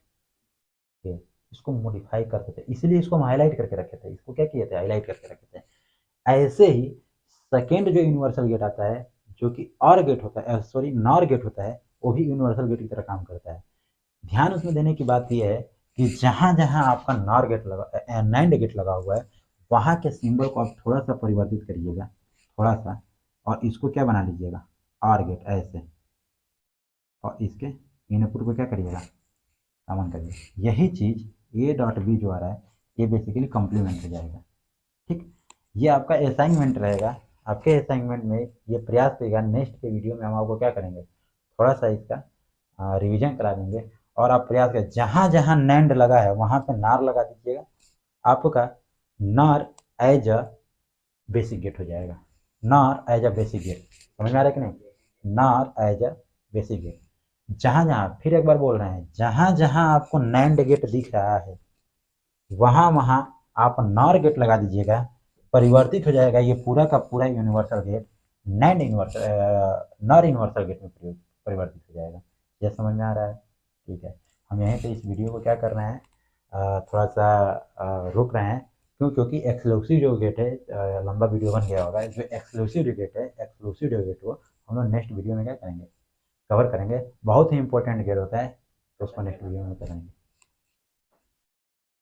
S1: gate, इसको मॉडिफाई कर सकते हैं। इसीलिए इसको हम हाईलाइट करके रखे थे, इसको क्या किए थे, हाईलाइट करके रखे थे। ऐसे ही सेकेंड जो यूनिवर्सल गेट आता है जो कि और गेट होता है, सॉरी नॉर गेट होता है, वो भी यूनिवर्सल गेट की तरह काम करता है। ध्यान उसमें देने की बात यह है कि जहां जहां आपका नॉर गेट लगा, नैंड गेट लगा हुआ है, वहां के सिंबल को आप थोड़ा सा परिवर्तित करिएगा, थोड़ा सा, और इसको क्या बना लीजिएगा, आर गेट ऐसे, और इसके इनपुट को क्या करिएगा, कॉमन करिए। यही चीज ए डॉट बी जो आ रहा है ये बेसिकली कॉम्प्लीमेंट हो जाएगा। ठीक, ये आपका असाइनमेंट रहेगा। आपके असाइनमेंट में ये प्रयास करिएगा, नेक्स्ट के वीडियो में हम आपको क्या करेंगे, थोड़ा सा इसका रिवीजन करा देंगे, और आप प्रयास करें जहाँ जहाँ नैंड लगा है वहाँ पे नार लगा दीजिएगा। आपका नार एज अ बेसिक गेट हो जाएगा, नार एज अ बेसिक गेट। समझ में आ रहा है कि नहीं, नार एज अ बेसिक गेट। जहाँ जहाँ, फिर एक बार बोल रहे हैं, जहाँ जहाँ आपको नैंड गेट दिख रहा है वहाँ वहाँ आप नॉर गेट लगा दीजिएगा, परिवर्तित हो जाएगा ये पूरा का पूरा universal gate NAND universal NOR universal gate में परिवर्तित हो जाएगा। यह समझ में आ रहा है? ठीक है, हम यहीं पे इस वीडियो को क्या कर रहे हैं, थोड़ा सा रुक रहे हैं। क्यों? क्योंकि एक्सक्लूसिव जो गेट है, लंबा वीडियो बन गया होगा, जो एक्सक्लूसिव गेट है, एक्सक्लूसिव जो गेट वो हम लोग नेक्स्ट वीडियो में क्या करेंगे, कवर करेंगे। बहुत ही इंपॉर्टेंट गेट होता है, तो उसको नेक्स्ट वीडियो में करेंगे।